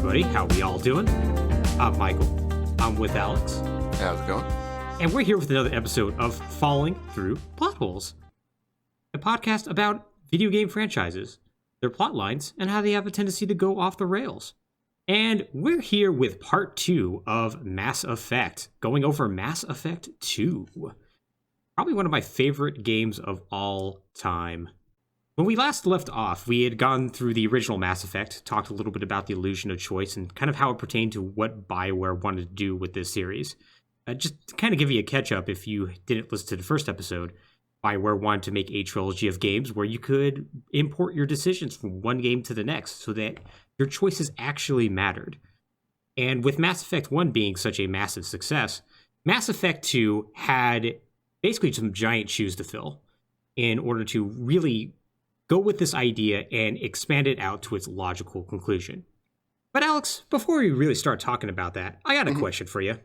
everybody. How we all doing? I'm Michael. I'm with Alex. How's it going? And we're here with another episode of Falling Through Plotholes, a podcast about video game franchises, their plot lines, and how they have a tendency to go off the rails. And we're here with part 2 of Mass Effect, going over Mass Effect 2. Probably one of my favorite games of all time. When we last left off, we had gone through the original Mass Effect, talked a little bit about the illusion of choice, and kind of how it pertained to what BioWare wanted to do with this series. Just to kind of give you a catch-up if you didn't listen to the first episode, BioWare wanted to make a trilogy of games where you could import your decisions from one game to the next so that your choices actually mattered. And with Mass Effect 1 being such a massive success, Mass Effect 2 had basically some giant shoes to fill in order to really go with this idea and expand it out to its logical conclusion. But Alex, before we really start talking about that, I got a question for you.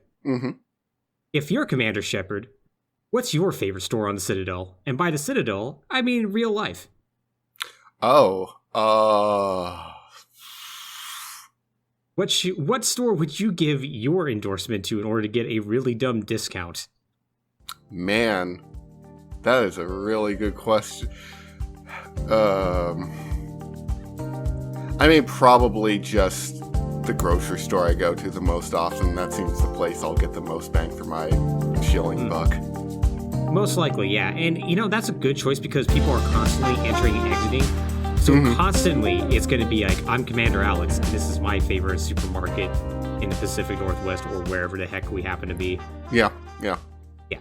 If you're Commander Shepard, what's your favorite store on the Citadel? And by the Citadel, I mean real life. What store would you give your endorsement to in order to get a really dumb discount? Man, that is a really good question. I mean, probably just the grocery store I go to the most often. That seems the place I'll get the most bang for my shilling buck. Most likely, yeah. And, you know, that's a good choice because people are constantly entering and exiting. So constantly, it's going to be like, I'm Commander Alex, and this is my favorite supermarket in the Pacific Northwest or wherever the heck we happen to be. Yeah.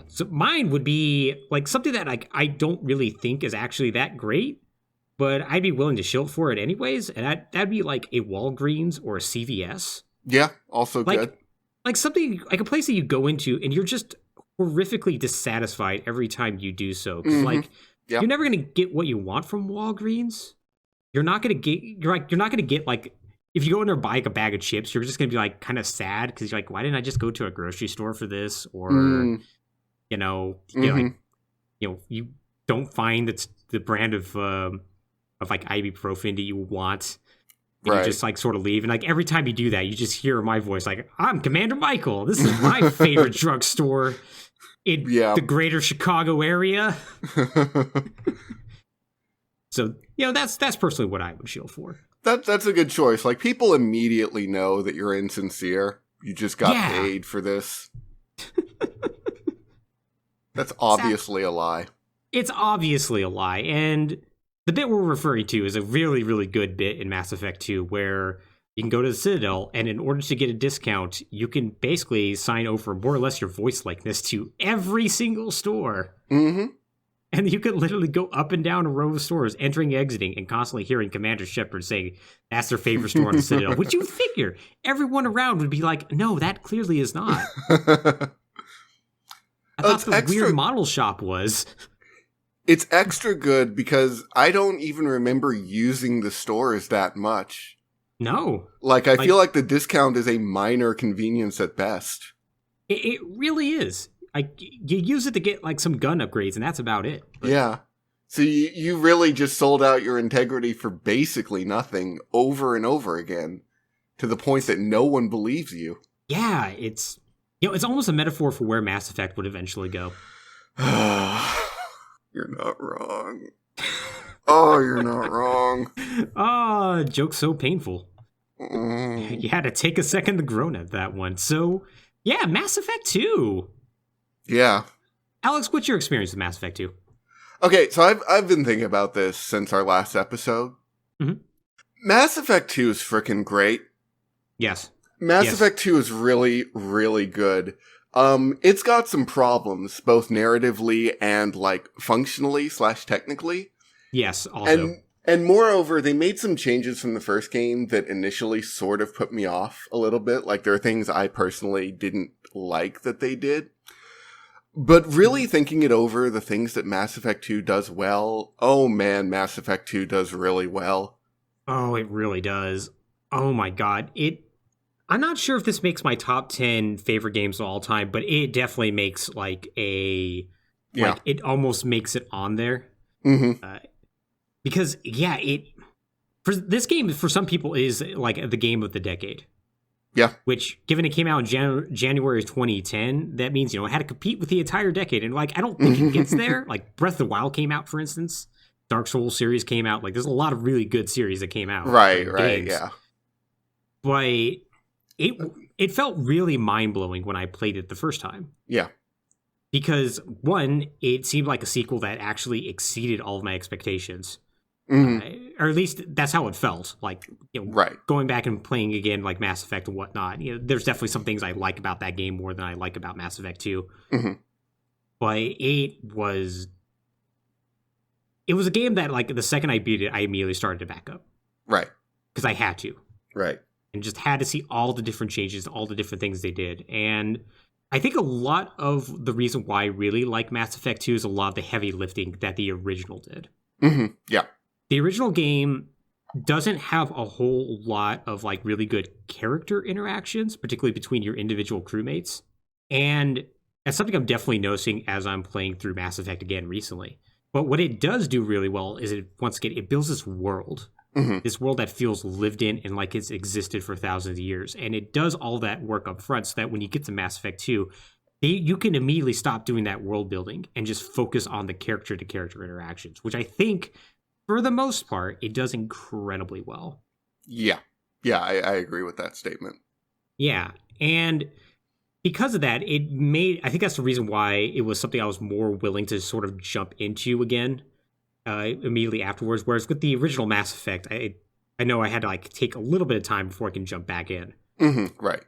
So mine would be like something that like I don't really think is actually that great, but I'd be willing to shill for it anyways. And that'd be like a Walgreens or a CVS. Yeah, also like, good. Like something like a place that you go into and you're just horrifically dissatisfied every time you do so. Because you're never gonna get what you want from Walgreens. You're not gonna get like if you go in there and buy like a bag of chips, you're just gonna be like kind of sad because you're like, why didn't I just go to a grocery store for this? Or you don't find it's the brand of like ibuprofen that you want. And you just like sort of leave. And like every time you do that, you just hear my voice like, I'm Commander Michael. This is my favorite drugstore in the greater Chicago area. So, that's personally what I would shield for. That's a good choice. Like people immediately know that you're insincere. You just got paid for this. That's obviously a lie. It's obviously a lie. And the bit we're referring to is a really, really good bit in Mass Effect 2 where you can go to the Citadel, and in order to get a discount, you can basically sign over more or less your voice likeness to every single store. And you could literally go up and down a row of stores, entering, exiting, and constantly hearing Commander Shepard saying that's their favorite store on the Citadel. Which you figure everyone around would be like, no, that clearly is not. I thought the weird model shop was. It's extra good because I don't even remember using the stores that much. No. Like, I feel like the discount is a minor convenience at best. It really is. Like, you use it to get, like, some gun upgrades, and that's about it. But yeah. So you really just sold out your integrity for basically nothing over and over again to the point that no one believes you. Yeah, it's almost a metaphor for where Mass Effect would eventually go. You're not wrong. Oh, you're not wrong. Oh, joke's so painful. You had to take a second to groan at that one. So, yeah, Mass Effect 2. Yeah. Alex, what's your experience with Mass Effect 2? Okay, so I've been thinking about this since our last episode. Mass Effect 2 is freaking great. Yes. Mass Effect 2 is really, really good. It's got some problems, both narratively and, like, functionally / technically. Yes, also. And moreover, they made some changes from the first game that initially sort of put me off a little bit. Like, there are things I personally didn't like that they did. But really thinking it over, the things that Mass Effect 2 does well, oh man, Mass Effect 2 does really well. Oh, it really does. Oh my god. I'm not sure if this makes my top 10 favorite games of all time, but it definitely makes it almost makes it on there. Because, for for this game, for some people, is like the game of the decade. Yeah. Which, given it came out in January of 2010, that means, it had to compete with the entire decade. And, like, I don't think it gets there. Like, Breath of the Wild came out, for instance. Dark Souls series came out. Like, there's a lot of really good series that came out. Right, games. yeah. But it felt really mind-blowing when I played it the first time. Yeah. Because, one, it seemed like a sequel that actually exceeded all of my expectations. Or at least that's how it felt. Like, right. Going back and playing again, like Mass Effect and whatnot. There's definitely some things I like about that game more than I like about Mass Effect 2. But it was a game that, like, the second I beat it, I immediately started to back up. Right. Because I had to. Right. And just had to see all the different changes, all the different things they did. And I think a lot of the reason why I really like Mass Effect 2 is a lot of the heavy lifting that the original did. Yeah. The original game doesn't have a whole lot of, like, really good character interactions, particularly between your individual crewmates. And that's something I'm definitely noticing as I'm playing through Mass Effect again recently. But what it does do really well is it builds this world. This world that feels lived in and like it's existed for thousands of years. And it does all that work up front so that when you get to Mass Effect 2, you can immediately stop doing that world building and just focus on the character-to-character interactions, which I think, for the most part, it does incredibly well. Yeah. Yeah, I agree with that statement. Yeah. And because of that, I think that's the reason why it was something I was more willing to sort of jump into again immediately afterwards. Whereas with the original Mass Effect, I know I had to, like, take a little bit of time before I can jump back in. Right.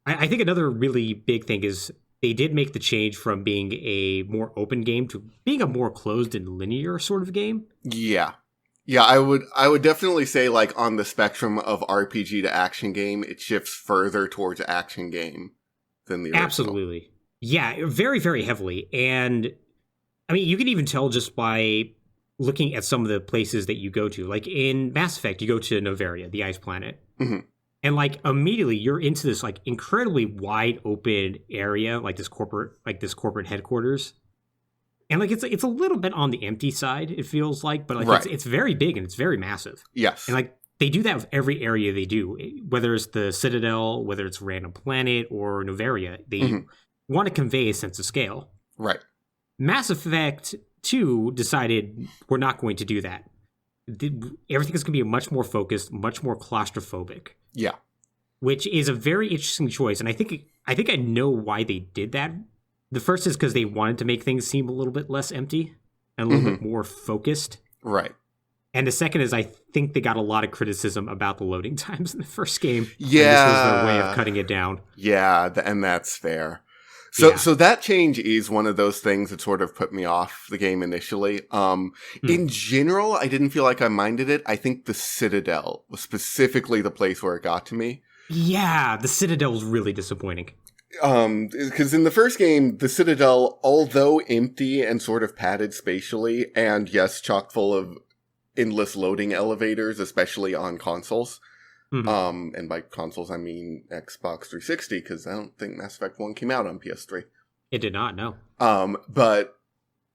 I think another really big thing is they did make the change from being a more open game to being a more closed and linear sort of game. Yeah. Yeah, I would definitely say, like, on the spectrum of RPG to action game, it shifts further towards action game than the original. Absolutely. Yeah, very, very heavily. And, I mean, you can even tell just by looking at some of the places that you go to. Like, in Mass Effect, you go to Noveria, the ice planet. And, like, immediately you're into this, like, incredibly wide open area, like this corporate headquarters. And, like, it's a little bit on the empty side, it feels like, but, like, right. it's very big and it's very massive. Yes. And, like, they do that with every area they do, whether it's the Citadel, whether it's Random Planet or Noveria. They want to convey a sense of scale. Right. Mass Effect 2 decided we're not going to do that. Everything's going to be much more focused, much more claustrophobic. Yeah. Which is a very interesting choice. And I think I know why they did that. The first is because they wanted to make things seem a little bit less empty and a little bit more focused. Right. And the second is I think they got a lot of criticism about the loading times in the first game. Yeah. And this was their way of cutting it down. Yeah, and that's fair. So that change is one of those things that sort of put me off the game initially. In general, I didn't feel like I minded it. I think the Citadel was specifically the place where it got to me. Yeah, the Citadel was really disappointing. Because in the first game, the Citadel, although empty and sort of padded spatially, and yes, chock full of endless loading elevators, especially on consoles. And by consoles, I mean Xbox 360, because I don't think Mass Effect 1 came out on PS3. It did not, no. But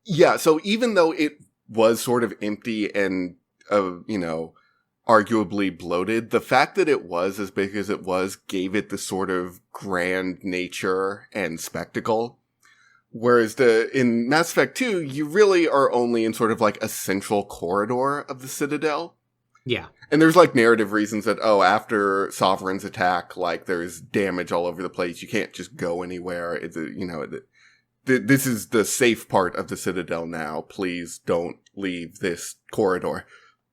yeah, so even though it was sort of empty and, arguably bloated, the fact that it was as big as it was gave it the sort of grand nature and spectacle. Whereas in Mass Effect 2, you really are only in sort of like a central corridor of the Citadel. Yeah. And there's like narrative reasons that, after Sovereign's attack, like there's damage all over the place. You can't just go anywhere. This is the safe part of the Citadel now. Please don't leave this corridor.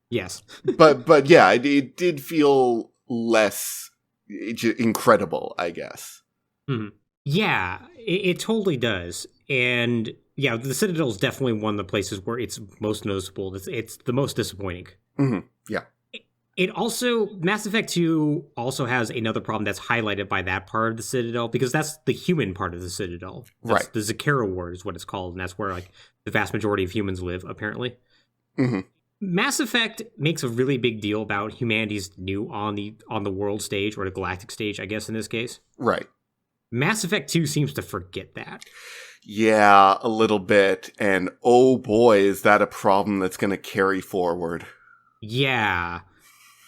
Yes. but yeah, it did feel less incredible, I guess. Yeah, it totally does. And yeah, the Citadel is definitely one of the places where it's most noticeable. It's the most disappointing. Yeah. It also, Mass Effect 2 also has another problem that's highlighted by that part of the Citadel, because that's the human part of the Citadel. That's right. The Zakera Ward is what it's called, and that's where like the vast majority of humans live, apparently. Mass Effect makes a really big deal about humanity's new on the world stage, or the galactic stage, I guess, in this case. Right. Mass Effect 2 seems to forget that. Yeah, a little bit. And oh boy, is that a problem that's going to carry forward. Yeah.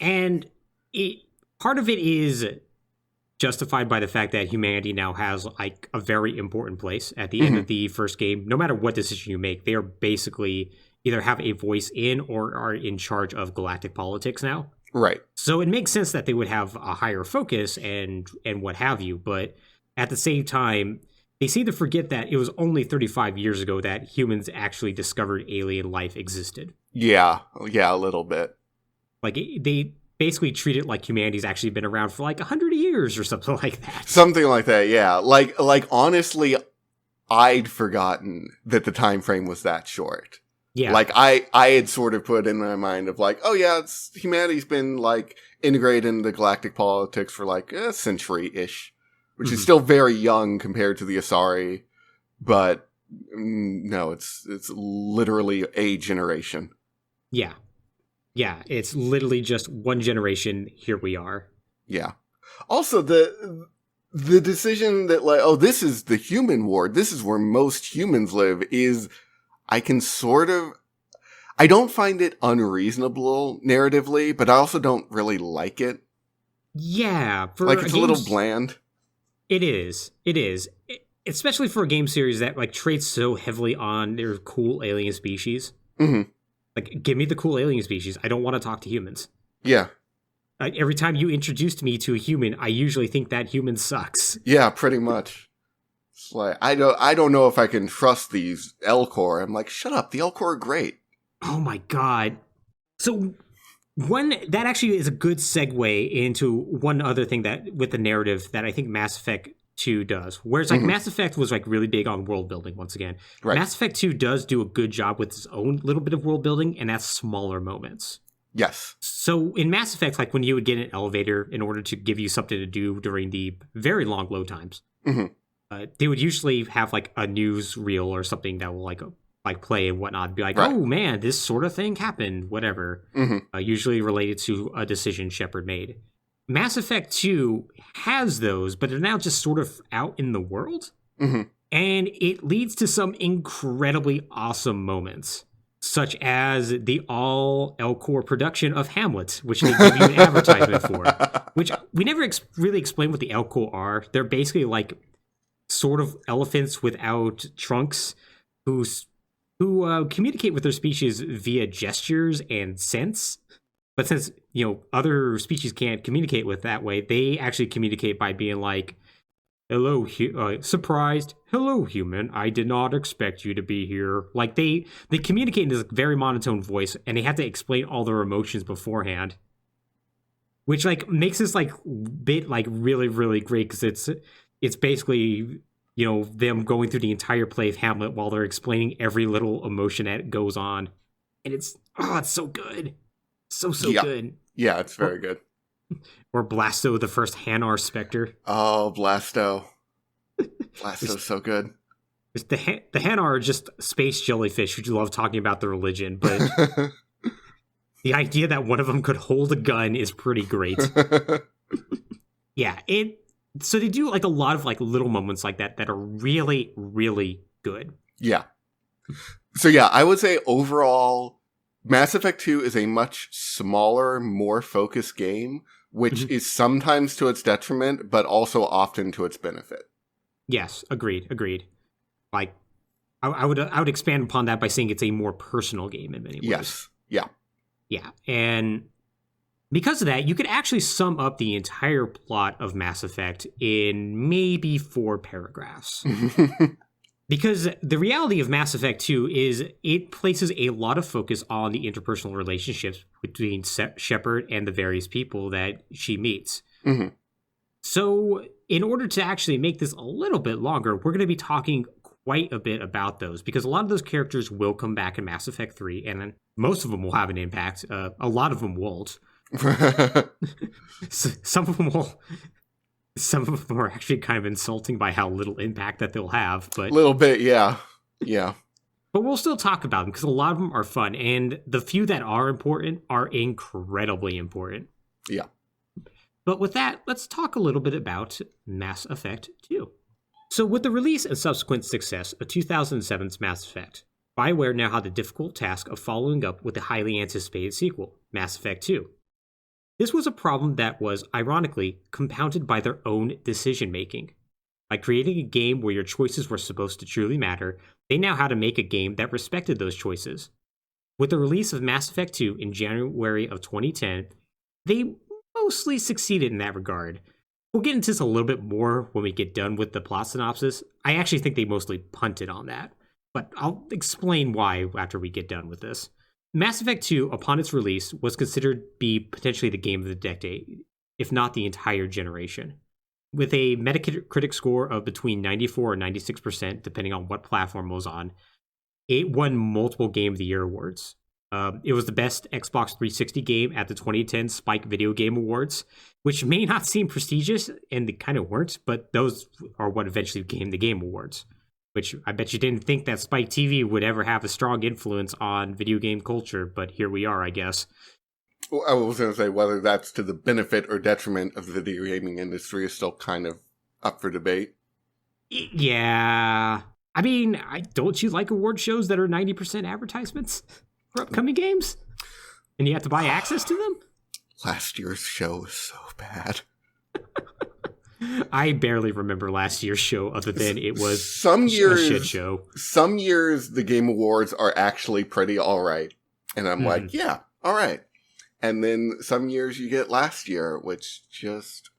And part of it is justified by the fact that humanity now has like a very important place at the end of the first game. No matter what decision you make, they are basically either have a voice in or are in charge of galactic politics now. Right. So it makes sense that they would have a higher focus and what have you. But at the same time, they seem to forget that it was only 35 years ago that humans actually discovered alien life existed. Yeah, a little bit. Like, they basically treat it like humanity's actually been around for like 100 years or something like that. Something like that, yeah. Like honestly, I'd forgotten that the time frame was that short. Yeah. Like, I had sort of put in my mind of like, oh yeah, humanity's been like integrated into galactic politics for like a century-ish, which is still very young compared to the Asari, but no, it's literally a generation. Yeah. Yeah, it's literally just one generation, here we are. Yeah. Also, the decision that like, oh, this is the human ward, this is where most humans live, is, I don't find it unreasonable narratively, but I also don't really like it. Yeah. It's a little bland. It is. Especially for a game series that like trades so heavily on their cool alien species. Mm-hmm. Like, give me the cool alien species. I don't want to talk to humans. Yeah. Every time you introduced me to a human, I usually think that human sucks. Yeah, pretty much. It's like, I don't know if I can trust these Elcor. I'm like, shut up, the Elcor are great. Oh my god. So that actually is a good segue into one other thing that with the narrative that I think Mass Effect 2 does. Whereas like Mass Effect was like really big on world building once again. Right. Mass Effect 2 does do a good job with its own little bit of world building, and that's smaller moments. Yes. So in Mass Effect, like when you would get an elevator in order to give you something to do during the very long load times, they would usually have like a news reel or something that will like play and whatnot, be like, right. Oh man, this sort of thing happened, whatever. Usually related to a decision Shepard made. Mass Effect 2 has those, but they're now just sort of out in the world. And it leads to some incredibly awesome moments, such as the all-Elcor production of Hamlet, which they give you an advertisement for, which we never really explain what the Elcor are. They're basically like sort of elephants without trunks who communicate with their species via gestures and scents. But since, other species can't communicate with that way, they actually communicate by being like, hello, surprised, hello, human, I did not expect you to be here. Like, they communicate in this very monotone voice, and they have to explain all their emotions beforehand. Which, like, makes this, like, bit, like, really, really great, because it's basically, them going through the entire play of Hamlet while they're explaining every little emotion that goes on. And it's so good. So good. Yeah, it's very good. Or Blasto, the first Hanar Spectre. Oh, Blasto. Blasto's so good. The Hanar are just space jellyfish who love talking about their religion, but the idea that one of them could hold a gun is pretty great. Yeah, so they do like a lot of like little moments like that are really, really good. Yeah. So yeah, I would say overall, Mass Effect 2 is a much smaller, more focused game, which is sometimes to its detriment, but also often to its benefit. Yes, agreed. Like, I would expand upon that by saying it's a more personal game in many ways. Yes, yeah, and because of that, you could actually sum up the entire plot of Mass Effect in maybe 4 paragraphs. Because the reality of Mass Effect 2 is it places a lot of focus on the interpersonal relationships between Shepard and the various people that she meets. So in order to actually make this a little bit longer, we're going to be talking quite a bit about those, because a lot of those characters will come back in Mass Effect 3, and then most of them will have an impact. A lot of them won't. Some of them will... Some of them are actually kind of insulting by how little impact that they'll have. But a little bit, yeah. But we'll still talk about them because a lot of them are fun. And the few that are important are incredibly important. Yeah. But with that, let's talk a little bit about Mass Effect 2. So with the release and subsequent success of 2007's Mass Effect, BioWare now had the difficult task of following up with the highly anticipated sequel, Mass Effect 2. This was a problem that was, ironically, compounded by their own decision-making. By creating a game where your choices were supposed to truly matter, they now had to make a game that respected those choices. With the release of Mass Effect 2 in January of 2010, they mostly succeeded in that regard. We'll get into this a little bit more when we get done with the plot synopsis. I actually think they mostly punted on that, but I'll explain why after we get done with this. Mass Effect 2, upon its release, was considered to be potentially the game of the decade, if not the entire generation. With a Metacritic score of between 94 and 96%, depending on what platform it was on, it won multiple Game of the Year awards. It was the best Xbox 360 game at the 2010 Spike Video Game Awards, which may not seem prestigious, and they kind of weren't, but those are what eventually became the Game Awards, which I bet you didn't think that Spike TV would ever have a strong influence on video game culture, but here we are, I guess. Well, I was going to say whether that's to the benefit or detriment of the video gaming industry is still kind of up for debate. Yeah. I mean, don't you like award shows that are 90% advertisements for upcoming games? And you have to buy access to them? Last year's show was so bad. I barely remember last year's show other than it was a shit show. Some years the Game Awards are actually pretty alright. And I'm like, yeah, alright. And then some years you get last year, which just...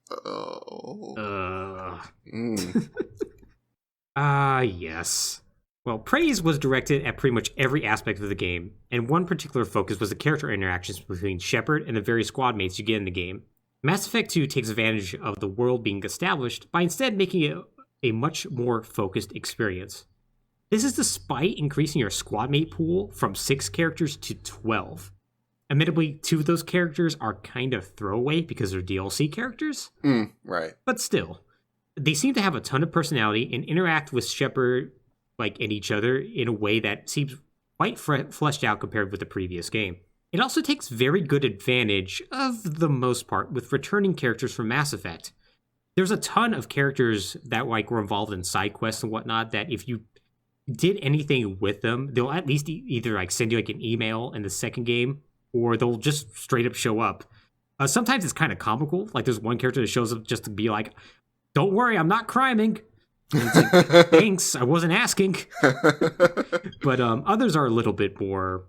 Yes. Well, praise was directed at pretty much every aspect of the game, and one particular focus was the character interactions between Shepard and the various squad mates you get in the game. Mass Effect 2 takes advantage of the world being established by instead making it a much more focused experience. This is despite increasing your squad mate pool from 6 characters to 12. Admittedly, 2 of those characters are kind of throwaway because they're DLC characters. Right. But still, they seem to have a ton of personality and interact with Shepard and each other in a way that seems quite fleshed out compared with the previous game. It also takes very good advantage, of the most part, with returning characters from Mass Effect. There's a ton of characters that were involved in side quests and whatnot that if you did anything with them, they'll at least either send you an email in the second game, or they'll just straight up show up. Sometimes it's kind of comical. There's one character that shows up just to be like, "Don't worry, I'm not criming." And it's like, thanks, I wasn't asking. But others are a little bit bigger.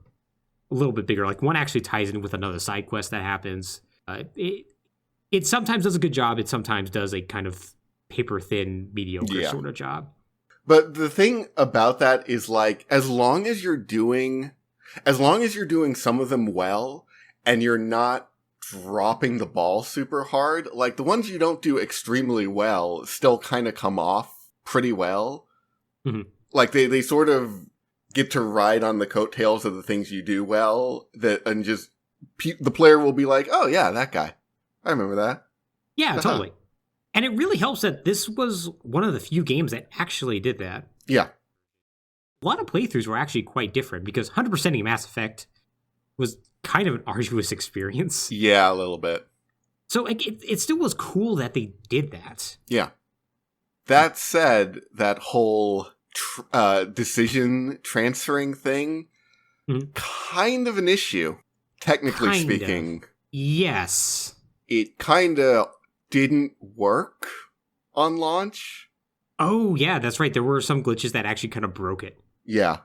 One actually ties in with another side quest that happens. It sometimes does a good job. It sometimes does a kind of paper thin, mediocre sort of job. But the thing about that is as long as you're doing some of them well, and you're not dropping the ball super hard, the ones you don't do extremely well still kind of come off pretty well. Mm-hmm. They sort of get to ride on the coattails of the things you do well, and just the player will be like, "Oh yeah, that guy. I remember that." Yeah, totally. And it really helps that this was one of the few games that actually did that. Yeah. A lot of playthroughs were actually quite different because 100%ing Mass Effect was kind of an arduous experience. Yeah, a little bit. So it still was cool that they did that. Yeah. That said, that whole decision transferring thing, kind of an issue, technically speaking. Yes. It kind of didn't work on launch. Oh, yeah, that's right. There were some glitches that actually kind of broke it. Yeah.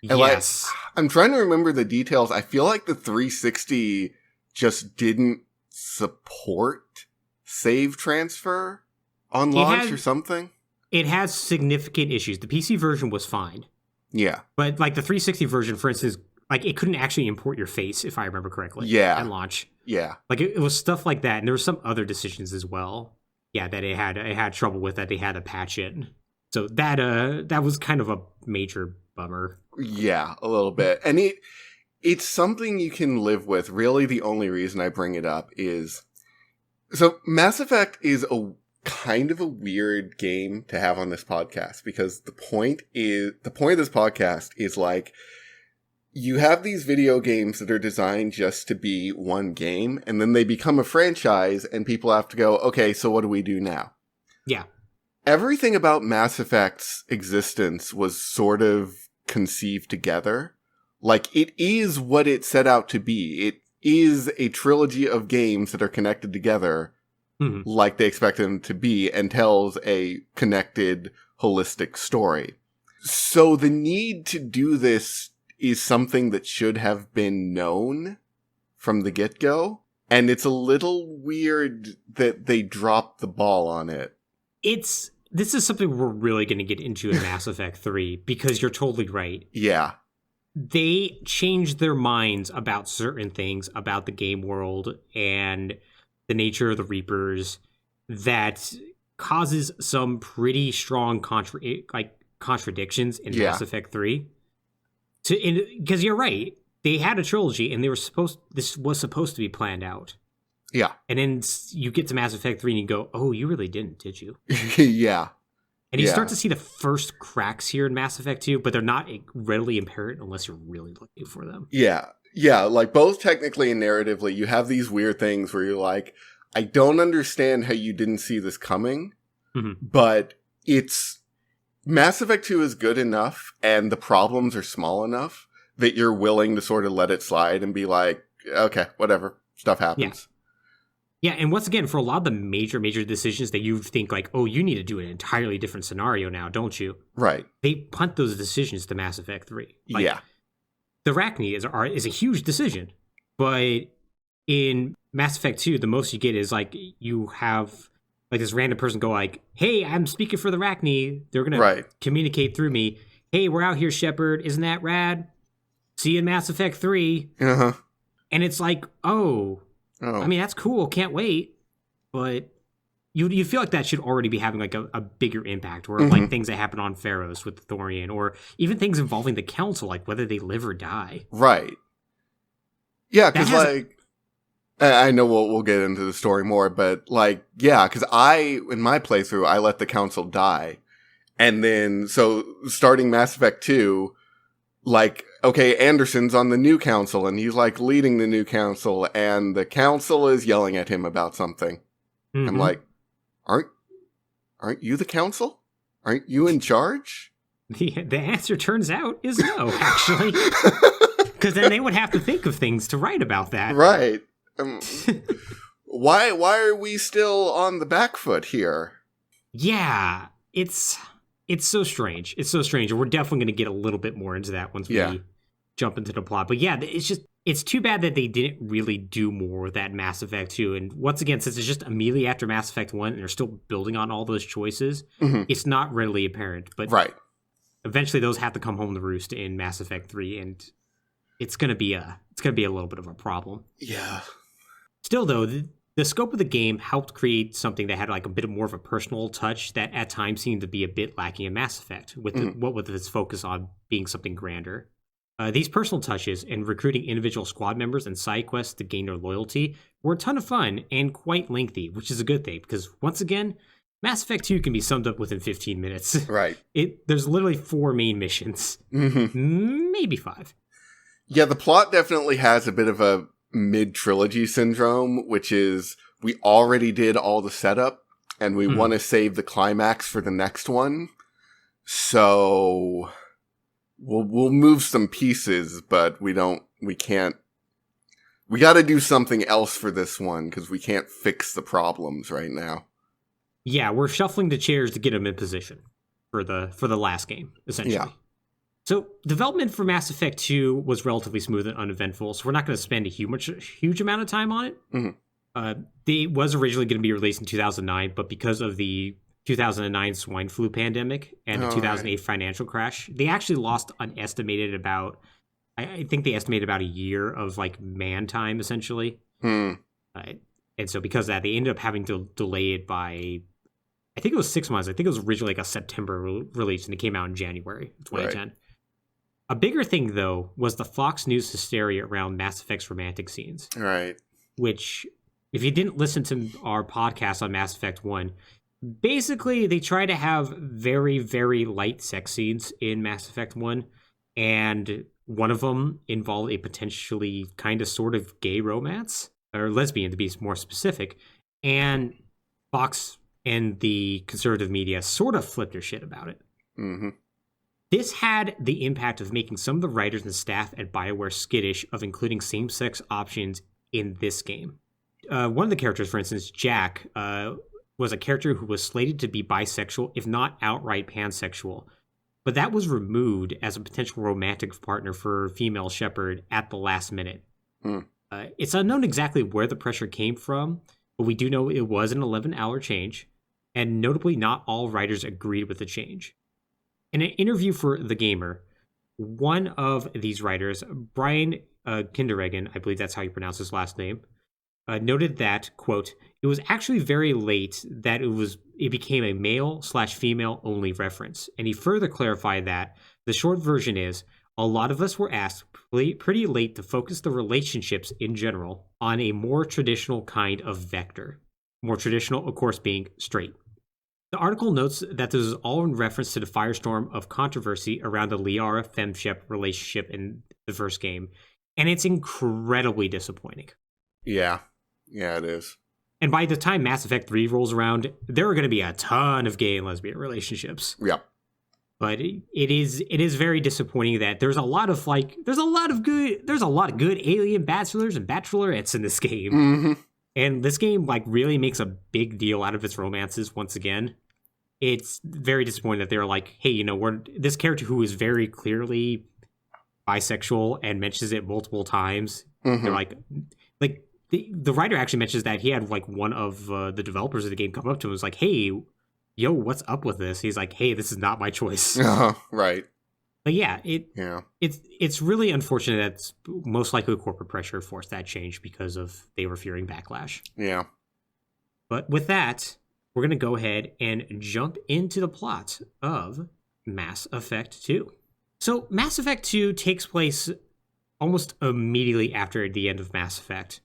And yes. I'm trying to remember the details. I feel like the 360 just didn't support save transfer on launch or something. It has significant issues. The PC version was fine. Yeah. But the 360 version, for instance, it couldn't actually import your face, if I remember correctly. Yeah. At launch. Yeah. It was stuff like that. And there were some other decisions as well. Yeah, that it had trouble with that they had to patch it. So that was kind of a major bummer. Yeah, a little bit. And it's something you can live with. Really, the only reason I bring it up is... So, Mass Effect is a kind of a weird game to have on this podcast, because the point of this podcast is you have these video games that are designed just to be one game, and then they become a franchise, and people have to go, okay, so what do we do now? Yeah. Everything about Mass Effect's existence was sort of conceived together. It is what it set out to be. is a trilogy of games that are connected together like they expect them to be and tells a connected, holistic story. So the need to do this is something that should have been known from the get-go. And it's a little weird that they dropped the ball on it. This is something we're really going to get into in Mass Effect 3, because you're totally right. Yeah. They changed their minds about certain things about the game world and the nature of the Reapers that causes some pretty strong contradictions in Mass Effect 3. Because you're right. They had a trilogy, and this was supposed to be planned out. Yeah. And then you get to Mass Effect 3 and you go, oh, you really didn't, did you? Yeah. And you start to see the first cracks here in Mass Effect 2, but they're not readily apparent unless you're really looking for them. Yeah. Yeah, like both technically and narratively, you have these weird things where you're like, I don't understand how you didn't see this coming, but Mass Effect 2 is good enough and the problems are small enough that you're willing to sort of let it slide and be like, okay, whatever, stuff happens. Yeah, and once again, for a lot of the major decisions that you think like, oh, you need to do an entirely different scenario now, don't you? Right. They punt those decisions to Mass Effect 3. Like, yeah. The Arachne is a huge decision, but in Mass Effect 2, the most you get is like you have like this random person go like, hey, I'm speaking for the Arachne. They're going to communicate through me. Hey, we're out here, Shepard. Isn't that rad? See you in Mass Effect 3. Uh-huh. And it's like, oh, I mean, that's cool. Can't wait. But you feel like that should already be having like a bigger impact, or like things that happen on Pharos with the Thorian, or even things involving the Council, like whether they live or die. Right. Yeah, because like, I know we'll get into the story more, but like, yeah, because in my playthrough, I let the Council die. And then, so starting Mass Effect 2, like, okay, Anderson's on the new council, and he's like leading the new council, and the council is yelling at him about something. I'm like, aren't you the council? Aren't you in charge? The answer turns out is no, actually. Because then they would have to think of things to write about that. Right. Why are we still on the back foot here? Yeah, it's so strange. It's so strange. And we're definitely going to get a little bit more into that once we jump into the plot. But yeah, it's too bad that they didn't really do more with that Mass Effect 2. And once again, since it's just immediately after Mass Effect 1 and they're still building on all those choices, it's not readily apparent. But eventually those have to come home to roost in Mass Effect 3, and it's going to be a little bit of a problem. Yeah. Still though, the scope of the game helped create something that had like a bit more of a personal touch that at times seemed to be a bit lacking in Mass Effect, with its focus on being something grander. These personal touches and recruiting individual squad members and side quests to gain their loyalty were a ton of fun and quite lengthy, which is a good thing because, once again, Mass Effect 2 can be summed up within 15 minutes. Right. There's literally 4 main missions. Maybe 5. Yeah, the plot definitely has a bit of a mid-trilogy syndrome, which is we already did all the setup and we want to save the climax for the next one. So we'll move some pieces, but we got to do something else for this one because we can't fix the problems right now. Yeah, we're shuffling the chairs to get them in position for the last game, essentially. Yeah. So development for Mass Effect 2 was relatively smooth and uneventful, so we're not going to spend a huge amount of time on it. It was originally going to be released in 2009, but because of the 2009 swine flu pandemic and the 2008 financial crash, they actually lost an estimated about, I think they estimated about a year of like man time, essentially. And so because of that, they ended up having to delay it by, I think it was 6 months. I think it was originally like a September release, and it came out in January of 2010. Right. A bigger thing, though, was the Fox News hysteria around Mass Effect's romantic scenes. Right. Which, if you didn't listen to our podcast on Mass Effect 1, basically they try to have very, very light sex scenes in Mass Effect 1, and one of them involved a potentially kind of sort of gay romance, or lesbian to be more specific, and Fox and the conservative media sort of flipped their shit about it. This had the impact of making some of the writers and staff at BioWare skittish of including same-sex options in this game. One of the characters, for instance, Jack, was a character who was slated to be bisexual, if not outright pansexual. But that was removed as a potential romantic partner for female Shepard at the last minute. It's unknown exactly where the pressure came from, but we do know it was an 11-hour change, and notably not all writers agreed with the change. In an interview for The Gamer, one of these writers, Brian Kinderegen, I believe that's how you pronounce his last name, noted that, quote, it was actually very late that it became a male/female only reference. And he further clarified that the short version is, a lot of us were asked pretty late to focus the relationships in general on a more traditional kind of vector. More traditional, of course, being straight. The article notes that this is all in reference to the firestorm of controversy around the Liara FemShep relationship in the first game, and it's incredibly disappointing. Yeah, it is. And by the time Mass Effect 3 rolls around, there are going to be a ton of gay and lesbian relationships. Yep. But it is very disappointing that there's a lot of good alien bachelors and bachelorettes in this game. Mm-hmm. And this game really makes a big deal out of its romances once again. It's very disappointing that they're like, hey, this character who is very clearly bisexual and mentions it multiple times. Mm-hmm. They're like the writer actually mentions that he had one of the developers of the game come up to him and was like, hey, yo, what's up with this? He's like, hey, this is not my choice. Right. But it's really unfortunate that most likely corporate pressure forced that change because they were fearing backlash. Yeah. But with that, we're going to go ahead and jump into the plot of Mass Effect 2. So Mass Effect 2 takes place almost immediately after the end of Mass Effect.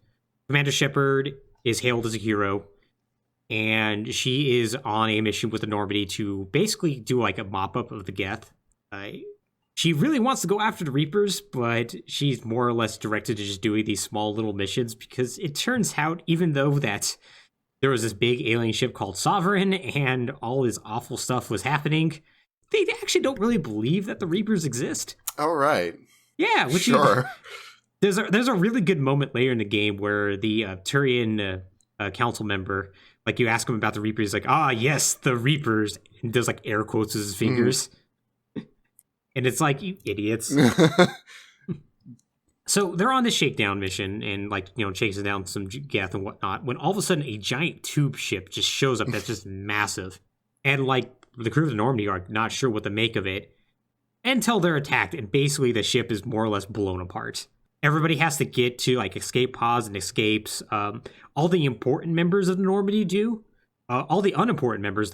Commander Shepard is hailed as a hero, and she is on a mission with the Normandy to basically do a mop-up of the Geth. She really wants to go after the Reapers, but she's more or less directed to just doing these small little missions because it turns out, even though that there was this big alien ship called Sovereign and all this awful stuff was happening, they actually don't really believe that the Reapers exist. All right. Yeah, which sure. There's a really good moment later in the game where the Turian council member, you ask him about the Reapers, he's like, yes, the Reapers, and does air quotes with his fingers. And it's like, you idiots. So they're on this shakedown mission and chasing down some Geth and whatnot, when all of a sudden a giant tube ship just shows up that's just massive. And the crew of the Normandy are not sure what to make of it until they're attacked, and basically the ship is more or less blown apart. Everybody has to get to escape pods and escapes. All the important members of the Normandy do. All the unimportant members,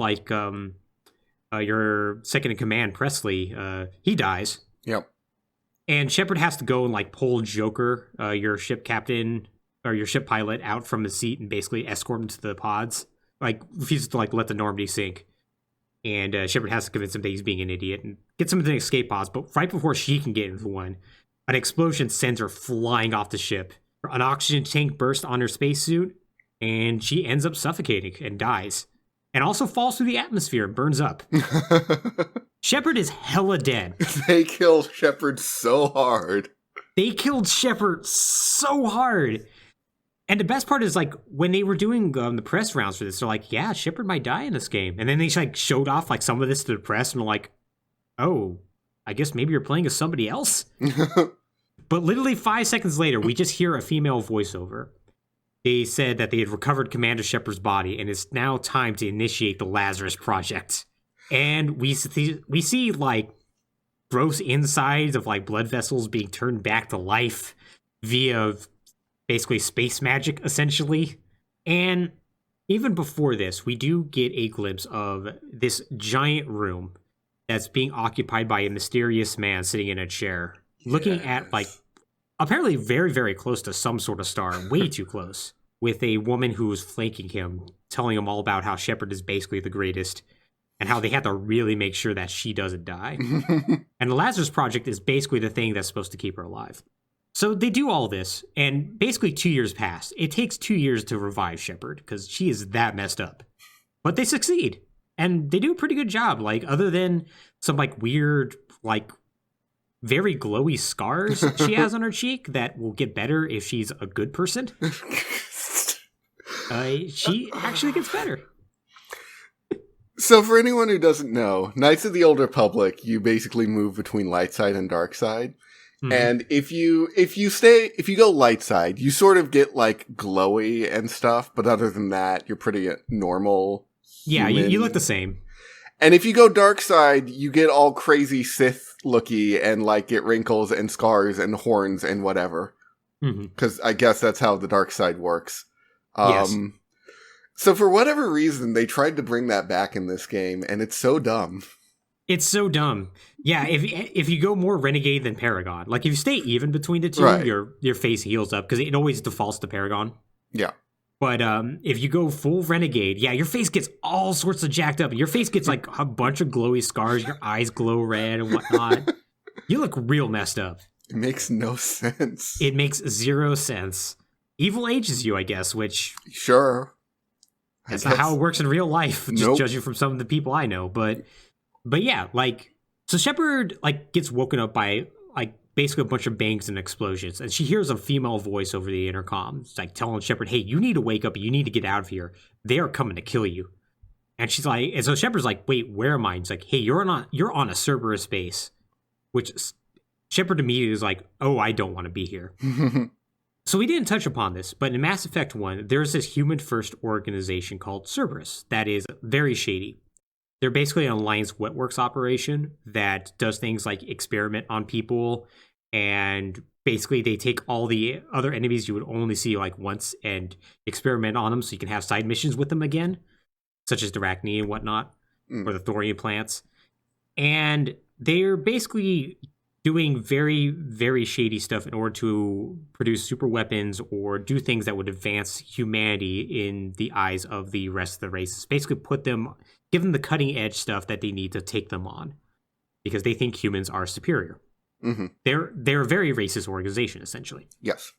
your second in command, Presley, he dies. Yep. And Shepard has to go and pull Joker, your ship captain or your ship pilot, out from his seat and basically escort him to the pods. Refuses to let the Normandy sink. And Shepard has to convince him that he's being an idiot and gets him into the escape pods. But right before she can get into one, an explosion sends her flying off the ship. An oxygen tank bursts on her spacesuit, and she ends up suffocating and dies. And also falls through the atmosphere and burns up. Shepard is hella dead. They killed Shepard so hard. They killed Shepard so hard. And the best part is, when they were doing the press rounds for this, they're like, yeah, Shepard might die in this game. And then they showed off some of this to the press, and they're like, oh, I guess maybe you're playing as somebody else? But literally 5 seconds later, we just hear a female voiceover. They said that they had recovered Commander Shepard's body, and it's now time to initiate the Lazarus Project. And we see gross insides of blood vessels being turned back to life via basically space magic, essentially. And even before this, we do get a glimpse of this giant room that's being occupied by a mysterious man sitting in a chair, looking at apparently very, very close to some sort of star, way too close, with a woman who is flanking him, telling him all about how Shepard is basically the greatest and how they have to really make sure that she doesn't die. And the Lazarus Project is basically the thing that's supposed to keep her alive. So they do all this, and basically 2 years pass. It takes 2 years to revive Shepard because she is that messed up. But they succeed, and they do a pretty good job. Other than some weird very glowy scars she has on her cheek that will get better if she's a good person. She actually gets better. So for anyone who doesn't know, Knights of the Old Republic, you basically move between light side and dark side. Mm-hmm. And if you go light side, you sort of get like glowy and stuff, but other than that, you're pretty normal. Yeah, you look the same. And if you go dark side, you get all crazy Sith looky and like get wrinkles and scars and horns and whatever. Because I guess that's how the dark side works. Yes. So for whatever reason, they tried to bring that back in this game, and it's so dumb. It's so dumb. Yeah, if you go more Renegade than Paragon, like if you stay even between the two, right. your face heals up because it always defaults to Paragon. Yeah. But if you go full Renegade, yeah, your face gets all sorts of jacked up. Your face gets like a bunch of glowy scars. Your eyes glow red and whatnot. You look real messed up. It makes no sense. It makes zero sense. Evil ages you, I guess, which... Sure. That's not how it works in real life, just judging from some of the people I know. But yeah, like... So Shepard, like, gets woken up by, like, basically a bunch of bangs and explosions. And she hears a female voice over the intercom. It's like telling Shepard, hey, you need to wake up. You need to get out of here. They are coming to kill you. And she's like... And so Shepard's like, wait, where am I? It's like, hey, you're on a Cerberus base. Which Shepard immediately is like, oh, I don't want to be here. So we didn't touch upon this, but in Mass Effect 1, there's this human-first organization called Cerberus that is very shady. They're basically an Alliance Wetworks operation that does things like experiment on people, and basically they take all the other enemies you would only see like once and experiment on them so you can have side missions with them again, such as Arachne and whatnot, or the thorium plants. And they're basically doing very, very shady stuff in order to produce super weapons or do things that would advance humanity in the eyes of the rest of the races. Basically give them the cutting edge stuff that they need to take them on because they think humans are superior. Mm-hmm. They're a very racist organization, essentially. Yes.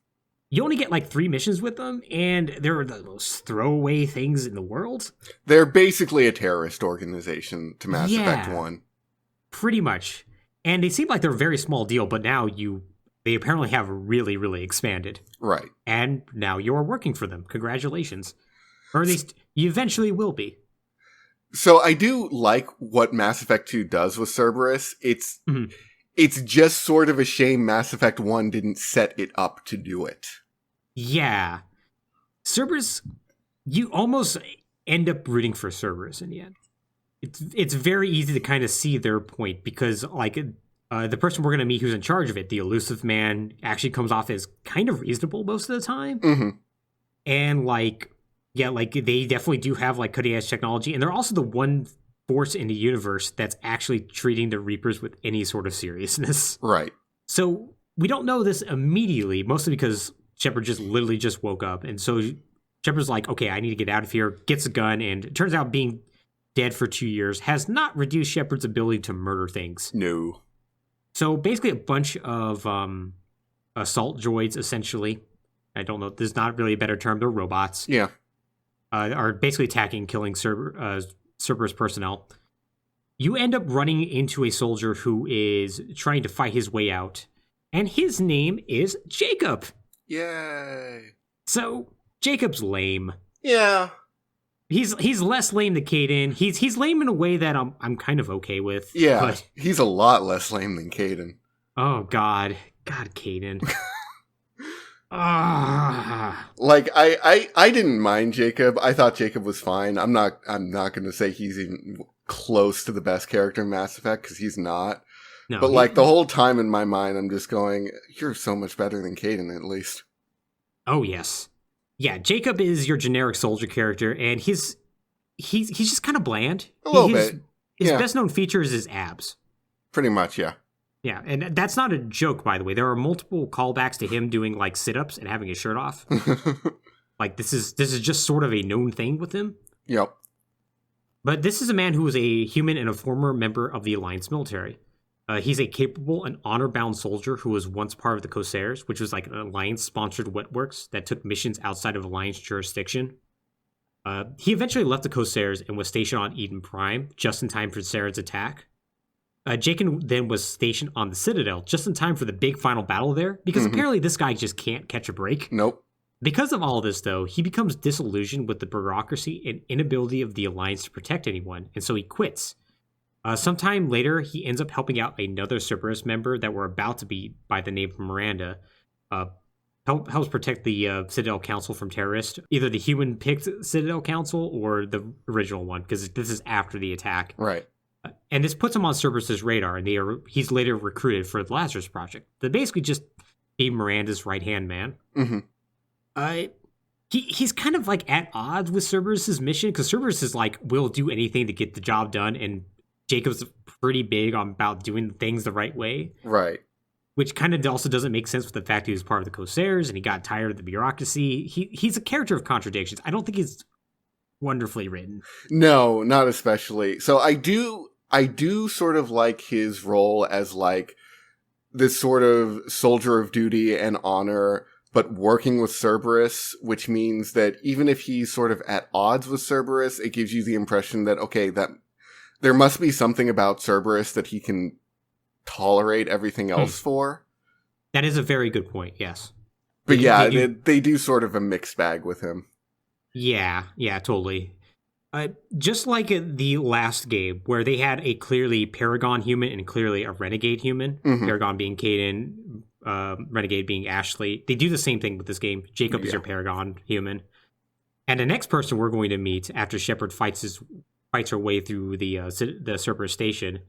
You only get like 3 missions with them, and they're the most throwaway things in the world. They're basically a terrorist organization to Mass Effect 1. Pretty much. And they seem like they're a very small deal, but now they apparently have really, really expanded. Right. And now you're working for them. Congratulations. Or at least you eventually will be. So I do like what Mass Effect 2 does with Cerberus. It's just sort of a shame Mass Effect 1 didn't set it up to do it. Yeah. Cerberus, you almost end up rooting for Cerberus in the end. It's very easy to kind of see their point because, like, the person we're going to meet who's in charge of it, the elusive man, actually comes off as kind of reasonable most of the time. Mm-hmm. And, like, yeah, like, they definitely do have, like, cutting-edge technology. And they're also the one force in the universe that's actually treating the Reapers with any sort of seriousness. Right. So we don't know this immediately, mostly because Shepard literally just woke up. And so Shepard's like, okay, I need to get out of here, gets a gun, and it turns out being dead for 2 years has not reduced Shepard's ability to murder things. No. So basically a bunch of assault droids, essentially. I don't know. There's not really a better term. They're robots. Yeah. Are basically attacking, killing Cerberus personnel. You end up running into a soldier who is trying to fight his way out. And his name is Jacob. Yay. So Jacob's lame. Yeah. He's less lame than Kaidan. He's lame in a way that I'm kind of okay with. Yeah, but he's a lot less lame than Kaidan. Oh God, Kaidan. Like I didn't mind Jacob. I thought Jacob was fine. I'm not going to say he's even close to the best character in Mass Effect because he's not. No, but like the whole time in my mind, I'm just going, "You're so much better than Kaidan, at least." Oh yes. Yeah, Jacob is your generic soldier character, and he's just kind of bland. A little bit. His best known feature is his abs. Pretty much, yeah. Yeah, and that's not a joke, by the way. There are multiple callbacks to him doing like sit-ups and having his shirt off. Like this is just sort of a known thing with him. Yep. But this is a man who is a human and a former member of the Alliance military. He's a capable and honor-bound soldier who was once part of the Corsairs, which was like an Alliance-sponsored wetworks that took missions outside of Alliance jurisdiction. He eventually left the Corsairs and was stationed on Eden Prime, just in time for Saren's attack. Jacob then was stationed on the Citadel just in time for the big final battle there, because apparently this guy just can't catch a break. Nope. Because of all this, though, he becomes disillusioned with the bureaucracy and inability of the Alliance to protect anyone, and so he quits. Sometime later, he ends up helping out another Cerberus member that were about to be by the name of Miranda, helps protect the Citadel Council from terrorists, either the human-picked Citadel Council or the original one, because this is after the attack. Right. And this puts him on Cerberus's radar, and he's later recruited for the Lazarus Project. They basically just be Miranda's right-hand man. Mm-hmm. He's kind of like at odds with Cerberus's mission, because Cerberus is like, will do anything to get the job done, and Jacob's pretty big on about doing things the right way. Right. Which kind of also doesn't make sense with the fact he was part of the Corsairs, and he got tired of the bureaucracy. He's a character of contradictions. I don't think he's wonderfully written. No, not especially. So I do sort of like his role as like this sort of soldier of duty and honor, but working with Cerberus, which means that even if he's sort of at odds with Cerberus, it gives you the impression that, okay, that there must be something about Cerberus that he can tolerate everything else for. That is a very good point, yes. But they do sort of a mixed bag with him. Yeah, totally. Just like the last game, where they had a clearly Paragon human and clearly a Renegade human, Paragon being Caden, Renegade being Ashley, they do the same thing with this game. Jacob is your Paragon human. And the next person we're going to meet after Shepard fights her way through the Cerberus station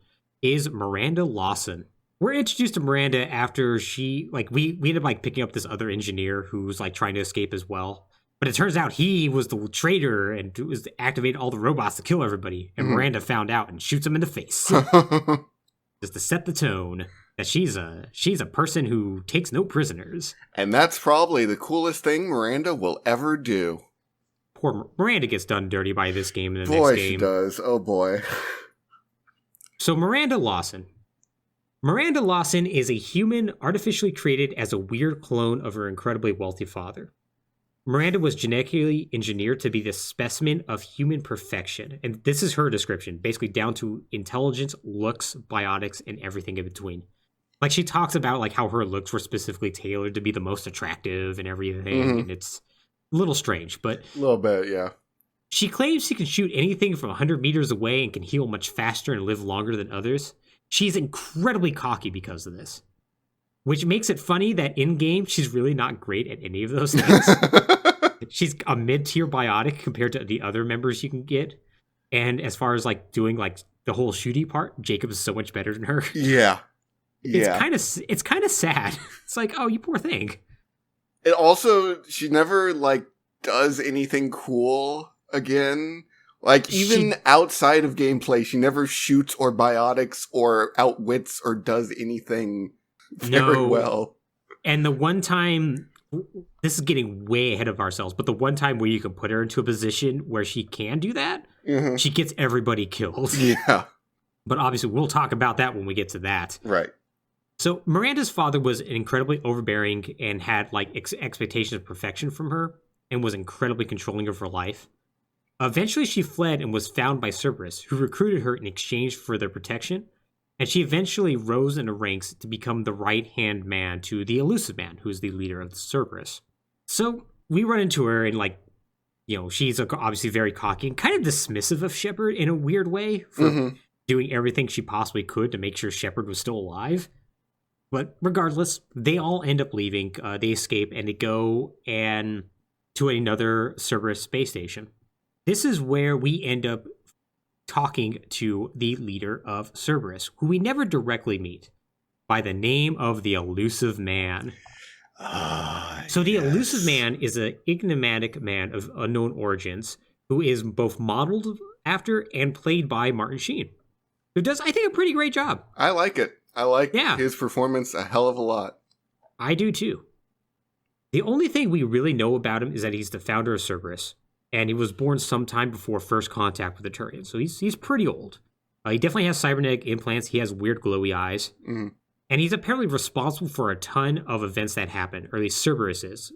is Miranda Lawson. We're introduced to Miranda after we end up picking up this other engineer who's trying to escape as well. But it turns out he was the traitor and was activated all the robots to kill everybody. And Miranda found out and shoots him in the face. Just to set the tone that she's a person who takes no prisoners. And that's probably the coolest thing Miranda will ever do. Poor Miranda gets done dirty by this game and the boy, next game. She does. Oh, boy. So Miranda Lawson. Miranda Lawson is a human artificially created as a weird clone of her incredibly wealthy father. Miranda was genetically engineered to be the specimen of human perfection. And this is her description, basically down to intelligence, looks, biotics, and everything in between. She talks about how her looks were specifically tailored to be the most attractive and everything. And it's a little strange, but... A little bit, yeah. She claims she can shoot anything from 100 meters away and can heal much faster and live longer than others. She's incredibly cocky because of this. Which makes it funny that in-game, she's really not great at any of those things. She's a mid-tier biotic compared to the other members you can get. And as far as doing the whole shooty part, Jacob is so much better than her. Yeah. It's kind of sad. It's oh, you poor thing. It also, she never does anything cool again. Even outside of gameplay, she never shoots or biotics or outwits or does anything very well. And the one time, this is getting way ahead of ourselves, but the one time where you can put her into a position where she can do that, she gets everybody killed. Yeah. But obviously, we'll talk about that when we get to that. Right. So Miranda's father was incredibly overbearing and had expectations of perfection from her and was incredibly controlling of her life. Eventually, she fled and was found by Cerberus, who recruited her in exchange for their protection. And she eventually rose in the ranks to become the right-hand man to the Elusive Man, who's the leader of the Cerberus. So we run into her and she's obviously very cocky and kind of dismissive of Shepard in a weird way for doing everything she possibly could to make sure Shepard was still alive. But regardless, they all end up leaving. They escape and they go to another Cerberus space station. This is where we end up talking to the leader of Cerberus, who we never directly meet, by the name of the Elusive Man. So the Elusive Man is an enigmatic man of unknown origins who is both modeled after and played by Martin Sheen, who does, I think, a pretty great job. I like it. I like his performance a hell of a lot. I do too. The only thing we really know about him is that he's the founder of Cerberus, and he was born sometime before first contact with the Turians, so he's pretty old. He definitely has cybernetic implants. He has weird glowy eyes. And he's apparently responsible for a ton of events that happen, or at least Cerberus is.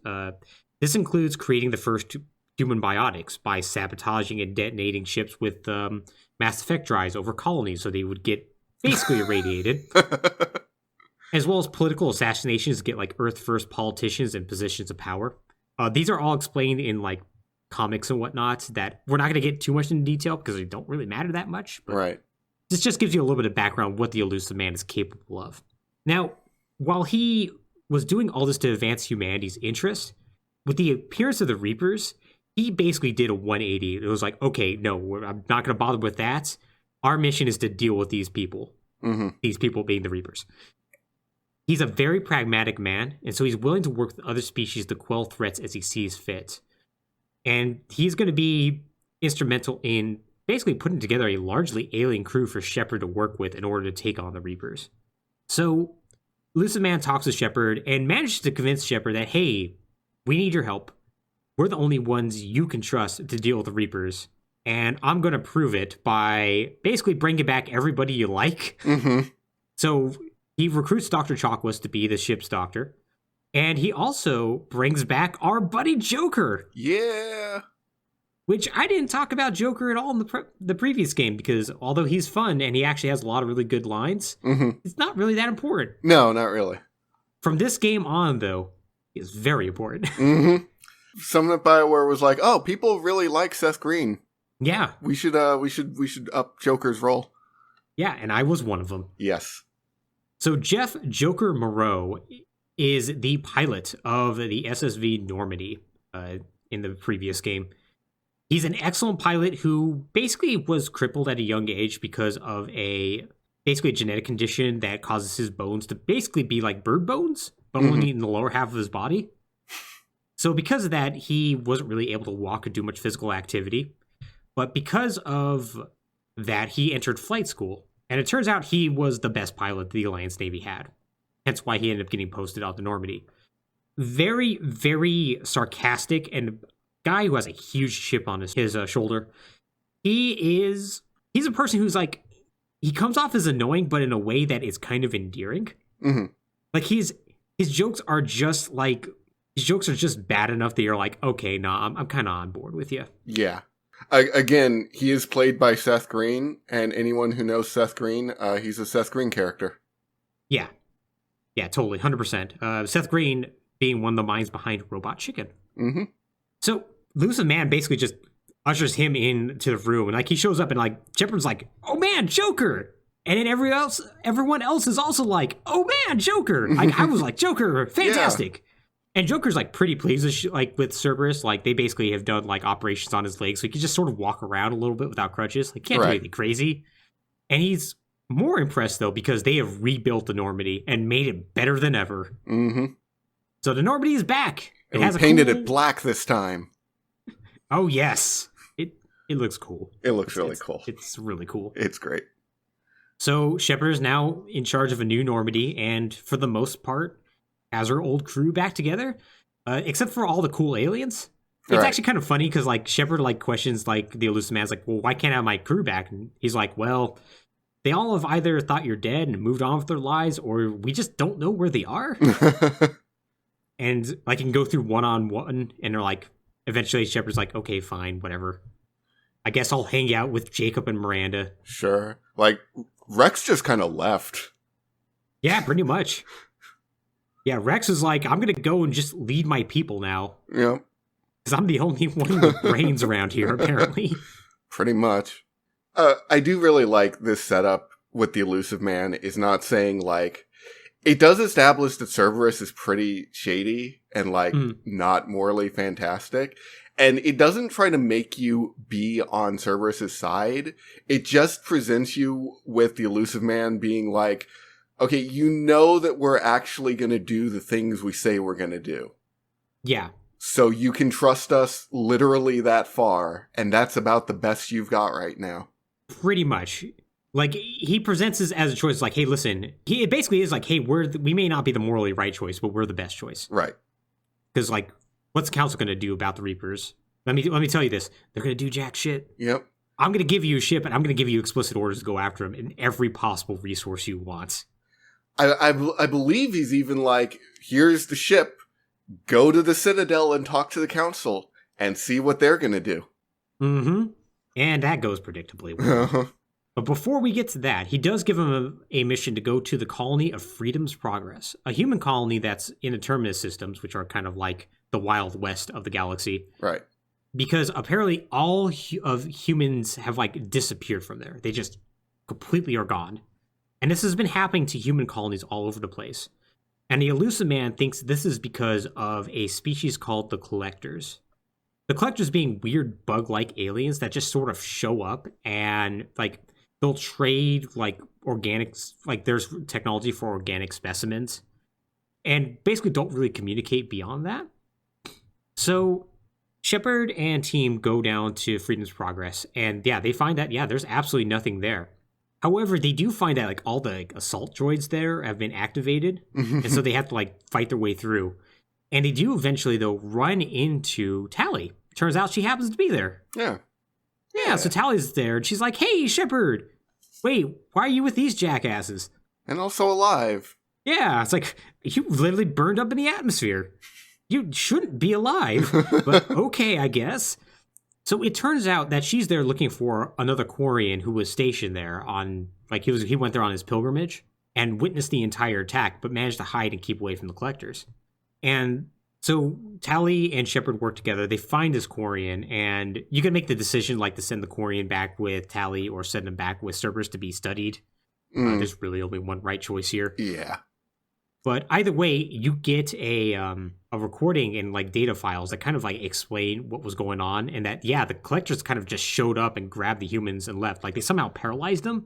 This includes creating the first human biotics by sabotaging and detonating ships with mass effect drives over colonies so they would get basically irradiated, as well as political assassinations to get like Earth First politicians in positions of power. These are all explained in like comics and whatnot that we're not going to get too much into detail because they don't really matter that much. But right. this just gives you a little bit of background what the Elusive Man is capable of. Now, while he was doing all this to advance humanity's interest, with the appearance of the Reapers, he basically did a 180. It was like, okay, no, I'm not going to bother with that. Our mission is to deal with these people. Mm-hmm. These people being the Reapers. He's a very pragmatic man, and so he's willing to work with other species to quell threats as he sees fit. And he's going to be instrumental in basically putting together a largely alien crew for Shepard to work with in order to take on the Reapers. So, Elusive Man talks to Shepard and manages to convince Shepard that, hey, we need your help. We're the only ones you can trust to deal with the Reapers. And I'm going to prove it by basically bringing back everybody you like. Mm-hmm. So he recruits Dr. Chakwas to be the ship's doctor. And he also brings back our buddy Joker. Yeah. Which I didn't talk about Joker at all in the previous game because although he's fun and he actually has a lot of really good lines, it's not really that important. No, not really. From this game on, though, it's very important. Mm-hmm. Someone at BioWare was like, "Oh, people really like Seth Green. Yeah, we should up Joker's role." Yeah, and I was one of them. Yes. So Jeff Joker Moreau is the pilot of the SSV Normandy in the previous game. He's an excellent pilot who basically was crippled at a young age because of basically a genetic condition that causes his bones to basically be like bird bones, but only in the lower half of his body. So because of that, he wasn't really able to walk or do much physical activity. But because of that, he entered flight school. And it turns out he was the best pilot the Alliance Navy had. Hence why he ended up getting posted out to Normandy. Very, very sarcastic and guy who has a huge chip on his shoulder. He's a person who's like, he comes off as annoying, but in a way that is kind of endearing. Mm-hmm. Like his jokes are just like, his jokes are just bad enough that you're like, okay, nah, I'm kind of on board with you. Yeah. Again, he is played by Seth Green, and anyone who knows Seth Green, he's a Seth Green character. Yeah. Yeah, totally, 100%. Seth Green being one of the minds behind Robot Chicken. Mm-hmm. So, Elusive Man basically just ushers him into the room, and like he shows up, and like Shepard's like, "Oh man, Joker!" And then everyone else is also like, "Oh man, Joker!" Like I was like, "Joker, fantastic!" Yeah. And Joker's like pretty pleased with Cerberus. Like they basically have done like operations on his legs, so he can just sort of walk around a little bit without crutches. Like can't do anything crazy. And he's more impressed though because they have rebuilt the Normandy and made it better than ever. Mm-hmm. So the Normandy is back. And we painted it black this time. Oh, yes. It looks cool. It looks really cool. It's really cool. It's great. So Shepard is now in charge of a new Normandy, and for the most part, has her old crew back together, except for all the cool aliens. It's actually kind of funny because like Shepard like questions like the Elusive Man's like, well, why can't I have my crew back? And he's like, well, they all have either thought you're dead and moved on with their lives, or we just don't know where they are. And like you can go through one-on-one, and they're like, eventually Shepard's like, okay, fine, whatever. I guess I'll hang out with Jacob and Miranda. Sure. Like, Rex just kind of left. Yeah, pretty much. Yeah, Rex is like, I'm going to go and just lead my people now. Yeah. Because I'm the only one with brains around here, apparently. Pretty much. I do really like this setup with the Elusive Man is not saying, like, it does establish that Cerberus is pretty shady and, like, not morally fantastic. And it doesn't try to make you be on Cerberus's side. It just presents you with the Elusive Man being like, okay, you know that we're actually going to do the things we say we're going to do. Yeah. So you can trust us literally that far, and that's about the best you've got right now. Pretty much. Like, he presents this as a choice, like, hey, listen, it basically is like, hey, we may not be the morally right choice, but we're the best choice. Right. Because, like, what's the council going to do about the Reapers? Let me tell you this. They're going to do jack shit. Yep. I'm going to give you a ship, and I'm going to give you explicit orders to go after him in every possible resource you want. I believe he's even like, here's the ship. Go to the Citadel and talk to the council and see what they're going to do. Mm-hmm. And that goes predictably well. But before we get to that, he does give him a mission to go to the colony of Freedom's Progress, a human colony that's in the Terminus systems, which are kind of like the Wild West of the galaxy. Right. Because apparently all of humans have like disappeared from there. They just completely are gone. And this has been happening to human colonies all over the place. And the Elusive Man thinks this is because of a species called the Collectors. The Collectors being weird bug-like aliens that just sort of show up and like they'll trade like organics, like there's technology for organic specimens and basically don't really communicate beyond that. So Shepard and team go down to Freedom's Progress, and yeah, they find that, yeah, there's absolutely nothing there. However, they do find that like all the like, assault droids there have been activated, and so they have to like fight their way through. And they do eventually, though, run into Tally. Turns out she happens to be there. Yeah, so Tally's there, and she's like, hey, Shepard, wait, why are you with these jackasses? And also alive. Yeah, it's like, you literally burned up in the atmosphere. You shouldn't be alive, but okay, I guess. So it turns out that she's there looking for another Quarian who was stationed there on, like, he went there on his pilgrimage and witnessed the entire attack, but managed to hide and keep away from the Collectors. And so Tally and Shepard work together. They find this Quarian, and you can make the decision, like, to send the Quarian back with Tally or send him back with Cerberus to be studied. There's really only one right choice here. Yeah. But either way, you get a recording and like data files that kind of like explain what was going on, and that the Collectors kind of just showed up and grabbed the humans and left. Like they somehow paralyzed them,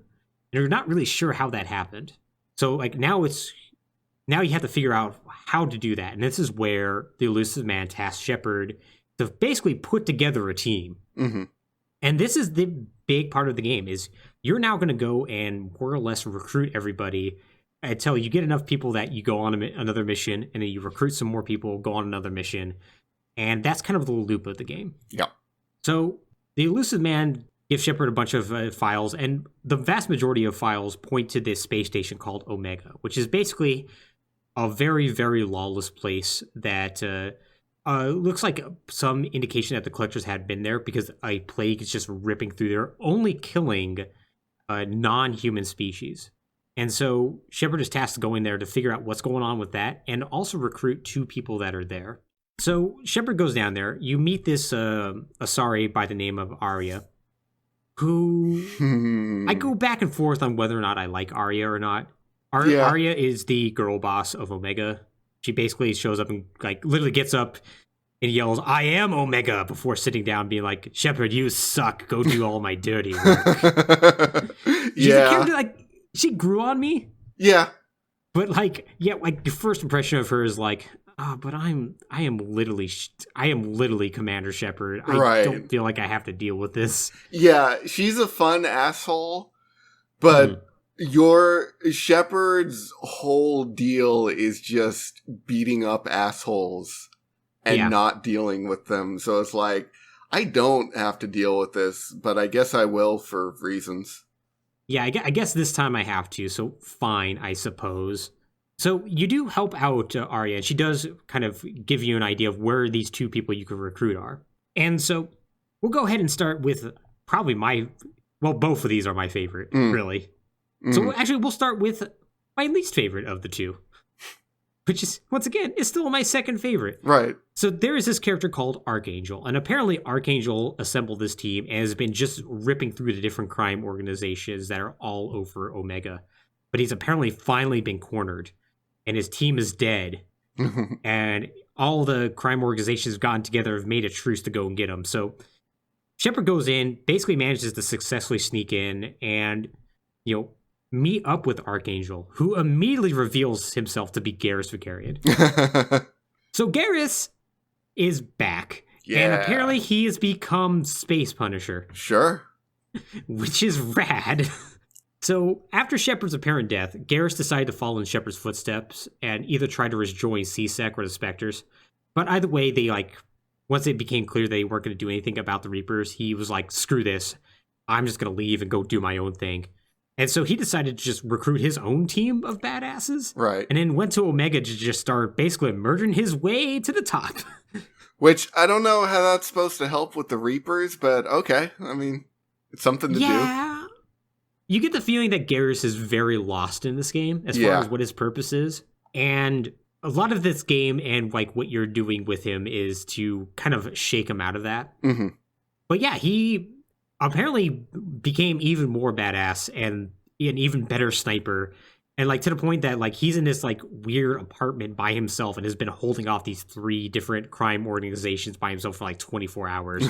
and you're not really sure how that happened. So like now you have to figure out how to do that, and this is where the Elusive Man tasks Shepard to basically put together a team. Mm-hmm. And this is the big part of the game: is you're now going to go and more or less recruit everybody. Until you get enough people that you go on another mission, and then you recruit some more people, go on another mission. And that's kind of the loop of the game. Yeah. So the Elusive Man gives Shepard a bunch of files, and the vast majority of files point to this space station called Omega, which is basically a very, very lawless place that looks like some indication that the Collectors had been there because a plague is just ripping through there, only killing non-human species. And so Shepard is tasked to go in there to figure out what's going on with that and also recruit 2 people that are there. So Shepard goes down there. You meet this Asari by the name of Arya, who I go back and forth on whether or not I like Arya or not. Arya is the girl boss of Omega. She basically shows up and like literally gets up and yells, I am Omega, before sitting down being like, Shepard, you suck. Go do all my dirty work. She's a character like... She grew on me. Yeah. But like the first impression of her is like, but I am literally Commander Shepard. I don't feel like I have to deal with this. Yeah, she's a fun asshole, but your Shepard's whole deal is just beating up assholes and not dealing with them. So it's like, I don't have to deal with this, but I guess I will for reasons. Yeah, I guess this time I have to, so fine, I suppose. So you do help out Arya, and she does kind of give you an idea of where these 2 people you could recruit are. And so we'll go ahead and start with probably both of these are my favorite, really. So actually, we'll start with my least favorite of the 2, which is, once again, is still my second favorite. Right. So there is this character called Archangel, and apparently Archangel assembled this team and has been just ripping through the different crime organizations that are all over Omega. But he's apparently finally been cornered, and his team is dead. And all the crime organizations have gotten together, have made a truce to go and get him. So Shepard goes in, basically manages to successfully sneak in and, meet up with Archangel, who immediately reveals himself to be Garrus Vakarian. So Garrus is back. Yeah. And apparently he has become Space Punisher. Sure. Which is rad. So after Shepard's apparent death, Garrus decided to follow in Shepard's footsteps and either try to rejoin C-Sec or the Spectres. But either way, once it became clear they weren't going to do anything about the Reapers, he was like, screw this. I'm just going to leave and go do my own thing. And so he decided to just recruit his own team of badasses. Right. And then went to Omega to just start basically murdering his way to the top. Which, I don't know how that's supposed to help with the Reapers, but okay. I mean, it's something to do. You get the feeling that Garrus is very lost in this game as far as what his purpose is. And a lot of this game and like what you're doing with him is to kind of shake him out of that. Mm-hmm. But yeah, he apparently became even more badass and an even better sniper. And like to the point that like he's in this like weird apartment by himself and has been holding off these 3 different crime organizations by himself for like 24 hours.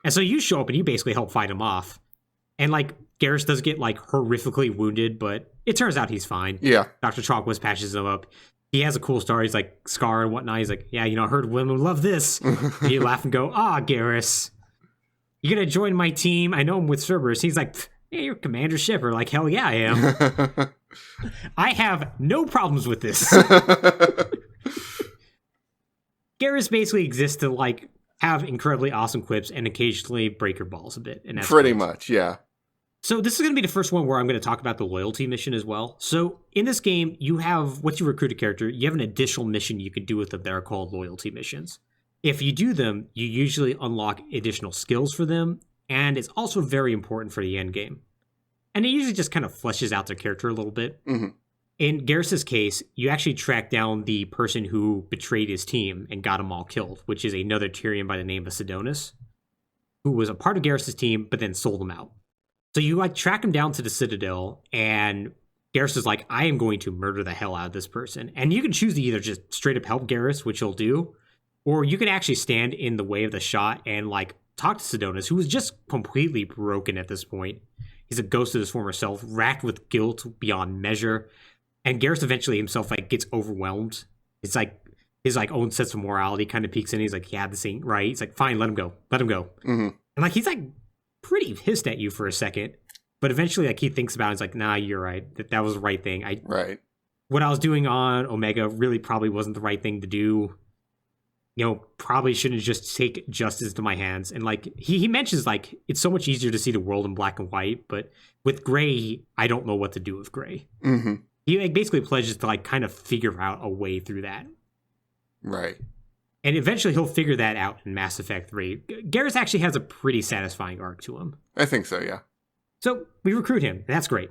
And so you show up and you basically help fight him off. And like Garrus does get like horrifically wounded, but it turns out he's fine. Yeah. Dr. Chalkwist patches him up. He has a cool story. He's like Scar and whatnot. He's like, yeah, you know, I heard women love this. And you laugh and go, Garrus, you're going to join my team. I know him with Cerberus. He's like, hey, you're Commander Shipper. Like, hell yeah, I am. I have no problems with this. Garrus basically exists to like have incredibly awesome quips and occasionally break your balls a bit. And that's pretty much, yeah. So this is going to be the first one where I'm going to talk about the loyalty mission as well. So in this game, you have, once you recruit a character, you have an additional mission you can do with them that are called loyalty missions. If you do them, you usually unlock additional skills for them, and it's also very important for the end game. And it usually just kind of fleshes out their character a little bit. Mm-hmm. In Garrus's case, you actually track down the person who betrayed his team and got them all killed, which is another Tyrian by the name of Sidonis, who was a part of Garrus's team, but then sold him out. So you like track him down to the Citadel, and Garrus is like, I am going to murder the hell out of this person. And you can choose to either just straight up help Garrus, which he'll do, or you can actually stand in the way of the shot and like talk to Sidonis, who is just completely broken at this point. He's a ghost of his former self, racked with guilt beyond measure. And Garrus eventually himself like gets overwhelmed. It's like his like own sense of morality kind of peeks in. He's like, yeah, this ain't right. He's like, fine, let him go. Let him go. Mm-hmm. And like, he's like pretty pissed at you for a second. But eventually like he thinks about it. He's like, nah, you're right. That was the right thing. Right. What I was doing on Omega really probably wasn't the right thing to do. You know, probably shouldn't just take justice into my hands. And like he mentions like it's so much easier to see the world in black and white, but with gray, I don't know what to do with gray. Mm-hmm. He like basically pledges to like kind of figure out a way through that. Right. And eventually he'll figure that out in Mass Effect 3. Garrus actually has a pretty satisfying arc to him. I think so, yeah. So we recruit him, and that's great.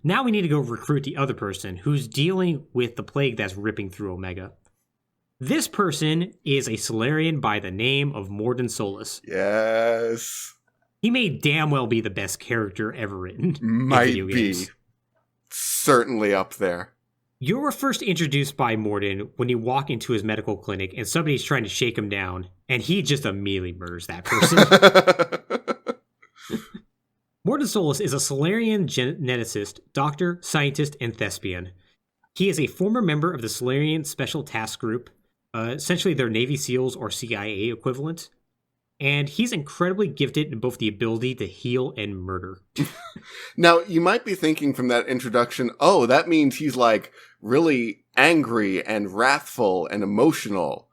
Now we need to go recruit the other person who's dealing with the plague that's ripping through Omega. This person is a Solarian by the name of Mordin Solus. Yes. He may damn well be the best character ever written. Might in video be. games. Certainly up there. You were first introduced by Mordin when you walk into his medical clinic and somebody's trying to shake him down, and he just immediately murders that person. Mordin Solus is a Solarian geneticist, doctor, scientist, and thespian. He is a former member of the Solarian Special Task Group, essentially their Navy SEALs or CIA equivalent. And he's incredibly gifted in both the ability to heal and murder. Now, you might be thinking from that introduction, oh, that means he's like really angry and wrathful and emotional.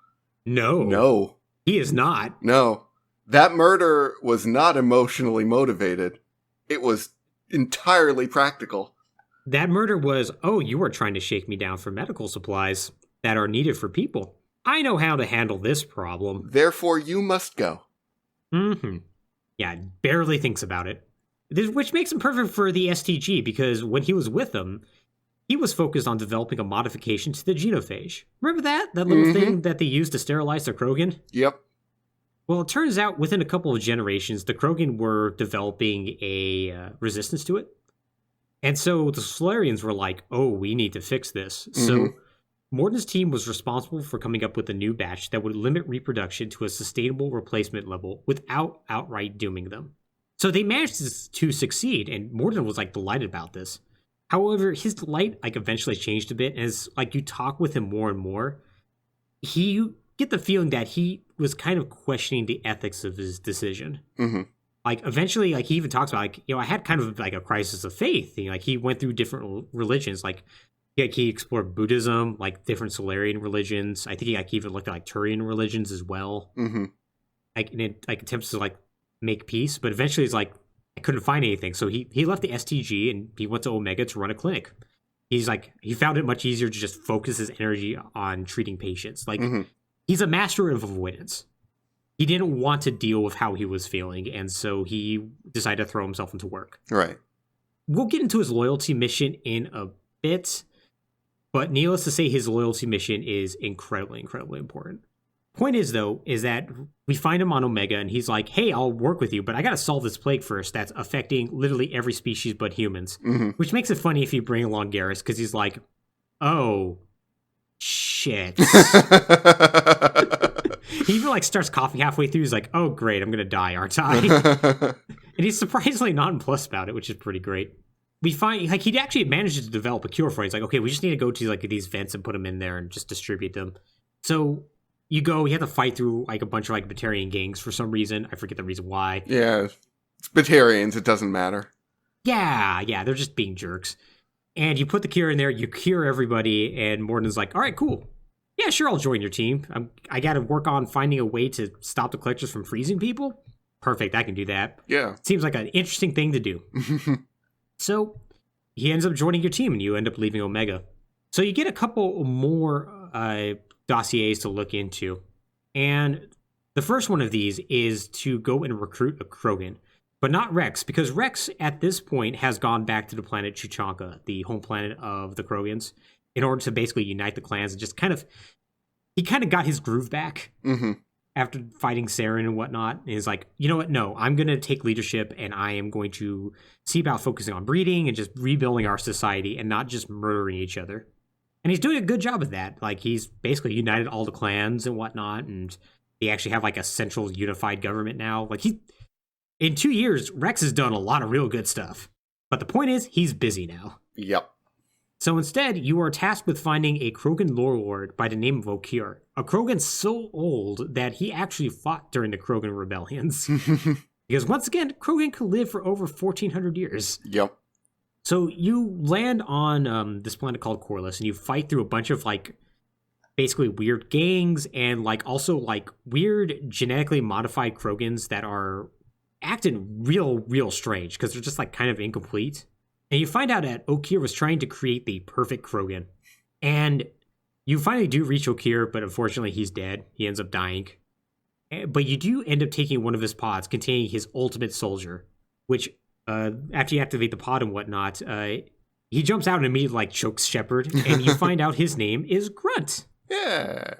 No. No. He is not. No. That murder was not emotionally motivated. It was entirely practical. That murder was, oh, you are trying to shake me down for medical supplies that are needed for people. I know how to handle this problem. Therefore, you must go. Mm-hmm. Yeah, barely thinks about it. Which makes him perfect for the STG, because when he was with them, he was focused on developing a modification to the genophage. Remember that? That little thing that they used to sterilize the Krogan? Yep. Well, it turns out within a couple of generations, the Krogan were developing a resistance to it. And so the Solarians were like, oh, we need to fix this. So Mordin's team was responsible for coming up with a new batch that would limit reproduction to a sustainable replacement level without outright dooming them. So they managed to succeed, and Mordin was like delighted about this. However, his delight like eventually changed a bit, and as like you talk with him more and more, you get the feeling that he was kind of questioning the ethics of his decision. Mm-hmm. Like eventually, like he even talks about like, you know, I had kind of like a crisis of faith. You know, like he went through different religions, like he explored Buddhism, like different Solarian religions. I think he like even looked at like Turian religions as well. Mm-hmm. Like and it like attempts to like make peace, but eventually he's like, I couldn't find anything. So he left the STG and he went to Omega to run a clinic. He's like, he found it much easier to just focus his energy on treating patients. Like he's a master of avoidance. He didn't want to deal with how he was feeling, and so he decided to throw himself into work. Right. we'll get into his loyalty mission in a bit, but needless to say, his loyalty mission is incredibly, incredibly important. Point is, though, is that we find him on Omega, and he's like, hey, I'll work with you, but I gotta solve this plague first that's affecting literally every species but humans. Mm-hmm. Which makes it funny if you bring along Garrus, because he's like, oh, shit. He even like starts coughing halfway through. He's like, oh, great, I'm gonna die, aren't I? And he's surprisingly nonplussed about it, which is pretty great. We find, like, he actually manages to develop a cure for it. He's like, okay, we just need to go to, like, these vents and put them in there and just distribute them. So you go, you have to fight through, like, a bunch of, like, Batarian gangs for some reason. I forget the reason why. Yeah, it's Batarians. It doesn't matter. Yeah, they're just being jerks. And you put the cure in there, you cure everybody, and Morden's like, all right, cool. Yeah, sure, I'll join your team. I got to work on finding a way to stop the collectors from freezing people. Perfect, I can do that. Yeah. Seems like an interesting thing to do. So he ends up joining your team, and you end up leaving Omega. So you get a couple more dossiers to look into. And the first one of these is to go and recruit a Krogan. But not Rex, because Rex at this point has gone back to the planet Tuchanka, the home planet of the Krogans, in order to basically unite the clans and just he kind of got his groove back after fighting Saren and whatnot. And he's like, you know what? No, I'm going to take leadership and I am going to see about focusing on breeding and just rebuilding our society and not just murdering each other. And he's doing a good job of that. Like, he's basically united all the clans and whatnot, and they actually have like a central unified government now. Like, in 2 years, Rex has done a lot of real good stuff. But the point is, he's busy now. Yep. So instead, you are tasked with finding a Krogan lord by the name of Okier. A Krogan so old that he actually fought during the Krogan rebellions. Because once again, Krogan could live for over 1,400 years. Yep. So you land on this planet called Corliss, and you fight through a bunch of, like, basically weird gangs and, like, also, like, weird genetically modified Krogans that are acting real strange because they're just, like, kind of incomplete. And you find out that Okier was trying to create the perfect Krogan. And you finally do reach Okier, but unfortunately he's dead. He ends up dying. But you do end up taking one of his pods containing his ultimate soldier, which, after you activate the pod and whatnot, he jumps out and immediately, like, chokes Shepard. And you find out his name is Grunt. Yeah.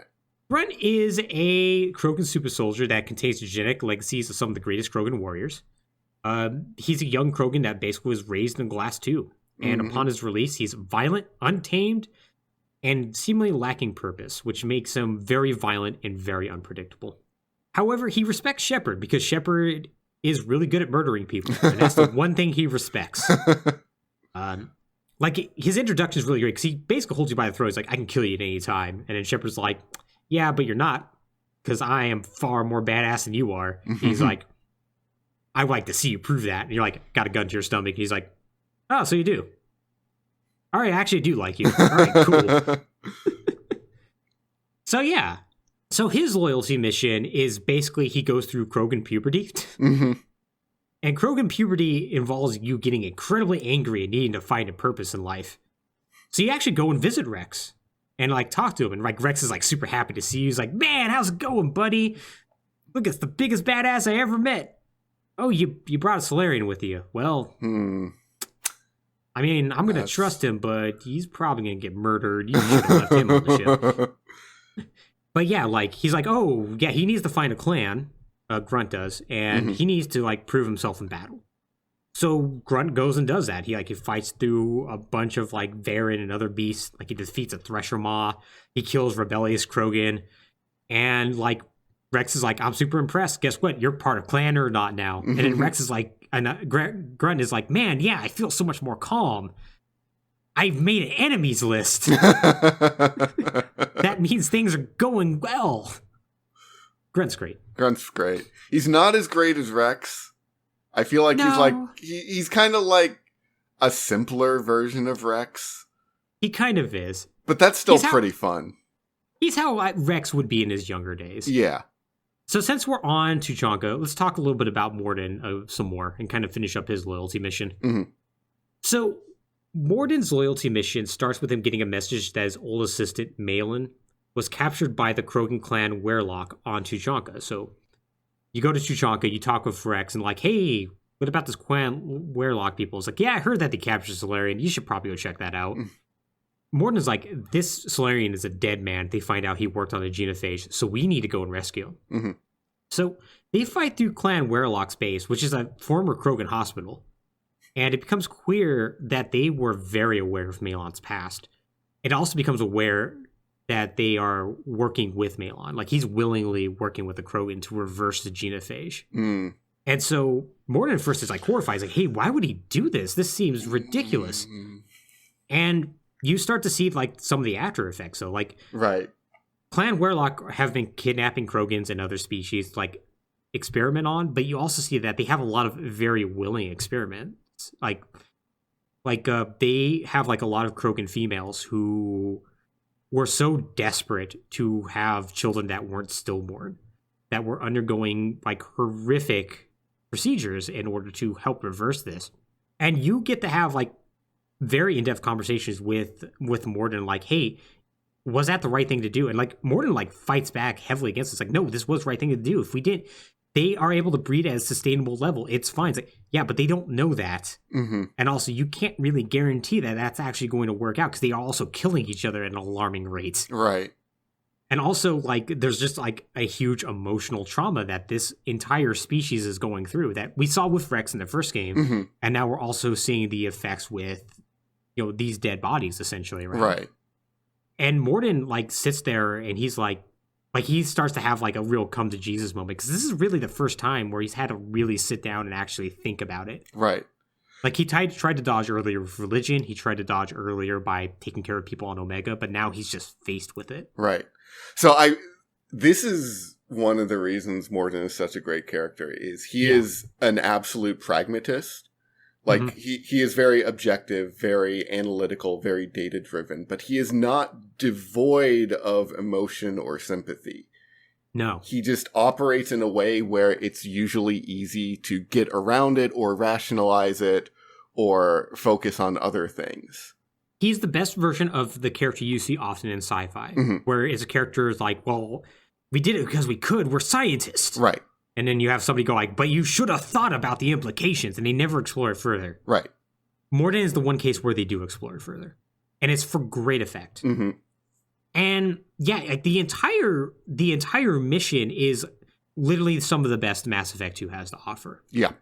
Grunt is a Krogan super soldier that contains the genetic legacies of some of the greatest Krogan warriors. He's a young Krogan that basically was raised in Glass 2. And upon his release, he's violent, untamed, and seemingly lacking purpose, which makes him very violent and very unpredictable. However, he respects Shepard because Shepard is really good at murdering people, and that's the one thing he respects. Like, his introduction is really great because he basically holds you by the throat. He's like, I can kill you at any time. And then Shepard's like, yeah, but you're not, because I am far more badass than you are. He's like, I would like to see you prove that. And you're like, got a gun to your stomach. And he's like, oh, so you do? All right, I actually do like you. All right, cool. So, yeah. So his loyalty mission is basically he goes through Krogan puberty. And Krogan puberty involves you getting incredibly angry and needing to find a purpose in life. So you actually go and visit Rex and, like, talk to him. And, like, Rex is, like, super happy to see you. He's like, man, how's it going, buddy? Look, it's the biggest badass I ever met. Oh, you brought a Solarian with you. Well, I mean, I'm going to trust him, but he's probably going to get murdered. You should have left him on the ship. But yeah, like, he's like, oh, yeah, he needs to find a clan. Grunt does. And he needs to, like, prove himself in battle. So Grunt goes and does that. He fights through a bunch of, like, Varen and other beasts. Like, he defeats a Thresher Maw. He kills rebellious Krogan. And, like, Rex is like, I'm super impressed. Guess what? You're part of clan or not now. And then Rex is like, Grunt is like, man, yeah, I feel so much more calm. I've made an enemies list. That means things are going well. Grunt's great. Grunt's great. He's not as great as Rex. I feel like he's kind of like a simpler version of Rex. He kind of is. But that's still pretty fun. He's how Rex would be in his younger days. Yeah. So since we're on Tuchanka, let's talk a little bit about Morden some more and kind of finish up his loyalty mission. So Morden's loyalty mission starts with him getting a message that his old assistant, Malin, was captured by the Krogan clan Werlock on Tuchanka. So you go to Tuchanka, you talk with Rex, and like, hey, what about this Quan Werelock people? It's like, yeah, I heard that they captured Solarian. You should probably go check that out. Morden's like, this Solarian is a dead man. They find out he worked on a genophage, so we need to go and rescue him. So they fight through Clan Werelock's base, which is a former Krogan hospital. And it becomes clear that they were very aware of Malon's past. It also becomes aware that they are working with Malon. Like, he's willingly working with the Krogan to reverse the genophage. And so Morden first is like horrified. He's like, hey, why would he do this? This seems ridiculous. And you start to see like some of the after effects. So like, right. Clan Werelock have been kidnapping Krogans and other species to like experiment on, but you also see that they have a lot of very willing experiments. Like they have like a lot of Krogan females who were so desperate to have children that weren't stillborn, that were undergoing like horrific procedures in order to help reverse this. And you get to have like very in-depth conversations with Morden, like, hey, was that the right thing to do? And like Morden like fights back heavily against it. It's like, no, this was the right thing to do. If we didn't, they are able to breed at a sustainable level. It's fine. It's like, yeah, but they don't know that. And also, you can't really guarantee that that's actually going to work out because they are also killing each other at an alarming rate. Right. And also, like, there's just like a huge emotional trauma that this entire species is going through that we saw with Rex in the first game. And now we're also seeing the effects with, you know, these dead bodies essentially. Right. And Morden like sits there and he's like he starts to have like a real come to Jesus moment because this is really the first time where he's had to really sit down and actually think about it. Right. Like he tried to dodge earlier with religion. He tried to dodge earlier by taking care of people on Omega, but now he's just faced with it. Right. So this is one of the reasons Morden is such a great character is he is an absolute pragmatist. Like he is very objective, very analytical, very data driven, but he is not devoid of emotion or sympathy. No. He just operates in a way where it's usually easy to get around it or rationalize it or focus on other things. He's the best version of the character you see often in sci-fi, where it's a character is like, well, we did it because we could. We're scientists. Right. And then you have somebody go like, but you should have thought about the implications, and they never explore it further. Right. Morden is the one case where they do explore it further. And it's for great effect. And yeah, like the entire mission is literally some of the best Mass Effect 2 has to offer. Yeah.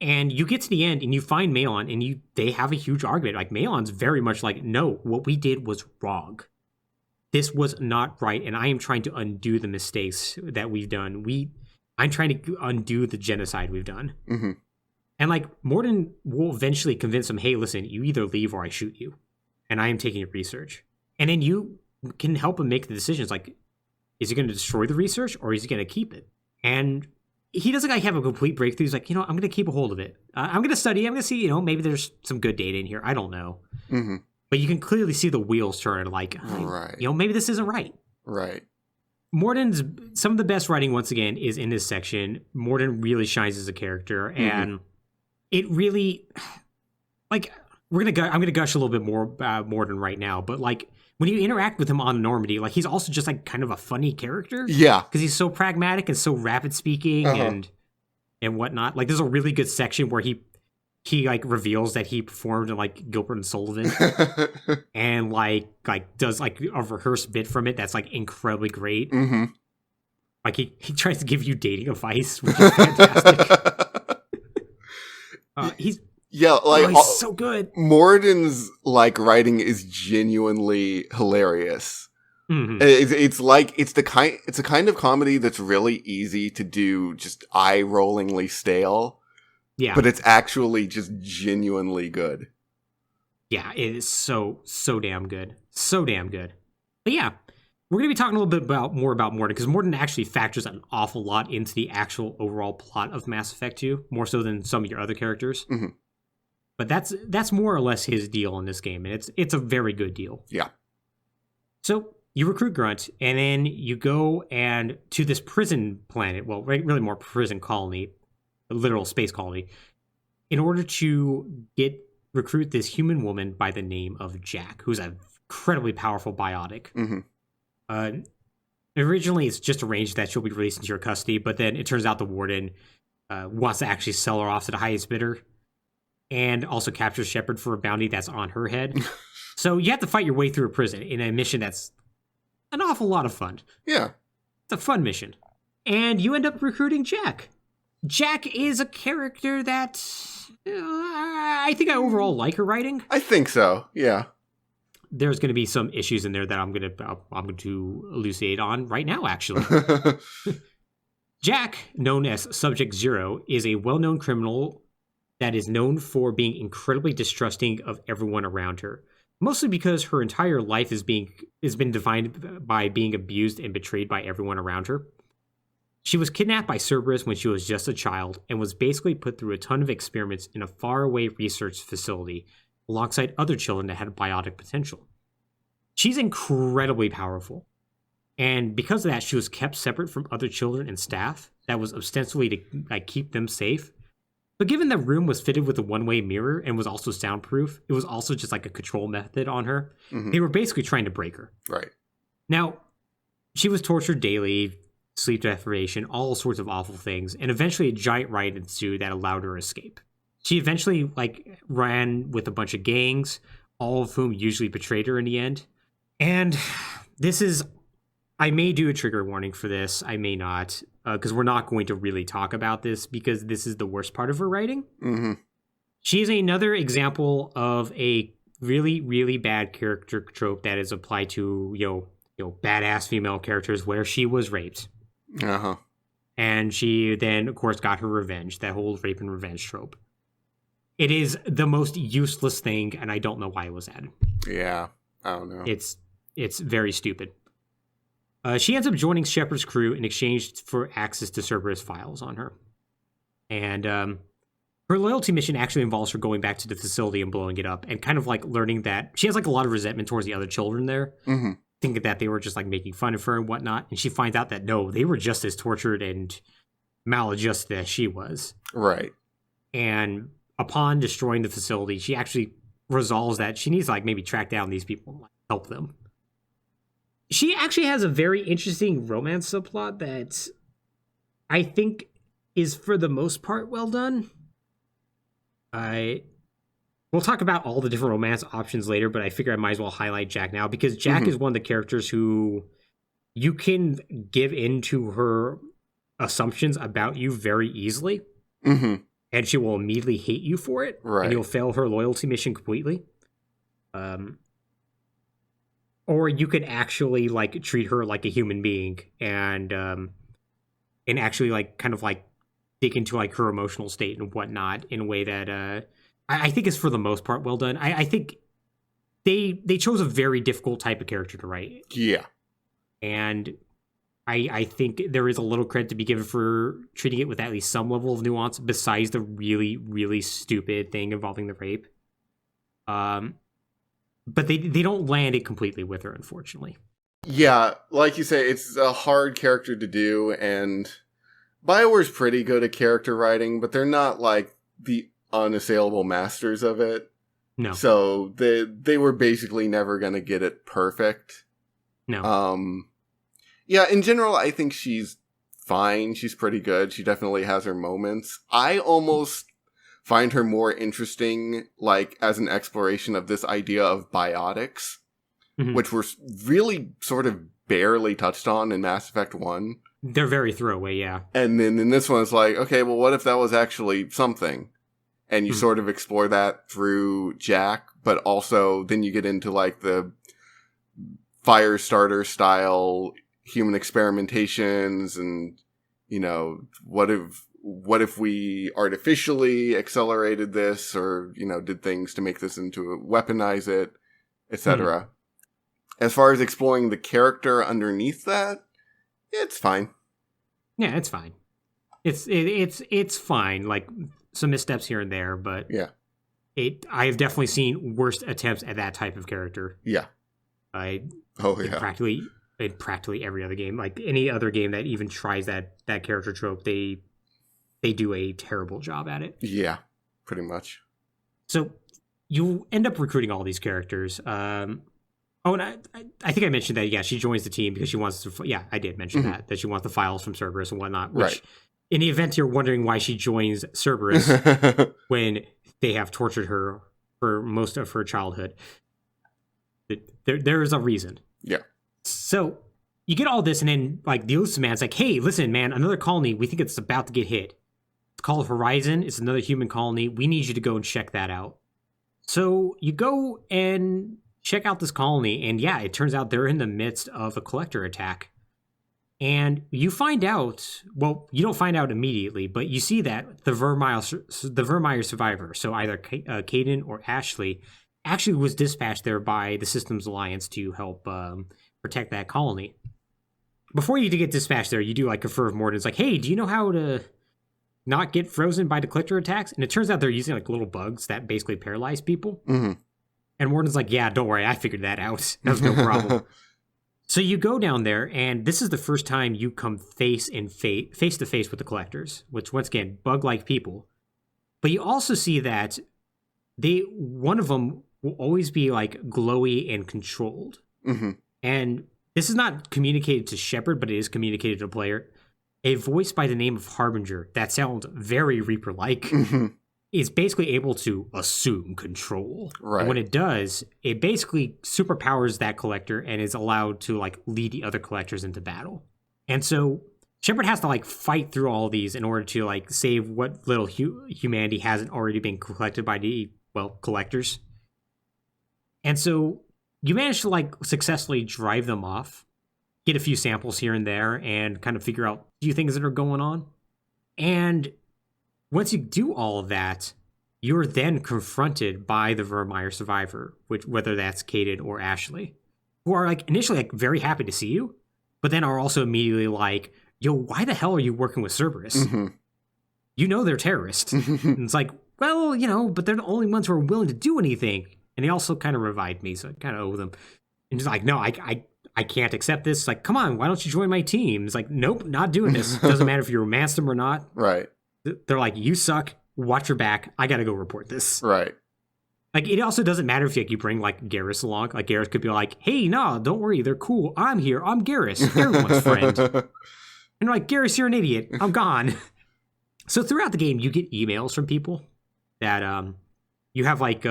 And you get to the end and you find Malon and they have a huge argument. Like Malon's very much like, no, what we did was wrong. This was not right. And I am trying to undo the mistakes that we've done. I'm trying to undo the genocide we've done. And like Morden will eventually convince him, hey, listen, you either leave or I shoot you. And I am taking your research. And then you can help him make the decisions. Like, is he going to destroy the research or is he going to keep it? And he doesn't like have a complete breakthrough. He's like, I'm going to keep a hold of it. I'm going to study. I'm going to see, maybe there's some good data in here. I don't know. But you can clearly see the wheels turn like, maybe this isn't right. Right. Morden's, some of the best writing, once again, is in this section. Morden really shines as a character. And it really, like, I'm going to gush a little bit more about Morden right now. But like, when you interact with him on Normandy, like he's also just like kind of a funny character. Yeah. Because he's so pragmatic and so rapid speaking and whatnot. Like there's a really good section where he like reveals that he performed in like Gilbert and Sullivan and like does like a rehearsed bit from it that's like incredibly great. Like he tries to give you dating advice, which is fantastic. He's so good. Morden's like writing is genuinely hilarious. It's a kind of comedy that's really easy to do, just eye-rollingly stale. Yeah, but it's actually just genuinely good. Yeah, it is so damn good, so damn good. But yeah, we're gonna be talking a little bit more about Morden because Morden actually factors an awful lot into the actual overall plot of Mass Effect 2, more so than some of your other characters. But that's more or less his deal in this game, and it's a very good deal. Yeah. So you recruit Grunt, and then you go and to this prison planet. Well, really more prison colony, a literal space colony, in order to recruit this human woman by the name of Jack, who's an incredibly powerful biotic. Originally, it's just arranged that she'll be released into your custody, but then it turns out the warden wants to actually sell her off to the highest bidder, and also captures Shepard for a bounty that's on her head. So you have to fight your way through a prison in a mission that's an awful lot of fun. Yeah. It's a fun mission. And you end up recruiting Jack. Jack is a character that I think I overall like her writing. I think so, yeah. There's going to be some issues in there that I'm going to elucidate on right now, actually. Jack, known as Subject Zero, is a well-known criminal that is known for being incredibly distrusting of everyone around her. Mostly because her entire life has been defined by being abused and betrayed by everyone around her. She was kidnapped by Cerberus when she was just a child and was basically put through a ton of experiments in a faraway research facility alongside other children that had biotic potential. She's incredibly powerful. And because of that, she was kept separate from other children and staff that was ostensibly to keep them safe. But given the room was fitted with a one-way mirror and was also soundproof, it was also just like a control method on her. Mm-hmm. They were basically trying to break her. Right. Now, she was tortured daily, sleep deprivation, all sorts of awful things, and eventually a giant riot ensued that allowed her escape. She eventually ran with a bunch of gangs, all of whom usually betrayed her in the end. And this is... I may do a trigger warning for this. I may not, because we're not going to really talk about this because this is the worst part of her writing. Mm-hmm. She is another example of a really, really bad character trope that is applied to, badass female characters where she was raped. Uh-huh. And she then, of course, got her revenge, that whole rape and revenge trope. It is the most useless thing, and I don't know why it was added. Yeah, I don't know. It's very stupid. She ends up joining Shepard's crew in exchange for access to Cerberus files on her. And her loyalty mission actually involves her going back to the facility and blowing it up and kind of learning that she has a lot of resentment towards the other children there. Mm-hmm. Thinking that they were just making fun of her and whatnot. And she finds out that no, they were just as tortured and maladjusted as she was. Right. And upon destroying the facility, she actually resolves that she needs to maybe track down these people and help them. She actually has a very interesting romance subplot that I think is, for the most part, well done. We'll talk about all the different romance options later, but I figure I might as well highlight Jack now, because Jack is one of the characters who you can give into her assumptions about you very easily, and she will immediately hate you for it, and you'll fail her loyalty mission completely. Or you could actually treat her like a human being and actually dig into her emotional state and whatnot in a way that I think is, for the most part, well done. I think they chose a very difficult type of character to write. Yeah. And I think there is a little credit to be given for treating it with at least some level of nuance besides the really, really stupid thing involving the rape. But they don't land it completely with her, unfortunately. Yeah, like you say, it's a hard character to do, and BioWare's pretty good at character writing, but they're not the unassailable masters of it. No. So they were basically never going to get it perfect. No. Yeah, in general, I think she's fine. She's pretty good. She definitely has her moments. I almost find her more interesting, as an exploration of this idea of biotics, which were really sort of barely touched on in Mass Effect 1. They're very throwaway, yeah. And then in this one, it's okay, well, what if that was actually something? And you sort of explore that through Jack, but also then you get into the Firestarter style human experimentations and, what if we artificially accelerated this or, did things to make this weaponize it, etc. As far as exploring the character underneath that, it's fine. Yeah, it's fine. It's fine. Some missteps here and there, but yeah, I have definitely seen worse attempts at that type of character. Yeah. In practically every other game. Any other game that even tries that character trope, they do a terrible job at it. Yeah, pretty much. So you end up recruiting all these characters. And I think I mentioned that, yeah, she joins the team because she wants to... Yeah, I did mention that she wants the files from Cerberus and whatnot, which in the event you're wondering why she joins Cerberus when they have tortured her for most of her childhood, there is a reason. Yeah. So you get all this, and then like the elusive man's like, hey, listen, man, another colony, we think it's about to get hit. It's called Horizon. It's another human colony. We need you to go and check that out. So you go and check out this colony, and yeah, it turns out they're in the midst of a collector attack. And you find out, well, you don't find out immediately, but you see that the Vermeer survivor, so either Caden or Ashley, actually was dispatched there by the Systems Alliance to help protect that colony. Before you get dispatched there, you do like confer with Morden's like, hey, do you know how to not get frozen by the collector attacks? And it turns out they're using like little bugs that basically paralyze people. Mm-hmm. And Morden's like, yeah, don't worry, I figured that out. That was no problem. So you go down there, and this is the first time you come face to face with the collectors, which once again, bug-like people. But you also see that one of them will always be like glowy and controlled. Mm-hmm. And this is not communicated to Shepard, but it is communicated to the player. A voice by the name of Harbinger that sounds very Reaper-like is basically able to assume control. Right. And when it does, it basically superpowers that collector and is allowed to like lead the other collectors into battle. And so Shepard has to like fight through all these in order to like save what little humanity hasn't already been collected by the collectors. And so you manage to like successfully drive them off, get a few samples here and there, and kind of figure out a few things that are going on. And once you do all of that, you're then confronted by the Vermeer survivor, whether that's Caden or Ashley, who are like initially like very happy to see you, but then are also immediately like, yo, why the hell are you working with Cerberus? Mm-hmm. You know they're terrorists. And it's like, well, but they're the only ones who are willing to do anything. And they also kind of revived me, so I kind of owe them. And just like, no, I can't accept this. It's like, come on, why don't you join my team? It's like, nope, not doing this. Doesn't matter if you romance them or not. Right. They're like, you suck. Watch your back. I gotta go report this. Right. Like, it also doesn't matter if you bring like Garrus along. Like, Garrus could be like, hey, no, don't worry, they're cool. I'm here. I'm Garrus, everyone's friend. And like, Garrus, you're an idiot. I'm gone. So throughout the game, you get emails from people that you have like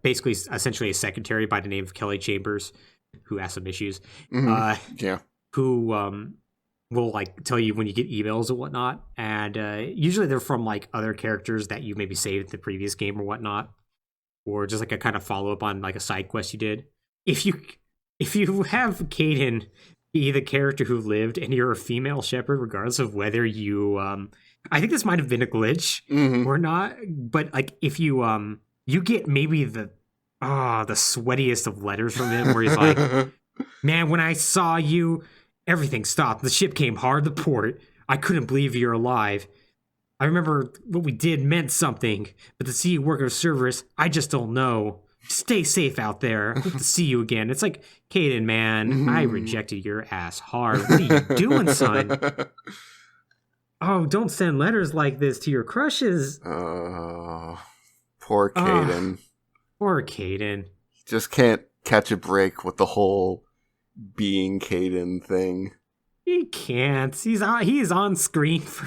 basically essentially a secretary by the name of Kelly Chambers who has some issues. Mm-hmm. Yeah. Who will like tell you when you get emails and whatnot, and usually they're from like other characters that you maybe saved in the previous game or whatnot, or just like a kind of follow up on like a side quest you did. If you have Caden be the character who lived and you're a female Shepard, regardless of whether you I think this might have been a glitch or not, but like if you you get maybe the sweatiest of letters from him where he's like, man, when I saw you, everything stopped. The ship came hard to port. I couldn't believe you're alive. I remember what we did meant something, but to see you work at Cerberus, I just don't know. Stay safe out there. Hope to see you again. It's like, Caden, man, I rejected your ass hard. What are you doing, son? Oh, don't send letters like this to your crushes. Oh, poor Caden. Poor Caden. Just can't catch a break with the whole being Caden thing. He can't. He's on screen for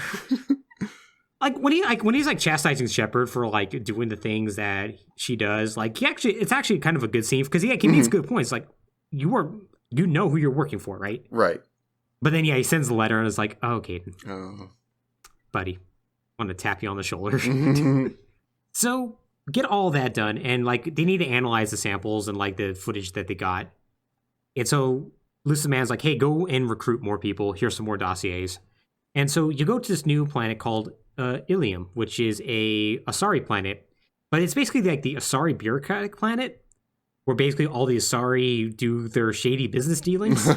when he's like chastising Shepard for like doing the things that she does. Like it's actually kind of a good scene because he makes good points. Like you know who you're working for, right? Right. But then he sends the letter and is like, oh, Caden, buddy, I want to tap you on the shoulder. So get all that done, and like they need to analyze the samples and like the footage that they got. And so Lucid Man's like, hey, go and recruit more people. Here's some more dossiers. And so you go to this new planet called Ilium, which is a Asari planet. But it's basically like the Asari bureaucratic planet, where basically all the Asari do their shady business dealings.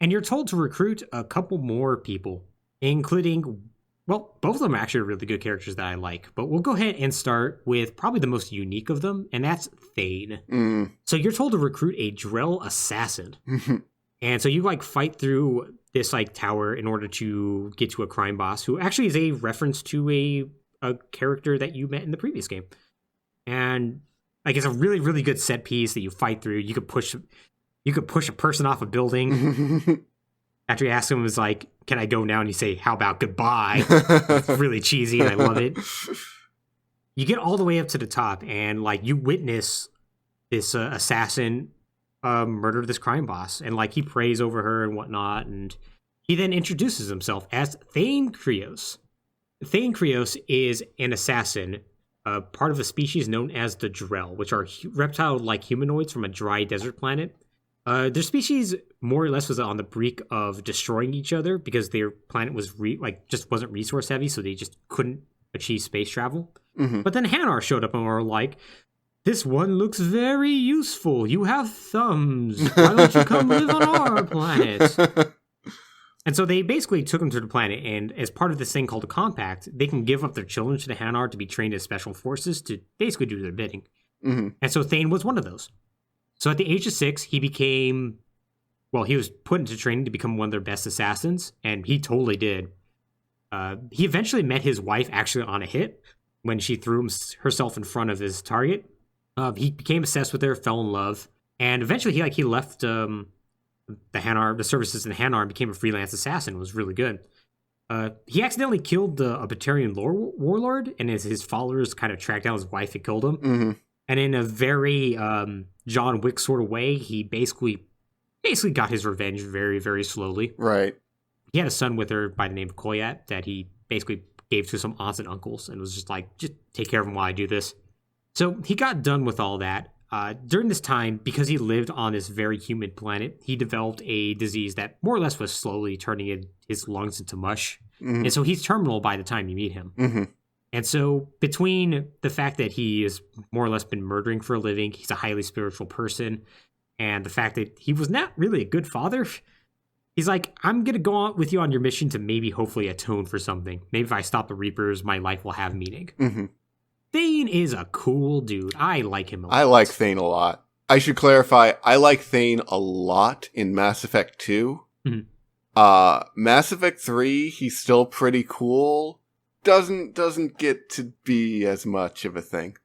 And you're told to recruit a couple more people, including, well, both of them are actually really good characters that I like. But we'll go ahead and start with probably the most unique of them, and that's Thane. So you're told to recruit a Drell assassin. And so you like fight through this like tower in order to get to a crime boss who actually is a reference to a character that you met in the previous game. And like it's a really, really good set piece that you fight through. You could push a person off a building. After you ask him, was like, can I go now? And you say, how about goodbye? It's really cheesy and I love it. You get all the way up to the top and like you witness this assassin murder this crime boss. And like he prays over her and whatnot. And he then introduces himself as Thane Krios. Thane Krios is an assassin, part of a species known as the Drell, which are reptile-like humanoids from a dry desert planet. Their species more or less was on the brink of destroying each other because their planet was just wasn't resource heavy, so they just couldn't achieve space travel. Mm-hmm. But then Hanar showed up and were like, "This one looks very useful. You have thumbs. Why don't you come live on our planet?" And so they basically took him to the planet, and as part of this thing called a compact, they can give up their children to the Hanar to be trained as special forces to basically do their bidding. Mm-hmm. And so Thane was one of those. So at the age of 6, he was put into training to become one of their best assassins, and he totally did. He eventually met his wife actually on a hit when she threw herself in front of his target. He became obsessed with her, fell in love, and eventually he left the services in the Hanar, and became a freelance assassin. It was really good. He accidentally killed a Batarian warlord, and as his followers kind of tracked down his wife and killed him. Mm-hmm. And in a very John Wick sort of way, he basically got his revenge very, very slowly. Right. He had a son with her by the name of Koyat that he basically gave to some aunts and uncles and was just like, just take care of him while I do this. So he got done with all that. During this time, because he lived on this very humid planet, he developed a disease that more or less was slowly turning his lungs into mush. Mm-hmm. And so he's terminal by the time you meet him. Mm-hmm. And so between the fact that he has more or less been murdering for a living, he's a highly spiritual person, and the fact that he was not really a good father, he's like, I'm going to go on with you on your mission to maybe hopefully atone for something. Maybe if I stop the Reapers, my life will have meaning. Mm-hmm. Thane is a cool dude. I like him a lot. I like Thane a lot. I should clarify, I like Thane a lot in Mass Effect 2. Mm-hmm. Mass Effect 3, he's still pretty cool. Doesn't get to be as much of a thing.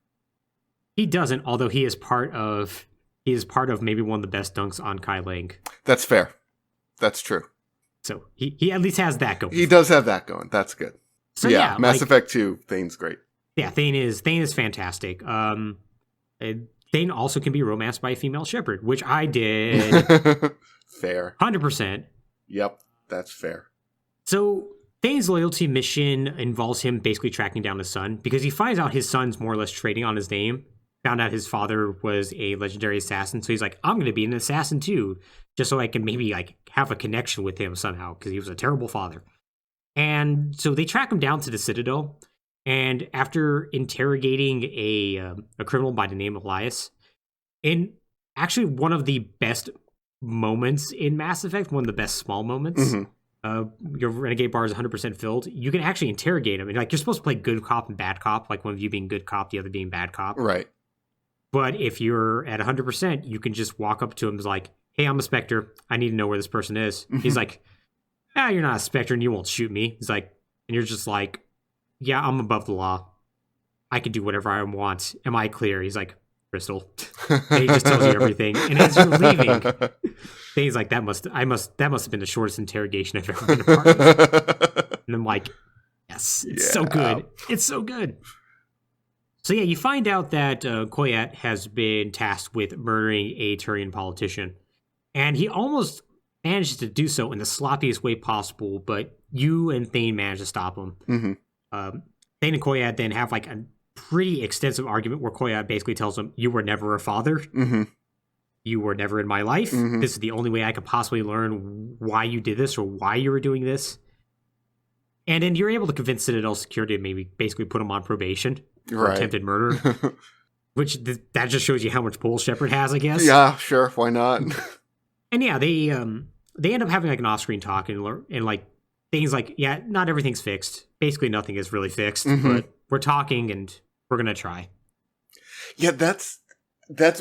He doesn't, although he is part of maybe one of the best dunks on Kai Lang. That's fair. That's true. So he at least has that going. He does have that going. That's good. So yeah, Mass Effect 2, Thane's great. Yeah, Thane is fantastic. Thane also can be romanced by a female shepherd, which I did. Fair. 100%. Yep, that's fair. So Thane's loyalty mission involves him basically tracking down his son because he finds out his son's more or less trading on his name. Found out his father was a legendary assassin, so he's like, I'm going to be an assassin too, just so I can maybe have a connection with him somehow because he was a terrible father. And so they track him down to the Citadel, and after interrogating a criminal by the name of Elias, in actually one of the best moments in Mass Effect, one of the best small moments. Mm-hmm. Your renegade bar is 100% filled. You can actually interrogate him. And you're supposed to play good cop and bad cop, like one of you being good cop, the other being bad cop. Right. But if you're at 100%, you can just walk up to him and be like, hey, I'm a Spectre. I need to know where this person is. Mm-hmm. He's like, you're not a Spectre and you won't shoot me. He's like, and you're just like, yeah, I'm above the law. I can do whatever I want. Am I clear? He's like, Crystal. And he just tells you everything. And as you're leaving, he's like, that must have been the shortest interrogation I've ever been a part of. And I'm like, yes, it's so good. It's so good. So yeah, you find out that Koyat has been tasked with murdering a Turian politician. And he almost managed to do so in the sloppiest way possible, but you and Thane managed to stop him. Mm-hmm. Thane and Koyat then have a pretty extensive argument where Koyat basically tells him, you were never a father. Mm-hmm. You were never in my life. Mm-hmm. This is the only way I could possibly learn why you did this or why you were doing this. And then you're able to convince Citadel Security to maybe basically put him on probation for attempted murder. Which that just shows you how much pull Shepard has, I guess. Yeah, sure. Why not? And yeah, they end up having an off-screen talk and things like, yeah, not everything's fixed. Basically nothing is really fixed, mm-hmm. but we're talking and we're going to try. Yeah, that's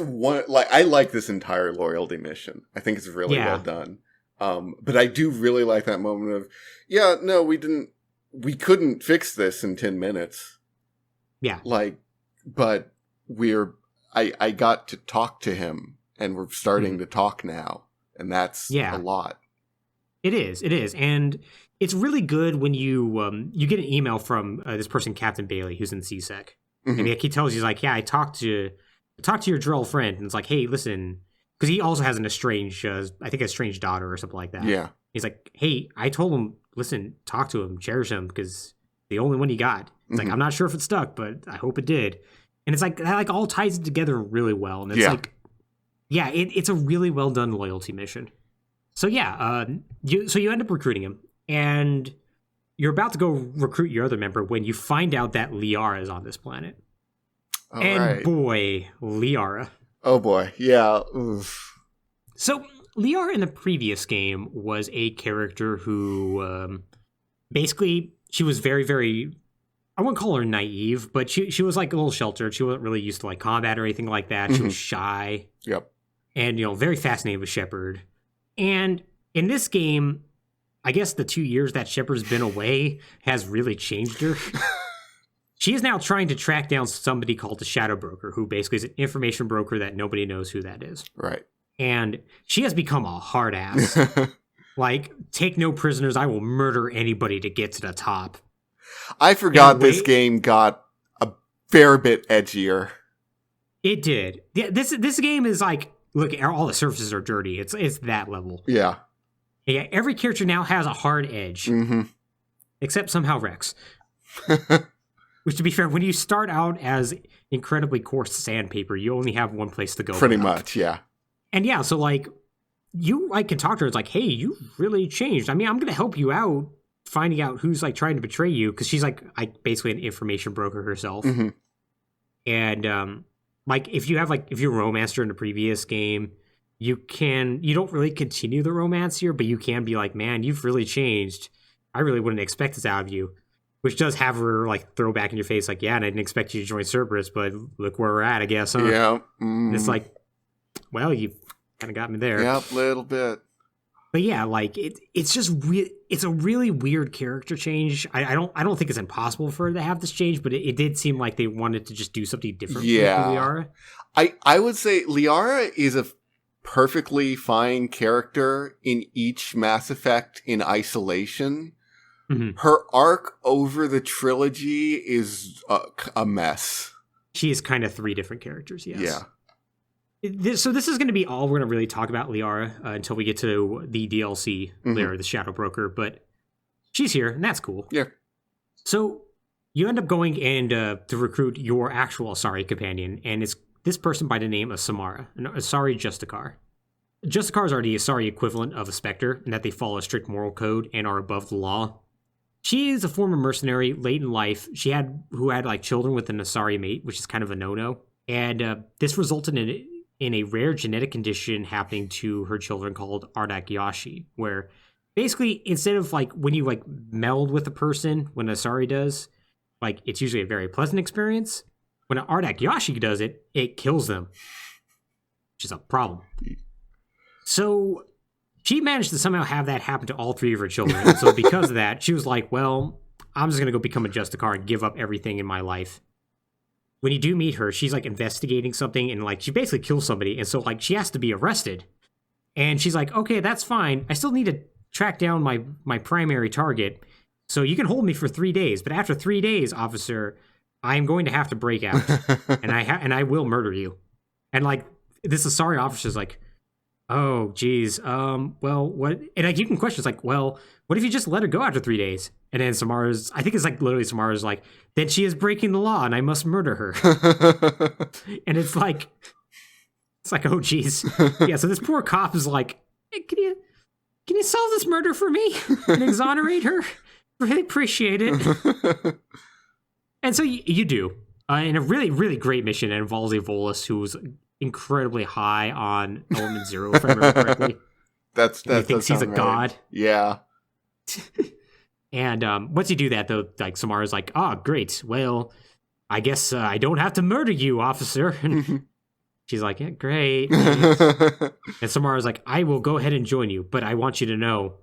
one, I like this entire loyalty mission. I think it's really well done. But I do really like that moment of, no, we couldn't fix this in 10 minutes. Yeah. But I got to talk to him and we're starting to talk now. And that's a lot. It is. And it's really good when you get an email from this person, Captain Bailey, who's in CSEC. Mhm. And he tells you, he's like, yeah, I talked to your Drell friend. And it's like, hey, listen, because he also has an estranged, I think a estranged daughter or something like that. Yeah. He's like, hey, I told him, listen, talk to him, cherish him, because the only one he got. It's like, I'm not sure if it stuck, but I hope it did. And it's like, that like all ties it together really well. And it's like, yeah, it's a really well done loyalty mission. So yeah, you end up recruiting him, and you're about to go recruit your other member when you find out that Liara is on this planet. All and right. boy, Liara. Oh boy, yeah. Oof. So Liara in the previous game was a character who, basically, she was very, very, I wouldn't call her naive, but she was like a little sheltered. She wasn't really used to like combat or anything like that. She was shy. Yep. And, very fascinated with Shepard. And in this game, I guess the 2 years that Shepard's been away has really changed her. She is now trying to track down somebody called the Shadow Broker, who basically is an information broker that nobody knows who that is. Right. And she has become a hard ass. Like, take no prisoners. I will murder anybody to get to the top. I forgot this game got a fair bit edgier. It did. Yeah, this game is like, look, all the surfaces are dirty. It's that level. Yeah. Yeah, every character now has a hard edge. Mm-hmm. Except somehow Rex. Which, to be fair, when you start out as incredibly coarse sandpaper, you only have one place to go. Pretty much, yeah. And yeah, so like, you like can talk to her. It's like, hey, you really changed. I mean, I'm going to help you out finding out who's like trying to betray you, because she's like basically an information broker herself. Mm-hmm. And like, if you romanced her in the previous game, you don't really continue the romance here, but you can be like, man, you've really changed. I really wouldn't expect this out of you. Which does have her like throw back in your face, like, yeah, and I didn't expect you to join Cerberus, but look where we're at, I guess, huh? Yeah. And it's like, well, you kind of got me there. Yep, a little bit. But yeah, like it's just it's a really weird character change. I don't think it's impossible for her to have this change, but it did seem like they wanted to just do something different with Liara. I would say Liara is a perfectly fine character in each Mass Effect in isolation. Mm-hmm. Her arc over the trilogy is a mess. She is kind of three different characters, yes. Yeah. So this is going to be all we're going to really talk about Liara until we get to the DLC, Liara, the Shadow Broker, but she's here, and that's cool. Yeah. So you end up going and to recruit your actual Asari companion, and it's this person by the name of Samara, an Asari Justicar. Justicars are the Asari equivalent of a Spectre, in that they follow a strict moral code and are above the law. She is a former mercenary late in life. Who had like children with an Asari mate, which is kind of a no-no. And this resulted in a rare genetic condition happening to her children called Ardak Yashi, where basically instead of like when you like meld with a person, when Asari does, like it's usually a very pleasant experience. When an Ardak Yashi does it, it kills them, which is a problem. So she managed to somehow have that happen to all three of her children. And so because of that, she was like, well, I'm just going to go become a Justicar and give up everything in my life. When you do meet her, she's like investigating something and like she basically kills somebody. And so like she has to be arrested. And she's like, okay, that's fine. I still need to track down my primary target. So you can hold me for 3 days. But after 3 days, officer, I am going to have to break out. and I will murder you. And like this Asari officer's like, oh, geez. Well, what? And like, you can question, it's like, well, what if you just let her go after 3 days? And then I think it's like literally Samara's like, then she is breaking the law and I must murder her. And it's like, oh, geez. Yeah, so this poor cop is like, hey, can you solve this murder for me and exonerate her? Really appreciate it. And so you do. In a really, really great mission, it involves a Volus who's incredibly high on element 0, if I remember correctly. He thinks he's a god. Yeah. And once you do that, though, like Samara's like, "Oh, great. Well, I guess I don't have to murder you, officer." She's like, "Yeah, great." And Samara's like, "I will go ahead and join you, but I want you to know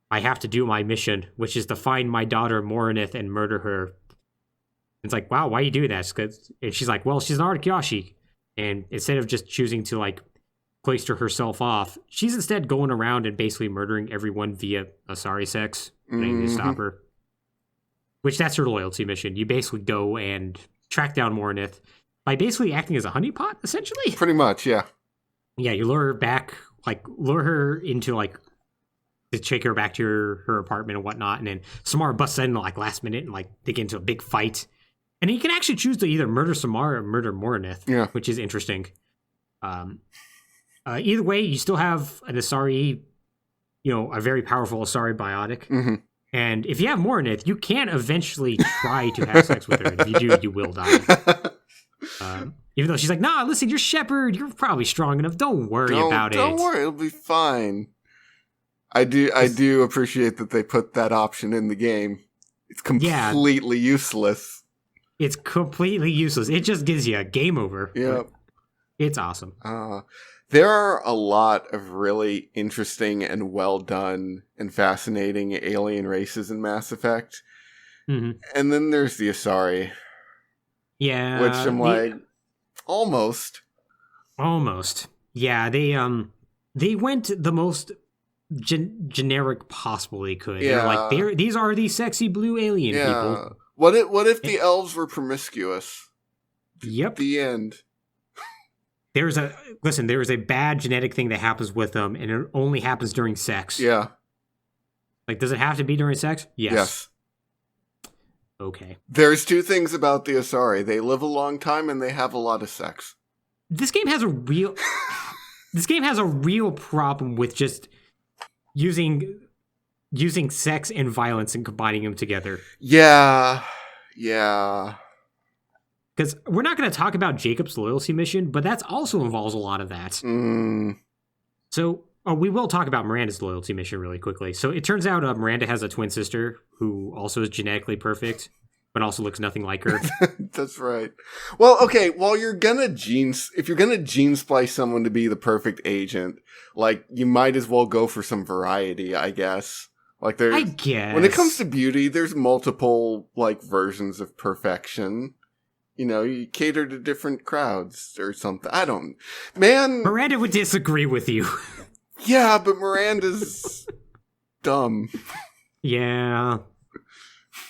I have to do my mission, which is to find my daughter Morinith and murder her." It's like, wow, why you do that? And she's like, well, she's an Ardak Yashi. And instead of just choosing to like cloister herself off, she's instead going around and basically murdering everyone via Asari sex. and I need to stop her. Which that's her loyalty mission. You basically go and track down Morinith by basically acting as a honeypot, essentially. Pretty much, yeah. Yeah, you lure her back, like lure her into like to take her back to her apartment and whatnot, and then Samara busts in like last minute and like they get into a big fight. And you can actually choose to either murder Samara or murder Morinith, which is interesting. Either way, you still have an Asari, a very powerful Asari biotic. Mm-hmm. And if you have Morinith, you can eventually try to have sex with her. And if you do, you will die. Even though she's like, nah, listen, you're Shepherd. You're probably strong enough. Don't worry about it. Don't worry. It'll be fine. I do appreciate that they put that option in the game. It's completely useless. It's completely useless. It just gives you a game over. Yeah. It's awesome. There are a lot of really interesting and well done and fascinating alien races in Mass Effect. Mm-hmm. And then there's the Asari. Yeah. Which I'm like, almost. Almost. Yeah, they went the most generic possible they could. Yeah. They're like, these are the sexy blue alien people. What if the elves were promiscuous? Yep. The end. There is a bad genetic thing that happens with them, and it only happens during sex. Yeah. Like, does it have to be during sex? Yes. Okay. There's two things about the Asari. They live a long time, and they have a lot of sex. This game has a real problem with just using sex and violence and combining them together. Yeah. Because we're not going to talk about Jacob's loyalty mission, but that also involves a lot of that. So we will talk about Miranda's loyalty mission really quickly. So it turns out Miranda has a twin sister who also is genetically perfect, but also looks nothing like her. That's right. Well, okay, if you're gonna gene splice someone to be the perfect agent, like, you might as well go for some variety, I guess. Like, I guess. When it comes to beauty, there's multiple, like, versions of perfection. You cater to different crowds or something. Miranda would disagree with you. Yeah, but Miranda's dumb. Yeah.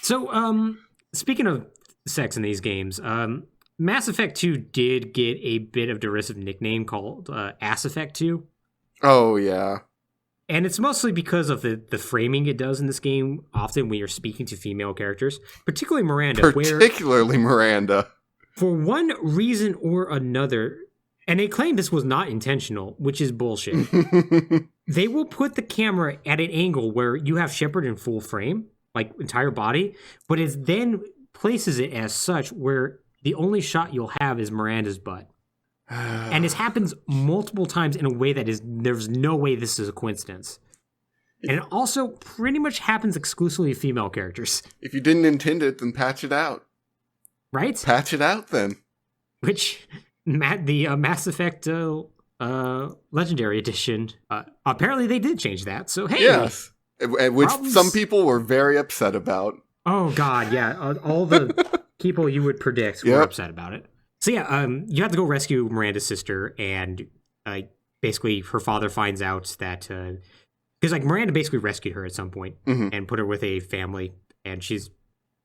So, speaking of sex in these games, Mass Effect 2 did get a bit of derisive nickname called Ass Effect 2. Oh, yeah. And it's mostly because of the framing it does in this game, often when you're speaking to female characters, particularly Miranda. Miranda. For one reason or another, and they claim this was not intentional, which is bullshit. They will put the camera at an angle where you have Shepard in full frame, like entire body, but it then places it as such where the only shot you'll have is Miranda's butt. And this happens multiple times in a way that there's no way this is a coincidence. And it also pretty much happens exclusively to female characters. If you didn't intend it, then patch it out. Right? Patch it out, then. Which, the Mass Effect Legendary Edition, apparently they did change that, so hey. Yes, which some people were very upset about. Oh, God, yeah. All the people you would predict were upset about it. So yeah, you have to go rescue Miranda's sister, and basically her father finds out that... Because like Miranda basically rescued her at some point and put her with a family, and she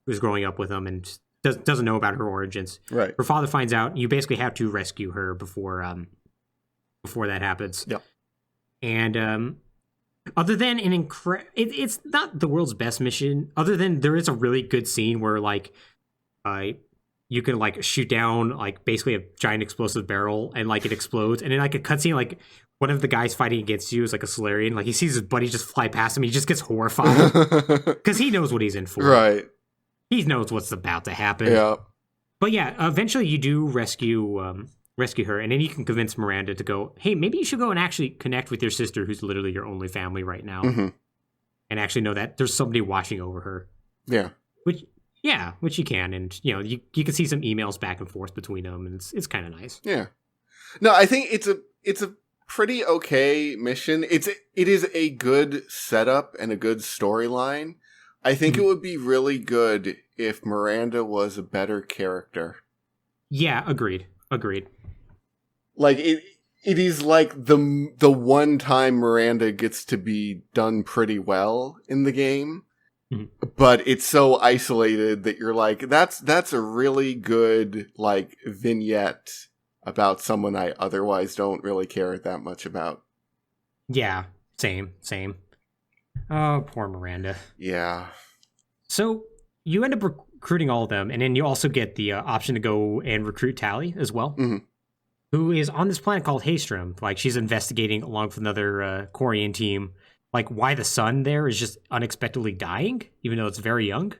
was growing up with them and doesn't know about her origins. Right. Her father finds out. You basically have to rescue her before that happens. Yep. And other than it's not the world's best mission. Other than there is a really good scene where like you can like shoot down like basically a giant explosive barrel and like it explodes, and then like a cutscene like. One of the guys fighting against you is like a Solarian. Like he sees his buddy just fly past him. He just gets horrified because he knows what he's in for. Right. He knows what's about to happen. Yeah. But yeah, eventually you do rescue her, and then you can convince Miranda to go, hey, maybe you should go and actually connect with your sister, who's literally your only family right now, and actually know that there's somebody watching over her. Yeah. Which you can, and you can see some emails back and forth between them, and it's kind of nice. Yeah. No, I think it's a pretty okay mission. It is a good setup and a good storyline. I think it would be really good if Miranda was a better character. Yeah, agreed. Like it is like the one time Miranda gets to be done pretty well in the game, but it's so isolated that you're like, that's a really good, like, vignette about someone I otherwise don't really care that much about. Yeah, same. Oh, poor Miranda. Yeah. So you end up recruiting all of them, and then you also get the option to go and recruit Tally as well, who is on this planet called Haystrom. Like, she's investigating along with another Quarian team, like, why the sun there is just unexpectedly dying, even though it's very young.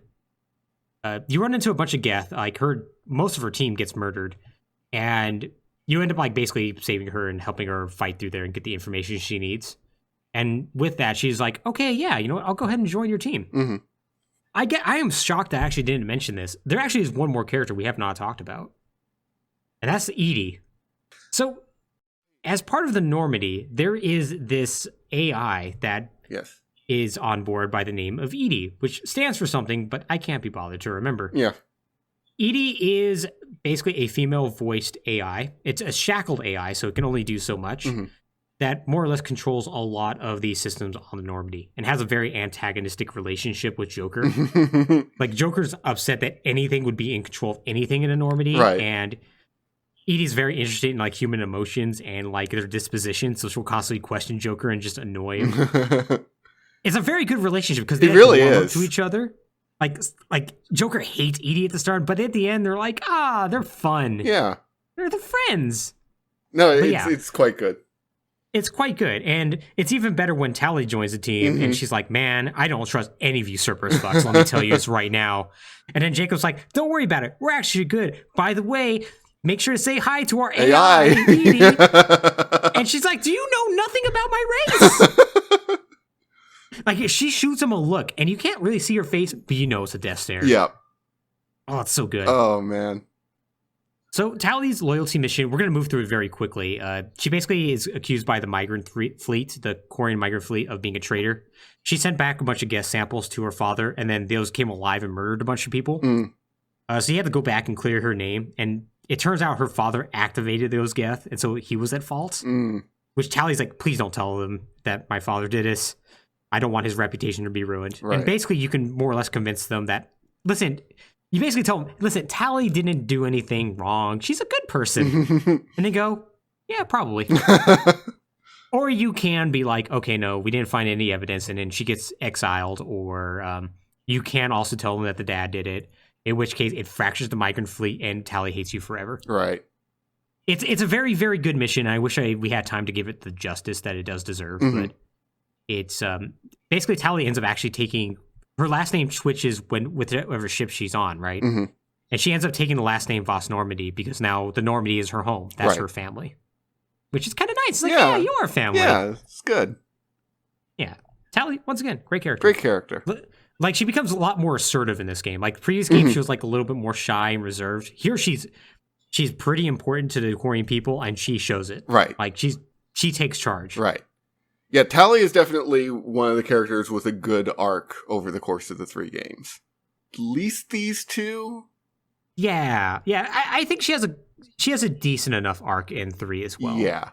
You run into a bunch of Geth. Like, most of her team gets murdered, and you end up, like, basically saving her and helping her fight through there and get the information she needs. And with that, she's like, okay, yeah, you know what? I'll go ahead and join your team. I am shocked I actually didn't mention this. There actually is one more character we have not talked about, and that's Edie. So, as part of the Normandy, there is this AI that is on board by the name of Edie, which stands for something, but I can't be bothered to remember. Yeah. Edie is basically a female-voiced AI. It's a shackled AI, so it can only do so much. That more or less controls a lot of these systems on the Normandy and has a very antagonistic relationship with Joker. Like, Joker's upset that anything would be in control of anything in a Normandy. Right. And Edie's very interested in, like, human emotions and, like, their disposition, so she'll constantly question Joker and just annoy him. It's a very good relationship because they really warm up is to each other. Like Joker hates Edie at the start, but at the end they're like, they're fun. Yeah. They're the friends. No, it's quite good. It's quite good, and it's even better when Tally joins the team, and she's like, man, I don't trust any of you Cerberus fucks, let me tell you this right now. And then Jacob's like, don't worry about it, we're actually good. By the way, make sure to say hi to our AI. And she's like, do you know nothing about my race? Like, she shoots him a look, and you can't really see her face, but you know it's a death stare. Yeah. Oh, it's so good. Oh, man. So Tally's loyalty mission, we're going to move through it very quickly. She basically is accused by the migrant fleet, the Quarian migrant fleet, of being a traitor. She sent back a bunch of Geth samples to her father, and then those came alive and murdered a bunch of people. So he had to go back and clear her name, and it turns out her father activated those Geth, and so he was at fault. Which Tally's like, please don't tell them that my father did this. I don't want his reputation to be ruined. Right. And basically you can more or less convince them that, listen, you basically tell them, listen, Tally didn't do anything wrong. She's a good person. And they go, yeah, probably. Or you can be like, okay, no, we didn't find any evidence, and then she gets exiled. Or you can also tell them that the dad did it, in which case it fractures the migrant fleet and Tally hates you forever. Right. It's a very, very good mission. I wish we had time to give it the justice that it does deserve. But it's basically Tally ends up actually taking... Her last name switches with whatever ship she's on, right? And she ends up taking the last name Vos Normandy because now the Normandy is her home. That's her family. Which is kind of nice. It's like, yeah, you are family. Yeah, it's good. Yeah. Tally, once again, great character. Great character. Like, she becomes a lot more assertive in this game. Like, previous games, she was like a little bit more shy and reserved. Here, she's pretty important to the Quarian people, and she shows it. Right. Like, she takes charge. Right. Yeah, Tally is definitely one of the characters with a good arc over the course of the 3 games. At least these 2. Yeah. I think she has a decent enough arc in 3 as well. Yeah.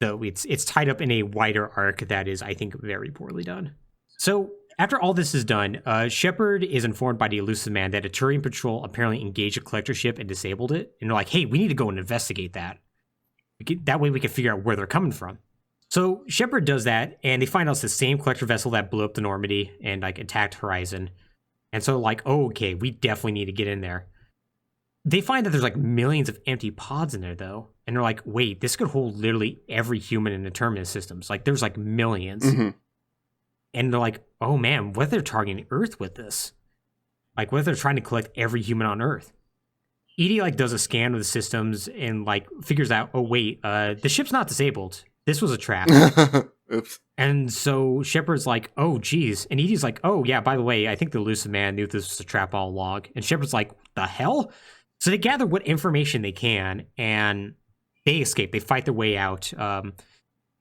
Though it's tied up in a wider arc that is, I think, very poorly done. So after all this is done, Shepard is informed by the Elusive Man that a Turian patrol apparently engaged a collector ship and disabled it. And they're like, hey, we need to go and investigate that. That way we can figure out where they're coming from. So Shepard does that, and they find out it's the same collector vessel that blew up the Normandy and like attacked Horizon. And so like, oh, okay, we definitely need to get in there. They find that there's like millions of empty pods in there though. And they're like, wait, this could hold literally every human in the Terminus systems. Like there's like millions. And they're like, oh man, what if they're targeting Earth with this? Like what if they're trying to collect every human on Earth? Edie like does a scan of the systems and like figures out, oh wait, the ship's not disabled. This was a trap. Oops. And so Shepard's like, oh, geez. And Edie's like, oh, yeah, by the way, I think the Elusive Man knew this was a trap all along. And Shepard's like, the hell? So they gather what information they can, and they escape. They fight their way out.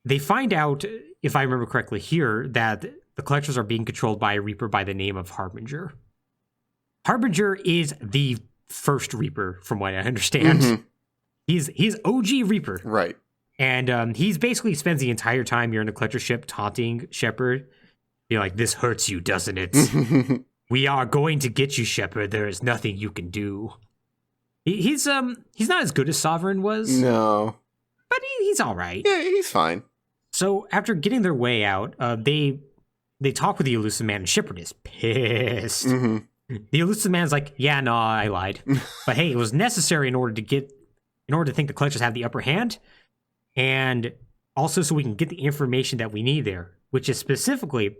They find out, if I remember correctly here, that the collectors are being controlled by a Reaper by the name of Harbinger. Harbinger is the first Reaper, from what I understand. He's OG Reaper. Right. And he's basically spends the entire time you're in the collector ship taunting Shepard. Be like, this hurts you, doesn't it? We are going to get you, Shepard. There is nothing you can do. He's not as good as Sovereign was. No. But he's all right. Yeah, he's fine. So after getting their way out, they talk with the Elusive Man, and Shepard is pissed. Mm-hmm. The Elusive Man's like, yeah, no, I lied. But hey, it was necessary in order to think the Collectors have the upper hand, and also so we can get the information that we need there, which is specifically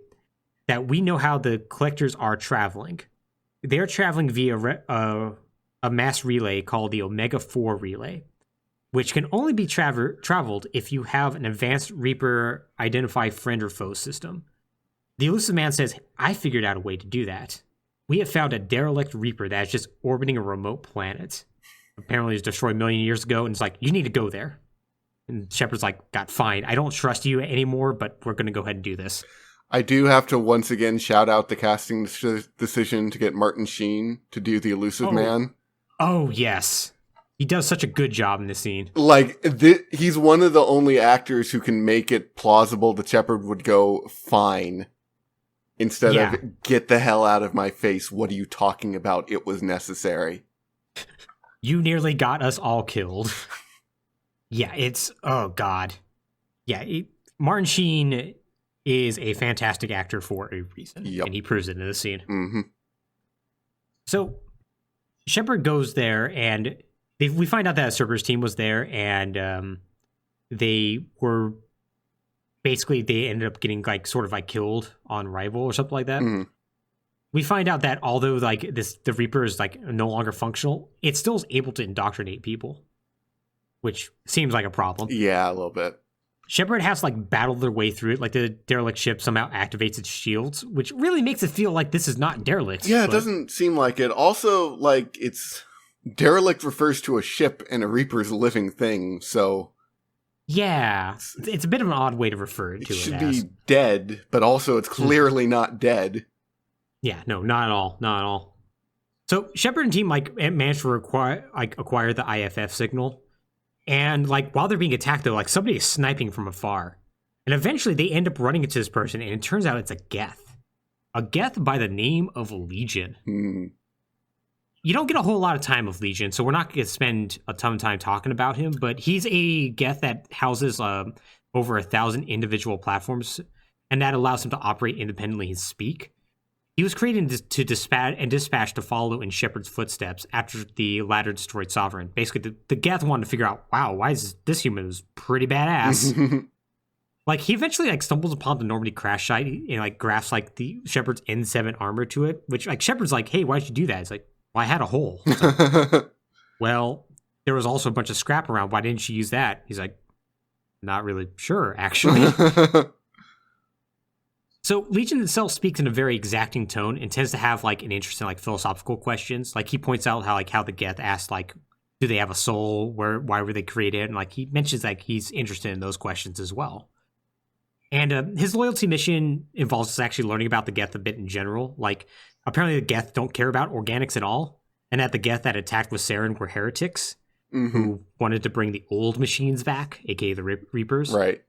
that we know how the Collectors are traveling. They're traveling via a mass relay called the Omega-4 relay, which can only be traveled if you have an advanced Reaper identify friend or foe system. The Elusive Man says, I figured out a way to do that. We have found a derelict Reaper that is just orbiting a remote planet. Apparently it was destroyed a million years ago, and it's like, you need to go there. And Shepard's like, God, fine. I don't trust you anymore, but we're going to go ahead and do this. I do have to once again shout out the casting decision to get Martin Sheen to do the Elusive Man. Oh, yes. He does such a good job in this scene. Like, he's one of the only actors who can make it plausible that Shepard would go, fine. Instead of, get the hell out of my face. What are you talking about? It was necessary. You nearly got us all killed. Yeah, it's... Oh, God. Yeah, Martin Sheen is a fantastic actor for a reason. Yep. And he proves it in this scene. Mm-hmm. So, Shepard goes there, and we find out that a Cerberus team was there, and they were... Basically, they ended up getting killed on arrival or something like that. Mm-hmm. We find out that although the Reaper is no longer functional, it still is able to indoctrinate people, which seems like a problem. Yeah, a little bit. Shepard has to battle their way through it. The derelict ship somehow activates its shields, which really makes it feel like this is not derelict. Yeah, it doesn't seem like it. Also, it's derelict refers to a ship, and a Reaper's a living thing, so. Yeah, it's a bit of an odd way to refer to it. It should be dead, but also it's clearly not dead. Yeah, no, not at all. Not at all. So Shepard and team managed to acquire the IFF signal. And while they're being attacked though, somebody is sniping from afar. And eventually they end up running into this person, and it turns out it's a Geth. A Geth by the name of Legion. You don't get a whole lot of time with Legion, so we're not going to spend a ton of time talking about him, but he's a Geth that houses over 1,000 individual platforms, and that allows him to operate independently and speak. He was created to dispatch to follow in Shepard's footsteps after the latter destroyed Sovereign. Basically, the Geth wanted to figure out, wow, why is this human who's pretty badass? He eventually stumbles upon the Normandy crash site and grafts the Shepard's N7 armor to it, which Shepard's like, hey, why'd you do that? It's like, well, I had a hole. Well, there was also a bunch of scrap around. Why didn't you use that? He's like, not really sure, actually. So Legion itself speaks in a very exacting tone and tends to have an interest in philosophical questions. He points out how the Geth asked do they have a soul? Why were they created? And he mentions he's interested in those questions as well. And his loyalty mission involves us actually learning about the Geth a bit in general. Apparently the Geth don't care about organics at all, and that the Geth that attacked with Saren were heretics who wanted to bring the old machines back, aka the Reapers. Right.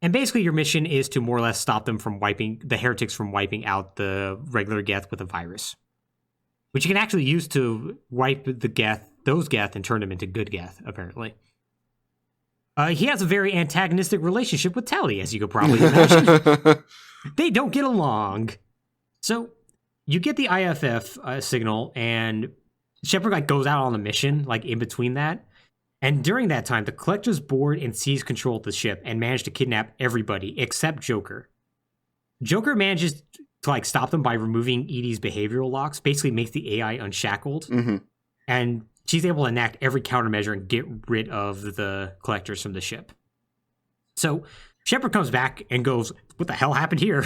And basically your mission is to more or less stop them from wiping out the regular Geth with a virus, which you can actually use to wipe those Geth and turn them into good Geth, apparently. He has a very antagonistic relationship with Tali, as you could probably imagine. They don't get along. So you get the IFF signal, and Shepard goes out on a mission, in between that. And during that time, the Collectors board and seize control of the ship and manage to kidnap everybody except Joker. Joker manages to stop them by removing Edie's behavioral locks, basically makes the AI unshackled. And she's able to enact every countermeasure and get rid of the Collectors from the ship. So Shepard comes back and goes, what the hell happened here?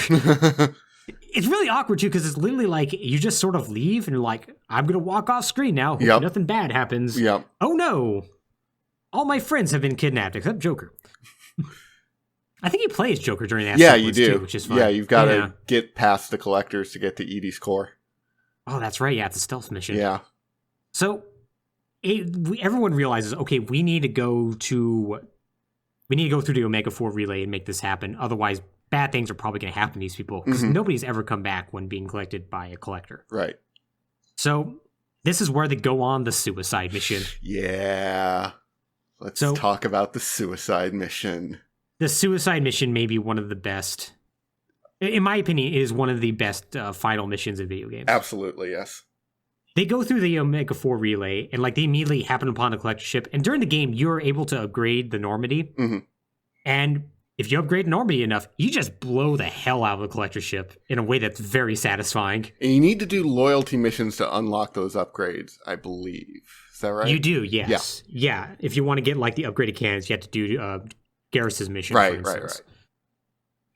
It's really awkward, too, because it's literally you just sort of leave and you're I'm going to walk off screen now. Hope nothing bad happens. Yep. Oh, no. All my friends have been kidnapped except Joker. I think he plays Joker during that sequence, you do. Too, which is fun. Yeah, you've got to get past the Collectors to get to Edie's core. Oh, that's right. Yeah, it's a stealth mission. Yeah. So everyone realizes, okay, we need to go through the Omega-4 relay and make this happen. Otherwise, bad things are probably going to happen to these people because nobody's ever come back when being collected by a collector. Right. So this is where they go on the suicide mission. Yeah. Let's talk about the suicide mission. The suicide mission may be one of the best, in my opinion, is one of the best final missions in video games. Absolutely, yes. They go through the Omega-4 relay, and like they immediately happen upon a collector ship. And during the game, you're able to upgrade the Normandy. And if you upgrade Normandy enough, you just blow the hell out of a collector ship in a way that's very satisfying. And you need to do loyalty missions to unlock those upgrades, I believe. Is that right? You do, yes. Yeah. If you want to get like the upgraded cannons, you have to do Garrus's mission, right.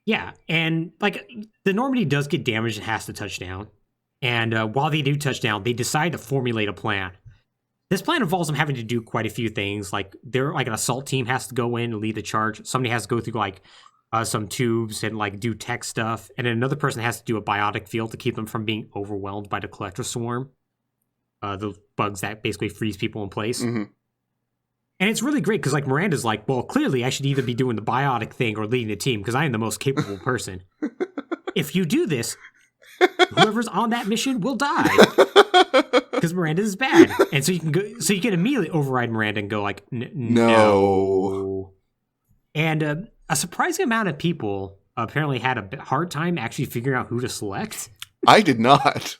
Yeah, and like the Normandy does get damaged and has to touch down. And while they do touch down, they decide to formulate a plan. This plan involves them having to do quite a few things. Like they're like an assault team has to go in and lead the charge. Somebody has to go through like some tubes and like do tech stuff. And then another person has to do a biotic field to keep them from being overwhelmed by the collector swarm. The bugs that basically freeze people in place. And it's really great because like Miranda's like, well, clearly I should either be doing the biotic thing or leading the team because I am the most capable person. If you do this, whoever's on that mission will die because Miranda is bad, and so you can immediately override Miranda and go like, no. And a surprising amount of people apparently had a hard time actually figuring out who to select. I did not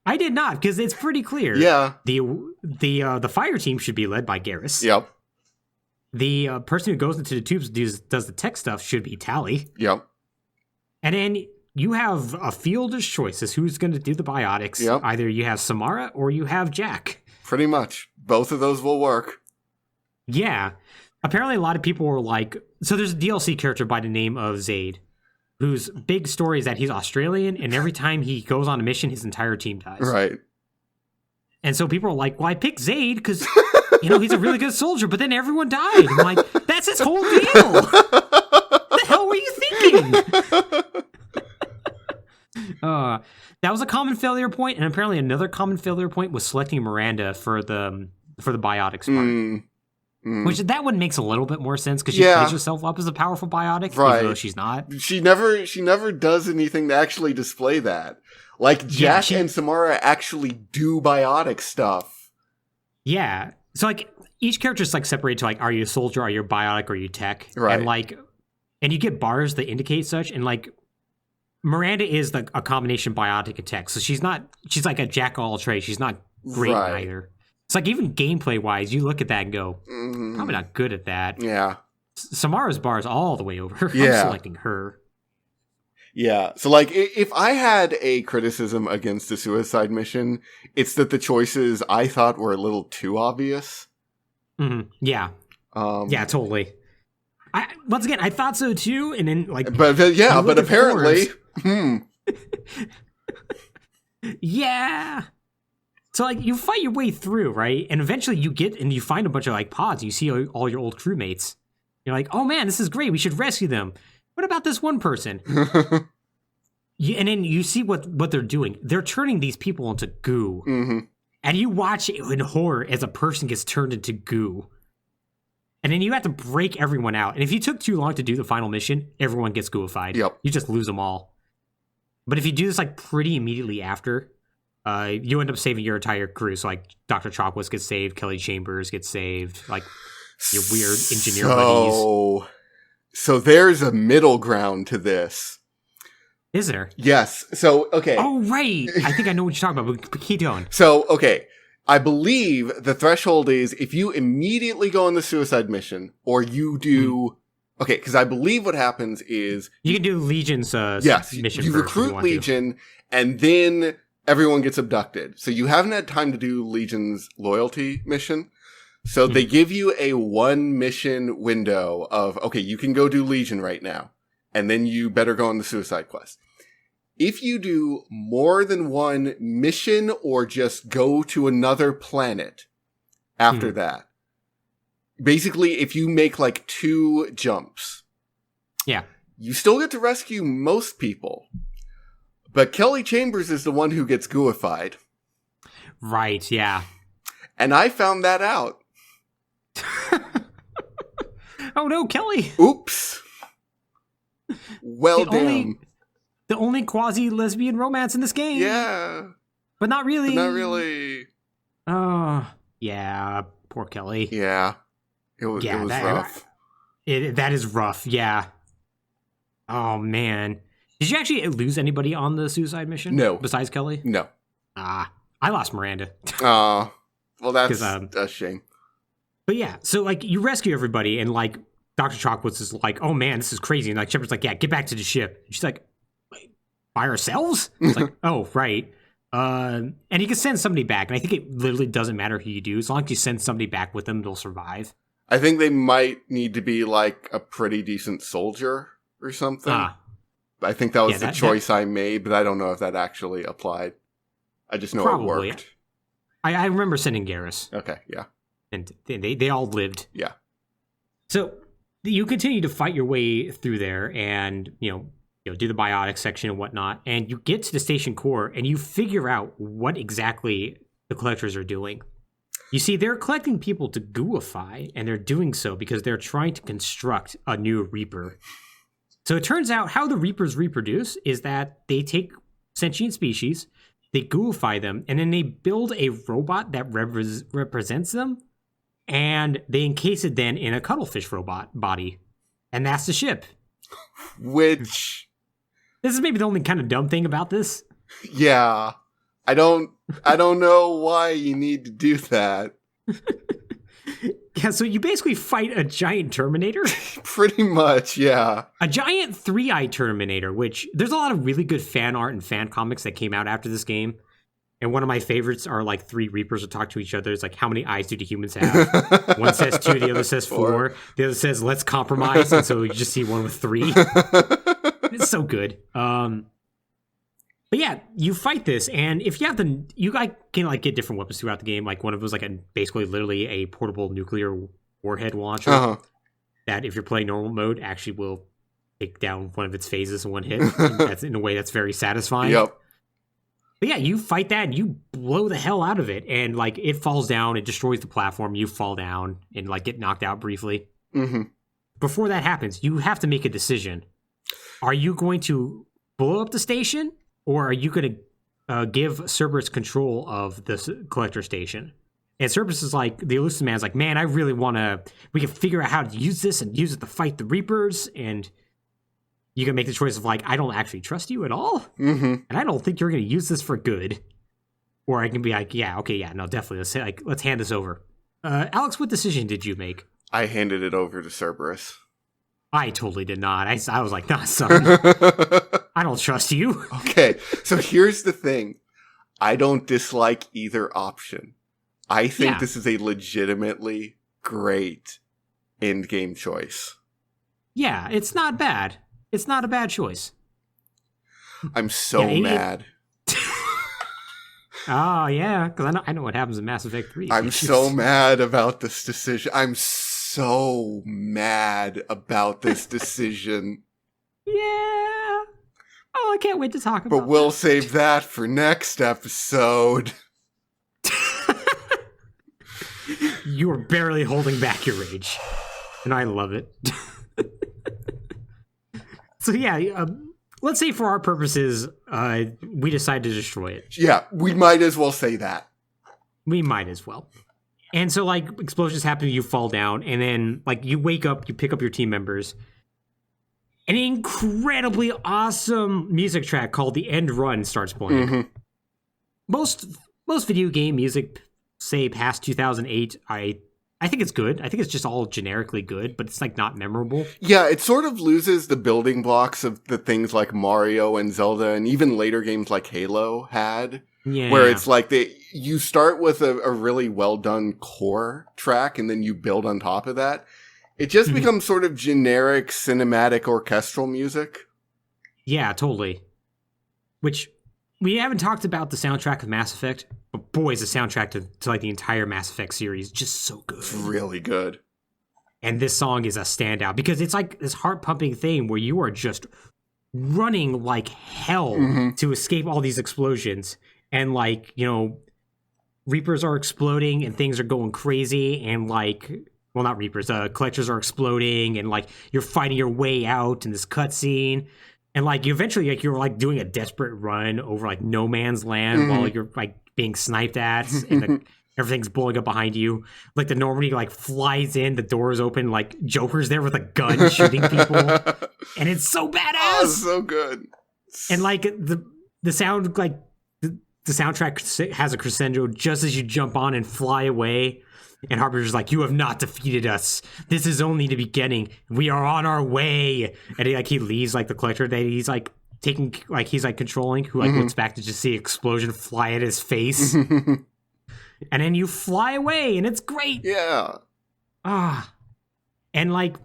because it's pretty clear. Yeah, the fire team should be led by Garrus. Yep. The person who goes into the tubes does the tech stuff should be Tali. Yep. And then you have a field of choices who's going to do the biotics. Yep. Either you have Samara or you have Jack. Pretty much. Both of those will work. Yeah. Apparently a lot of people were like... So there's a DLC character by the name of Zaid, whose big story is that he's Australian, and every time he goes on a mission, his entire team dies. Right. And so people are like, well, I picked Zaid because, he's a really good soldier, but then everyone died. I'm like, that's his whole deal. What the hell were you thinking? That was a common failure point, and apparently another common failure point was selecting Miranda for the biotics part. Which that one makes a little bit more sense because she plays herself up as a powerful biotic, even though she's not. She never does anything to actually display that. Like Jack and Samara actually do biotic stuff. Yeah, so like each character is like separated to like, are you a soldier, are you a biotic, or are you tech? Right. And like, and you get bars that indicate such, and like. Miranda is a combination biotic and tech, so she's like a jack of all trades. She's not great either. It's like even gameplay wise, you look at that and go, probably not good at that. Yeah. Samara's bar is all the way over. Yeah. I'm selecting her. Yeah. So like if I had a criticism against the suicide mission, it's that the choices I thought were a little too obvious. Yeah. Yeah, totally. Once again, I thought so too, and then like, but apparently, yeah. So like, you fight your way through, right? And eventually, you find a bunch of like pods. You see all your old crewmates. You're like, oh man, this is great. We should rescue them. What about this one person? And then you see what they're doing. They're turning these people into goo, and you watch it in horror as a person gets turned into goo. And then you have to break everyone out. And if you took too long to do the final mission, everyone gets gooified. Yep. You just lose them all. But if you do this like pretty immediately after, you end up saving your entire crew. So like Dr. Chockwitz gets saved, Kelly Chambers gets saved, like your weird engineer buddies. So there's a middle ground to this. Is there? Yes. So, okay. Oh, right. I think I know what you're talking about, but keep going. So, okay. I believe the threshold is if you immediately go on the suicide mission, or you do... Okay, because I believe what happens is... You can do Legion's mission you recruit Legion, and then everyone gets abducted. So you haven't had time to do Legion's loyalty mission. So they give you a 1-mission window of, okay, you can go do Legion right now, and then you better go on the suicide quest. If you do more than 1 mission or just go to another planet after that, basically if you make like 2 jumps, you still get to rescue most people. But Kelly Chambers is the one who gets gooified. Right, yeah. And I found that out. Oh no, Kelly! Oops. Well, the only quasi-lesbian romance in this game. Yeah. But not really. Oh, yeah. Poor Kelly. Yeah. It was rough. That is rough, yeah. Oh, man. Did you actually lose anybody on the suicide mission? No. Besides Kelly? No. I lost Miranda. Well, that's a shame. But yeah, so, like, you rescue everybody, and, like, Dr. Chockwoods is like, oh, man, this is crazy. And, like, Shepard's like, yeah, get back to the ship. And she's like, wait, by ourselves? It's like, oh, right. And you can send somebody back, and I think it literally doesn't matter who you do. As long as you send somebody back with them, they'll survive. I think they might need to be, like, a pretty decent soldier or something. I think that was the choice I made, but I don't know if that actually applied. I just know it worked. I remember sending Garrus. Okay, yeah. And they all lived. Yeah. So you continue to fight your way through there and, you know, do the biotic section and whatnot. And you get to the station core and you figure out what exactly the collectors are doing. You see, they're collecting people to gooify, and they're doing so because they're trying to construct a new Reaper. So it turns out how the Reapers reproduce is that they take sentient species, they gooify them, and then they build a robot that represents them, and they encase it then in a cuttlefish robot body. And that's the ship. Which... This is maybe the only kind of dumb thing about this. Yeah. I don't know why you need to do that. Yeah, so you basically fight a giant Terminator. Pretty much, yeah. A giant 3-eye Terminator, which there's a lot of really good fan art and fan comics that came out after this game. And one of my favorites are like 3 Reapers that talk to each other. It's like, how many eyes do the humans have? One says 2, the other says 4. The other says, let's compromise. And so you just see one with 3. It's so good. But yeah, you fight this, and if you have you can like get different weapons throughout the game. Like one of them was like basically literally a portable nuclear warhead launcher that, if you're playing normal mode, actually will take down one of its phases in one hit. That's in a way that's very satisfying. Yep. But yeah, you fight that and you blow the hell out of it, and like it falls down, it destroys the platform. You fall down and like get knocked out briefly. Mm-hmm. Before that happens, you have to make a decision. Are you going to blow up the station? Or are you going to give Cerberus control of the collector station? And Cerberus is like, the elusive man's like, man, I really want to, we can figure out how to use this and use it to fight the Reapers. And you can make the choice of like, I don't actually trust you at all. Mm-hmm. And I don't think you're going to use this for good. Or I can be like, yeah, okay, yeah, no, definitely. Let's hand this over. Alex, what decision did you make? I handed it over to Cerberus. I totally did not. I was like, nah, son. I don't trust you. Okay, so here's the thing. I don't dislike either option. I think this is a legitimately great end-game choice. Yeah, it's not bad. It's not a bad choice. I'm so mad. Oh, yeah, because I know what happens in Mass Effect 3. I'm so mad about this decision. I'm so mad about this decision. Yeah. Oh, I can't wait to talk about it. But we'll save that for next episode. You are barely holding back your rage. And I love it. So yeah, let's say for our purposes, we decide to destroy it. Yeah, we might as well say that. We might as well. And so, like, explosions happen, you fall down, and then, like, you wake up, you pick up your team members. An incredibly awesome music track called The End Run starts playing. Mm-hmm. Most video game music, say, past 2008, I think it's good. I think it's just all generically good, but it's, like, not memorable. Yeah, it sort of loses the building blocks of the things like Mario and Zelda and even later games like Halo had. Yeah. Where it's like you start with a really well done core track and then you build on top of that. It just becomes sort of generic cinematic orchestral music. Yeah, totally. Which we haven't talked about the soundtrack of Mass Effect, but boy, is the soundtrack to like the entire Mass Effect series just so good. It's really good. And this song is a standout because it's like this heart pumping thing where you are just running like hell to escape all these explosions. And, like, you know, Reapers are exploding and things are going crazy. And, like, well, not Reapers, collectors are exploding, and like you're fighting your way out in this cutscene, and like you eventually like you're like doing a desperate run over like no man's land while you're like being sniped at, and everything's blowing up behind you. Like the Normandy like flies in, the doors open, like Joker's there with a gun shooting people, and it's so badass. Oh, so good. And like the sound like the soundtrack has a crescendo just as you jump on and fly away. And Harbinger's like, you have not defeated us. This is only the beginning. We are on our way. And he leaves like the collector that he's like taking, like he's like controlling, who like looks back to just see an explosion fly at his face. And then you fly away, and it's great. Yeah. And like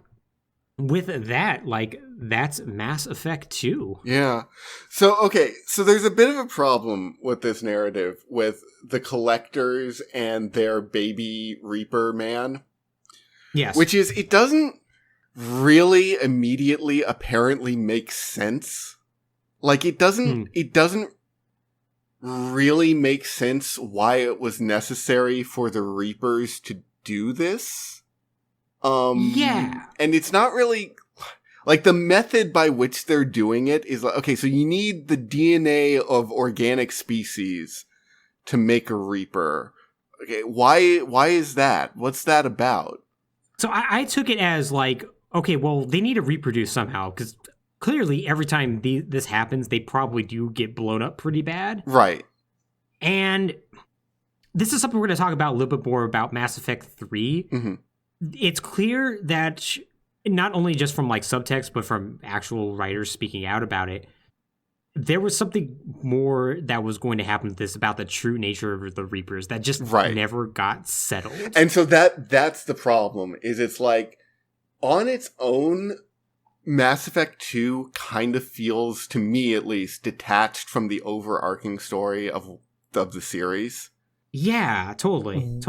with that, like that's Mass Effect 2. Yeah. So there's a bit of a problem with this narrative with the collectors and their baby Reaper man. Yes. Which is, it doesn't really immediately apparently make sense. Like it doesn't really make sense why it was necessary for the Reapers to do this. Yeah. And it's not really like the method by which they're doing it is like, okay, so you need the DNA of organic species to make a Reaper. Okay, why is that? What's that about? So I took it as like, okay, well, they need to reproduce somehow, because clearly every time this happens, they probably do get blown up pretty bad. Right. And this is something we're going to talk about a little bit more about Mass Effect 3. Mm-hmm. It's clear that not only just from like subtext, but from actual writers speaking out about it, there was something more that was going to happen to this about the true nature of the Reapers that just never got settled. And so that's the problem, is it's like, on its own, Mass Effect 2 kind of feels, to me at least, detached from the overarching story of the series. Yeah, totally.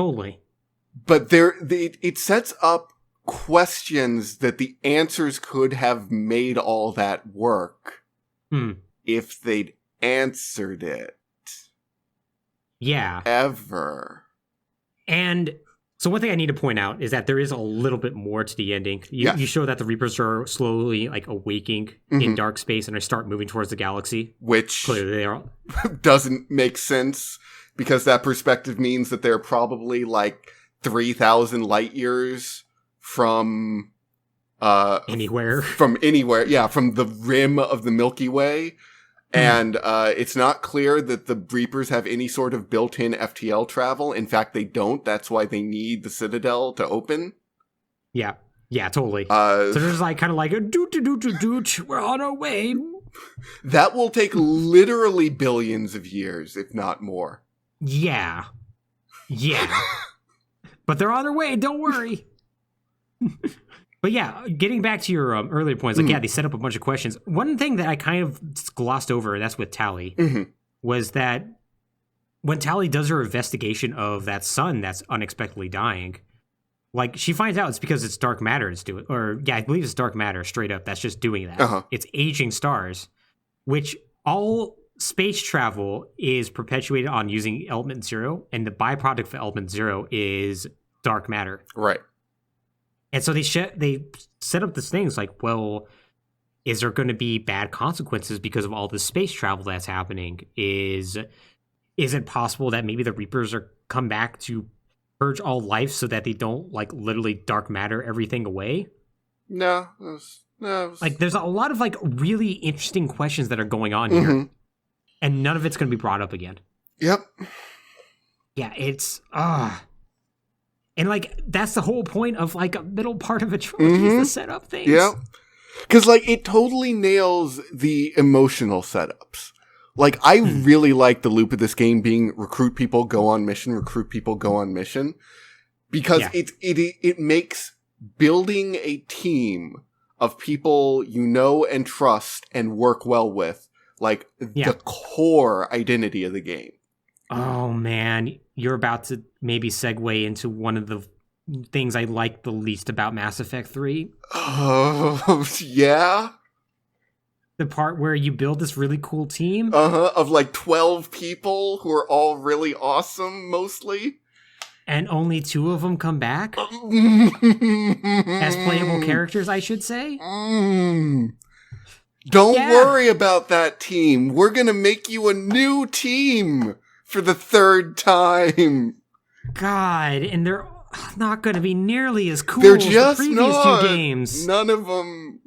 But it sets up questions that the answers could have made all that work if they'd answered it. Yeah. Ever. And so one thing I need to point out is that there is a little bit more to the ending. You show that the Reapers are slowly like awaking in dark space and they start moving towards the galaxy. Which clearly they are. Doesn't make sense, because that perspective means that they're probably like 3,000 light years from anywhere. From the rim of the Milky Way. And it's not clear that the Reapers have any sort of built-in FTL travel. In fact, they don't. That's why they need the Citadel to open. Yeah, totally. So there's like kind of like a doot, we're on our way. That will take literally billions of years, if not more. Yeah. But they're on their way, don't worry. But yeah, getting back to your earlier points, like, they set up a bunch of questions. One thing that I kind of glossed over, and that's with Tali, was that when Tali does her investigation of that sun that's unexpectedly dying, like, she finds out it's because it's dark matter that's doing, or, yeah, I believe it's dark matter, straight up, that's just doing that. It's aging stars, which all space travel is perpetuated on using element 0, and the byproduct for element 0 is dark matter. Right. And so they set up this thing. It's like, well, is there going to be bad consequences because of all the space travel that's happening? Is it possible that maybe the Reapers are come back to purge all life so that they don't like literally dark matter everything away? No. Like, there's a lot of like really interesting questions that are going on here, and none of it's going to be brought up again. Yep. Yeah, it's and, like, that's the whole point of, like, a middle part of a trilogy is to set up things. Yeah. Because, like, it totally nails the emotional setups. Like, I really like the loop of this game being recruit people, go on mission, recruit people, go on mission. Because it makes building a team of people you know and trust and work well with, like, the core identity of the game. Oh, man. You're about to maybe segue into one of the things I like the least about Mass Effect 3. Oh, yeah? The part where you build this really cool team. Of like 12 people who are all really awesome, mostly. And only 2 of them come back? As playable characters, I should say? Don't worry about that team. We're going to make you a new team for the 3rd time. God, and they're not going to be nearly as cool They're as just the previous not. 2 games. None of them.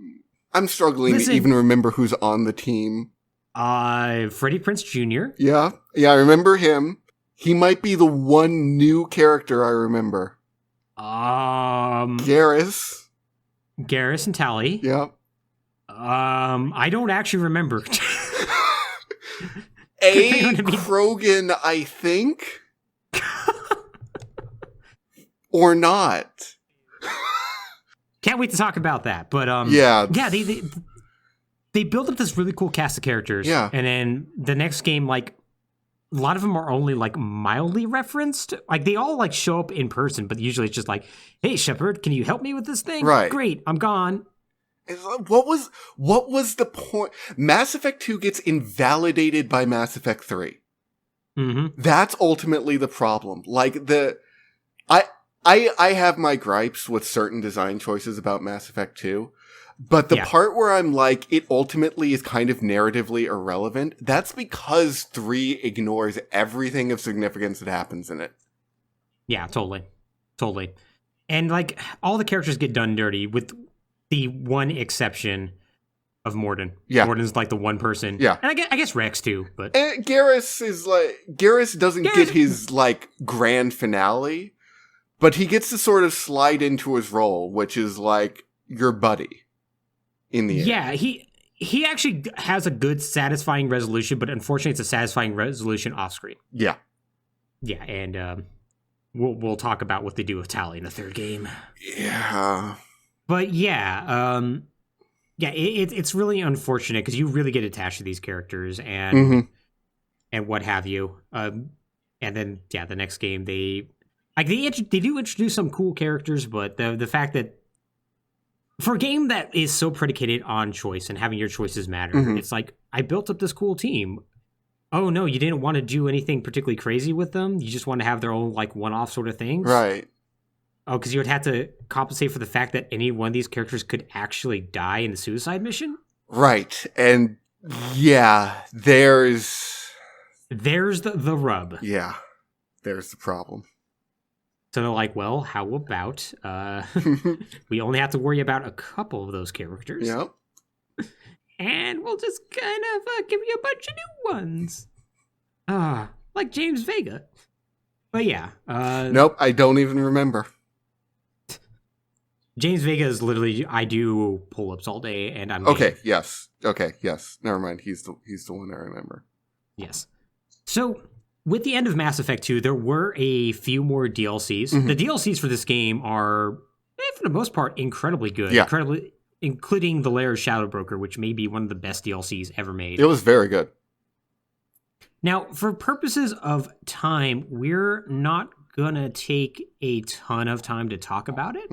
I'm struggling to even remember who's on the team. Freddie Prinze Jr. Yeah, I remember him. He might be the one new character I remember. Garrus and Tally. Yeah. I don't actually remember. Krogan, I think. Or not. Can't wait to talk about that. But they built up this really cool cast of characters. Yeah. And then the next game, like, a lot of them are only like mildly referenced. Like they all like show up in person, but usually it's just like, "Hey Shepard, can you help me with this thing?" Right. Great, I'm gone. What was the point? Mass Effect 2 gets invalidated by Mass Effect 3. Mm-hmm. That's ultimately the problem. Like I have my gripes with certain design choices about Mass Effect 2. But the part where I'm like, it ultimately is kind of narratively irrelevant, that's because 3 ignores everything of significance that happens in it. Yeah, totally. And like, all the characters get done dirty with the one exception of Mordin. Yeah. Mordin's like the one person. Yeah. And I guess Rex too, but... And Garrus doesn't get his, like, grand finale, but he gets to sort of slide into his role, which is like, your buddy. In the end. Yeah, he actually has a good, satisfying resolution, but unfortunately, it's a satisfying resolution off screen. Yeah, and we'll talk about what they do with Tally in the 3rd game. Yeah, but it's really unfortunate because you really get attached to these characters and what have you. And then the next game they do introduce some cool characters, but the fact that for a game that is so predicated on choice and having your choices matter, it's like, I built up this cool team. Oh, no, you didn't want to do anything particularly crazy with them? You just want to have their own, like, one-off sort of things? Right. Oh, because you would have to compensate for the fact that any one of these characters could actually die in the suicide mission? Right. And, yeah, there's the rub. Yeah, there's the problem. So they're like, well, how about we only have to worry about a couple of those characters. Yep. And we'll just kind of give you a bunch of new ones. Like James Vega. But yeah. Nope, I don't even remember. James Vega is literally, I do pull-ups all day, and I'm... Okay, yes. Never mind, he's the one I remember. Yes. So... with the end of Mass Effect 2, there were a few more DLCs. The DLCs for this game are, for the most part, incredibly good. Yeah. Including the Lair of Shadow Broker, which may be one of the best DLCs ever made. It was very good. Now, for purposes of time, we're not going to take a ton of time to talk about it.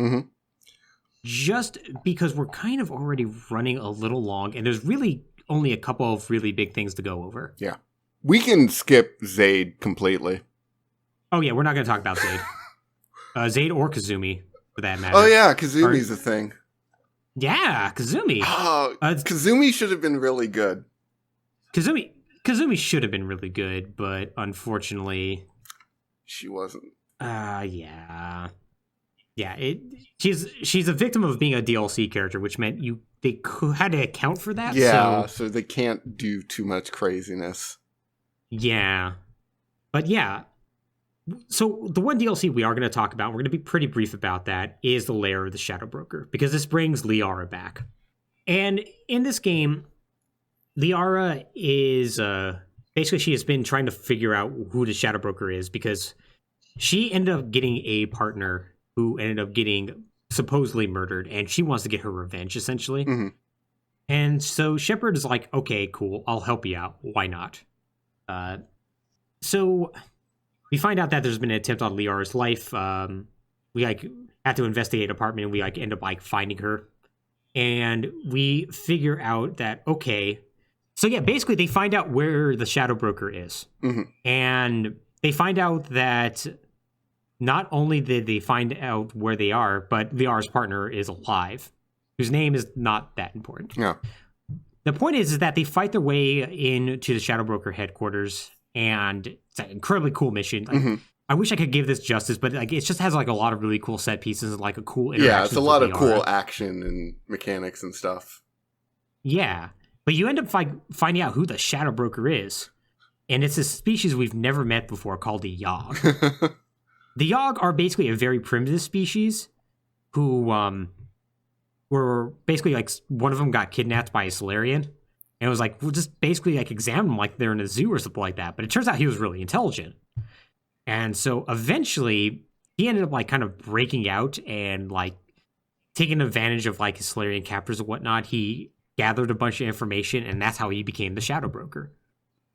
Just because we're kind of already running a little long, and there's really only a couple of really big things to go over. Yeah. We can skip Zaid completely. Oh, yeah, we're not going to talk about Zaid. Zaid or Kazumi, for that matter. Oh, yeah, Kazumi's a thing. Yeah, Kazumi. Kazumi should have been really good. Kazumi should have been really good, but unfortunately... she wasn't. Yeah. Yeah, she's a victim of being a DLC character, which meant they had to account for that. Yeah, so they can't do too much craziness. Yeah. But yeah. So the one DLC we are going to talk about, we're going to be pretty brief about that, is the Lair of the Shadow Broker, because this brings Liara back. And in this game, Liara is basically, she has been trying to figure out who the Shadow Broker is, because she ended up getting a partner who ended up getting supposedly murdered, and she wants to get her revenge, essentially. And so Shepard is like, okay, cool, I'll help you out. Why not? So we find out that there's been an attempt on Liara's life. We have to investigate apartment, and we end up finding her. And we figure out that, okay, so yeah, basically they find out where the Shadow Broker is. And they find out that not only did they find out where they are, but Liara's partner is alive, whose name is not that important. Yeah. The point is that they fight their way into the Shadow Broker headquarters, and it's an incredibly cool mission. Like, I wish I could give this justice, but like it just has like a lot of really cool set pieces and like a cool interaction. Yeah, it's a lot of cool action and mechanics and stuff. Yeah, but you end up finding out who the Shadow Broker is, and it's a species we've never met before called the Yogg. The Yogg are basically a very primitive species who were basically like one of them got kidnapped by a Solarian, and it was like we'll just basically like examine them like they're in a zoo or something like that. But it turns out he was really intelligent. And so eventually he ended up like kind of breaking out and like taking advantage of like his Solarian captors and whatnot. He gathered a bunch of information, and that's how he became the Shadow Broker.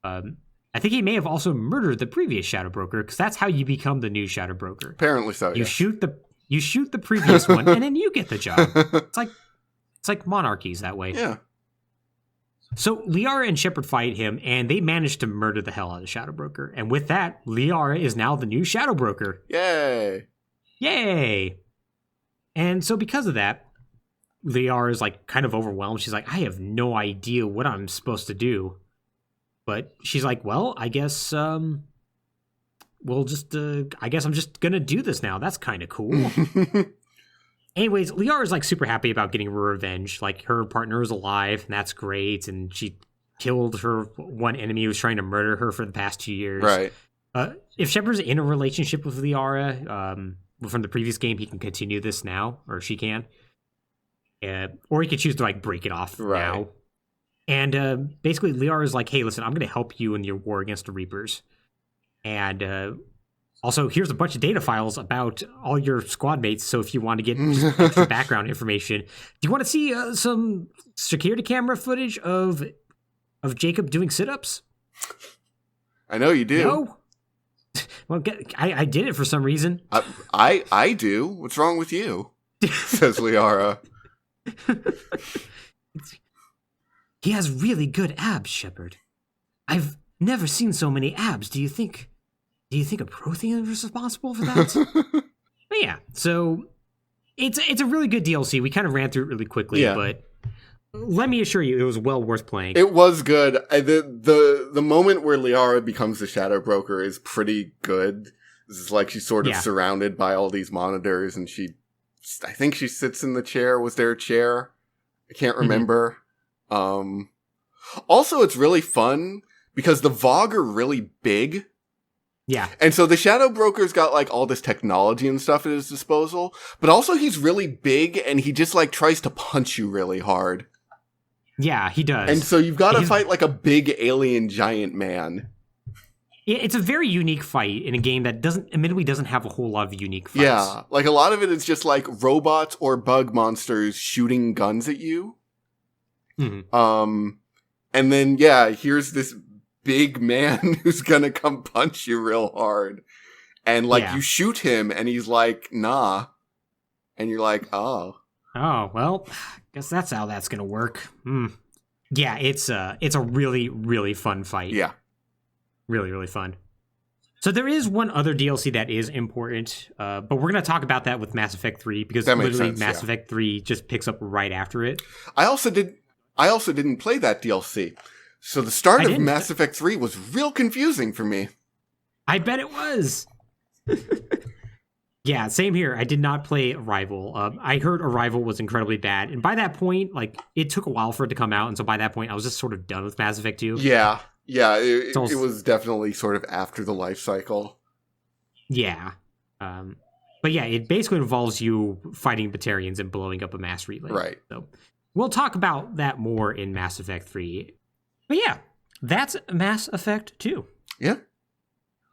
I think he may have also murdered the previous Shadow Broker, because that's how you become the new Shadow Broker. Apparently so. You shoot the previous one, and then you get the job. It's like monarchies that way. Yeah. So Liara and Shepard fight him, and they manage to murder the hell out of Shadow Broker. And with that, Liara is now the new Shadow Broker. Yay! Yay! And so because of that, Liara is like kind of overwhelmed. She's like, I have no idea what I'm supposed to do. But she's like, well, I guess we'll just I guess I'm just gonna do this now. That's kind of cool. Anyways, Liara is like super happy about getting her revenge. Like her partner is alive, and that's great. And she killed her one enemy who was trying to murder her for the past 2 years. Right. If Shepard's in a relationship with Liara from the previous game, he can continue this now, or she can. Or he could choose to like break it off now. And basically, Liara is like, hey, listen, I'm going to help you in your war against the Reapers. And also, here's a bunch of data files about all your squad mates, so if you want to get just extra background information. Do you want to see some security camera footage of Jacob doing sit-ups? I know you do. No? Well, I did it for some reason. I do. What's wrong with you? Says Liara. He has really good abs, Shepard. I've never seen so many abs. Do you think a Prothean is responsible for that? But yeah, so it's a really good DLC. We kind of ran through it really quickly, but let me assure you, it was well worth playing. It was good. The moment where Liara becomes the Shadow Broker is pretty good. This is like she's sort of surrounded by all these monitors, and I think she sits in the chair. Was there a chair? I can't remember. Also, it's really fun because the Vogue are really big. Yeah. And so the Shadow Broker's got like all this technology and stuff at his disposal, but also he's really big and he just like tries to punch you really hard. Yeah, he does. And so you've got to fight like a big alien giant man. Yeah, it's a very unique fight in a game that admittedly doesn't have a whole lot of unique fights. Yeah, like a lot of it is just like robots or bug monsters shooting guns at you. And then, here's this big man who's gonna come punch you real hard. And, you shoot him, and he's like, nah. And you're like, oh. Oh, well, guess that's how that's gonna work. Yeah, it's a really, really fun fight. Yeah. Really, really fun. So there is one other DLC that is important, but we're gonna talk about that with Mass Effect 3, because literally Mass Effect 3 just picks up right after it. I also didn't play that DLC. So the start of Mass Effect 3 was real confusing for me. I bet it was. Yeah, same here. I did not play Arrival. I heard Arrival was incredibly bad. And by that point, it took a while for it to come out. And so by that point, I was just sort of done with Mass Effect 2. Yeah. Yeah, it was definitely sort of after the life cycle. Yeah. But yeah, it basically involves you fighting Batarians and blowing up a mass relay. Right. So we'll talk about that more in Mass Effect 3. But yeah, that's Mass Effect 2. Yeah.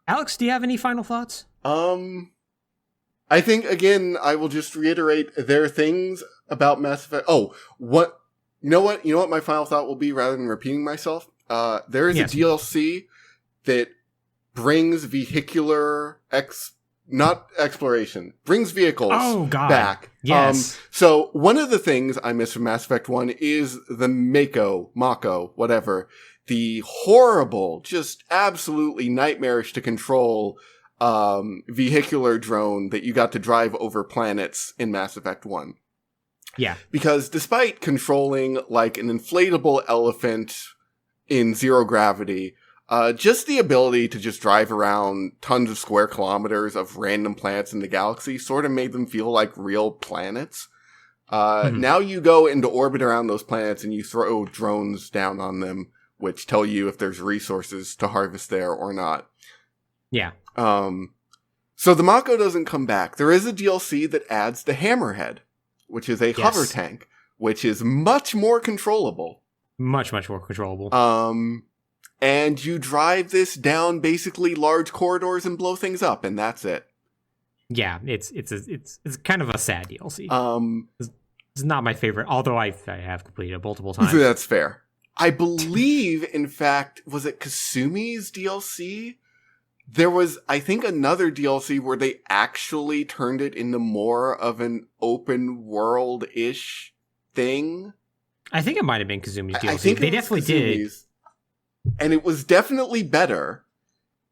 Alex, do you have any final thoughts? I think, again, I will just reiterate, there are things about Mass Effect. Oh, what? You know what my final thought will be, rather than repeating myself? There is a DLC that brings vehicular not exploration, brings vehicles back. Yes. So one of the things I miss from Mass Effect 1 is the Mako, whatever. The horrible, just absolutely nightmarish to control, vehicular drone that you got to drive over planets in Mass Effect 1. Yeah. Because despite controlling like an inflatable elephant in zero gravity, just the ability to just drive around tons of square kilometers of random planets in the galaxy sort of made them feel like real planets. Now you go into orbit around those planets and you throw drones down on them, which tell you if there's resources to harvest there or not. Yeah. So the Mako doesn't come back. There is a DLC that adds the Hammerhead, which is a hover tank, which is much more controllable. Much more controllable. And you drive this down basically large corridors and blow things up, and that's it. Yeah, it's kind of a sad DLC. It's not my favorite, although I have completed it multiple times. That's fair. I believe, in fact, was it Kasumi's DLC? There was, I think, another DLC where they actually turned it into more of an open world-ish thing. I think it might have been Kazumi's DLC. I think they definitely did. And it was definitely better.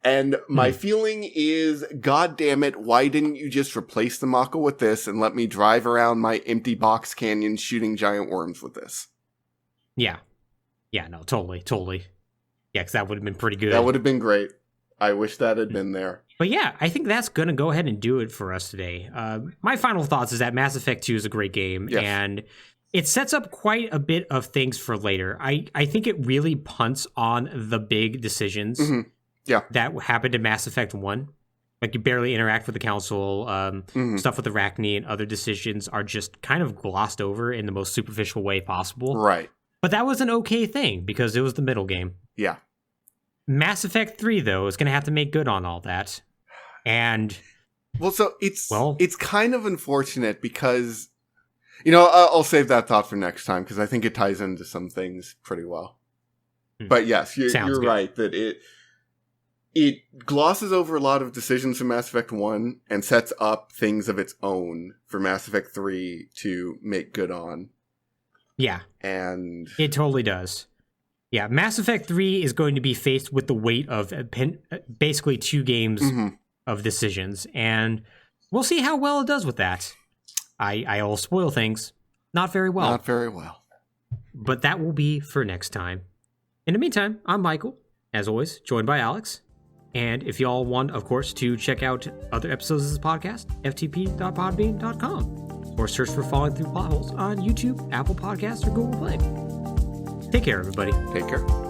And my feeling is, God damn it, why didn't you just replace the Mako with this and let me drive around my empty box canyon shooting giant worms with this? Yeah. Yeah, no, totally. Yeah, because that would have been pretty good. That would have been great. I wish that had been there. But yeah, I think that's going to go ahead and do it for us today. My final thoughts is that Mass Effect 2 is a great game, and it sets up quite a bit of things for later. I think it really punts on the big decisions that happened in Mass Effect 1. Like, you barely interact with the Council. Stuff with Arachne and other decisions are just kind of glossed over in the most superficial way possible. Right. But that was an okay thing, because it was the middle game. Yeah. Mass Effect 3, though, is going to have to make good on all that. And... Well, so it's kind of unfortunate because... You know, I'll save that thought for next time, because I think it ties into some things pretty well. But yes, you're right, that it glosses over a lot of decisions from Mass Effect 1 and sets up things of its own for Mass Effect 3 to make good on. Yeah. And... It totally does. Yeah, Mass Effect 3 is going to be faced with the weight of basically 2 games of decisions, and we'll see how well it does with that. I'll spoil things. Not very well. Not very well. But that will be for next time. In the meantime, I'm Michael, as always, joined by Alex. And if y'all want, of course, to check out other episodes of this podcast, ftp.podbean.com, or search for Falling Through Plotholes on YouTube, Apple Podcasts, or Google Play. Take care, everybody. Take care.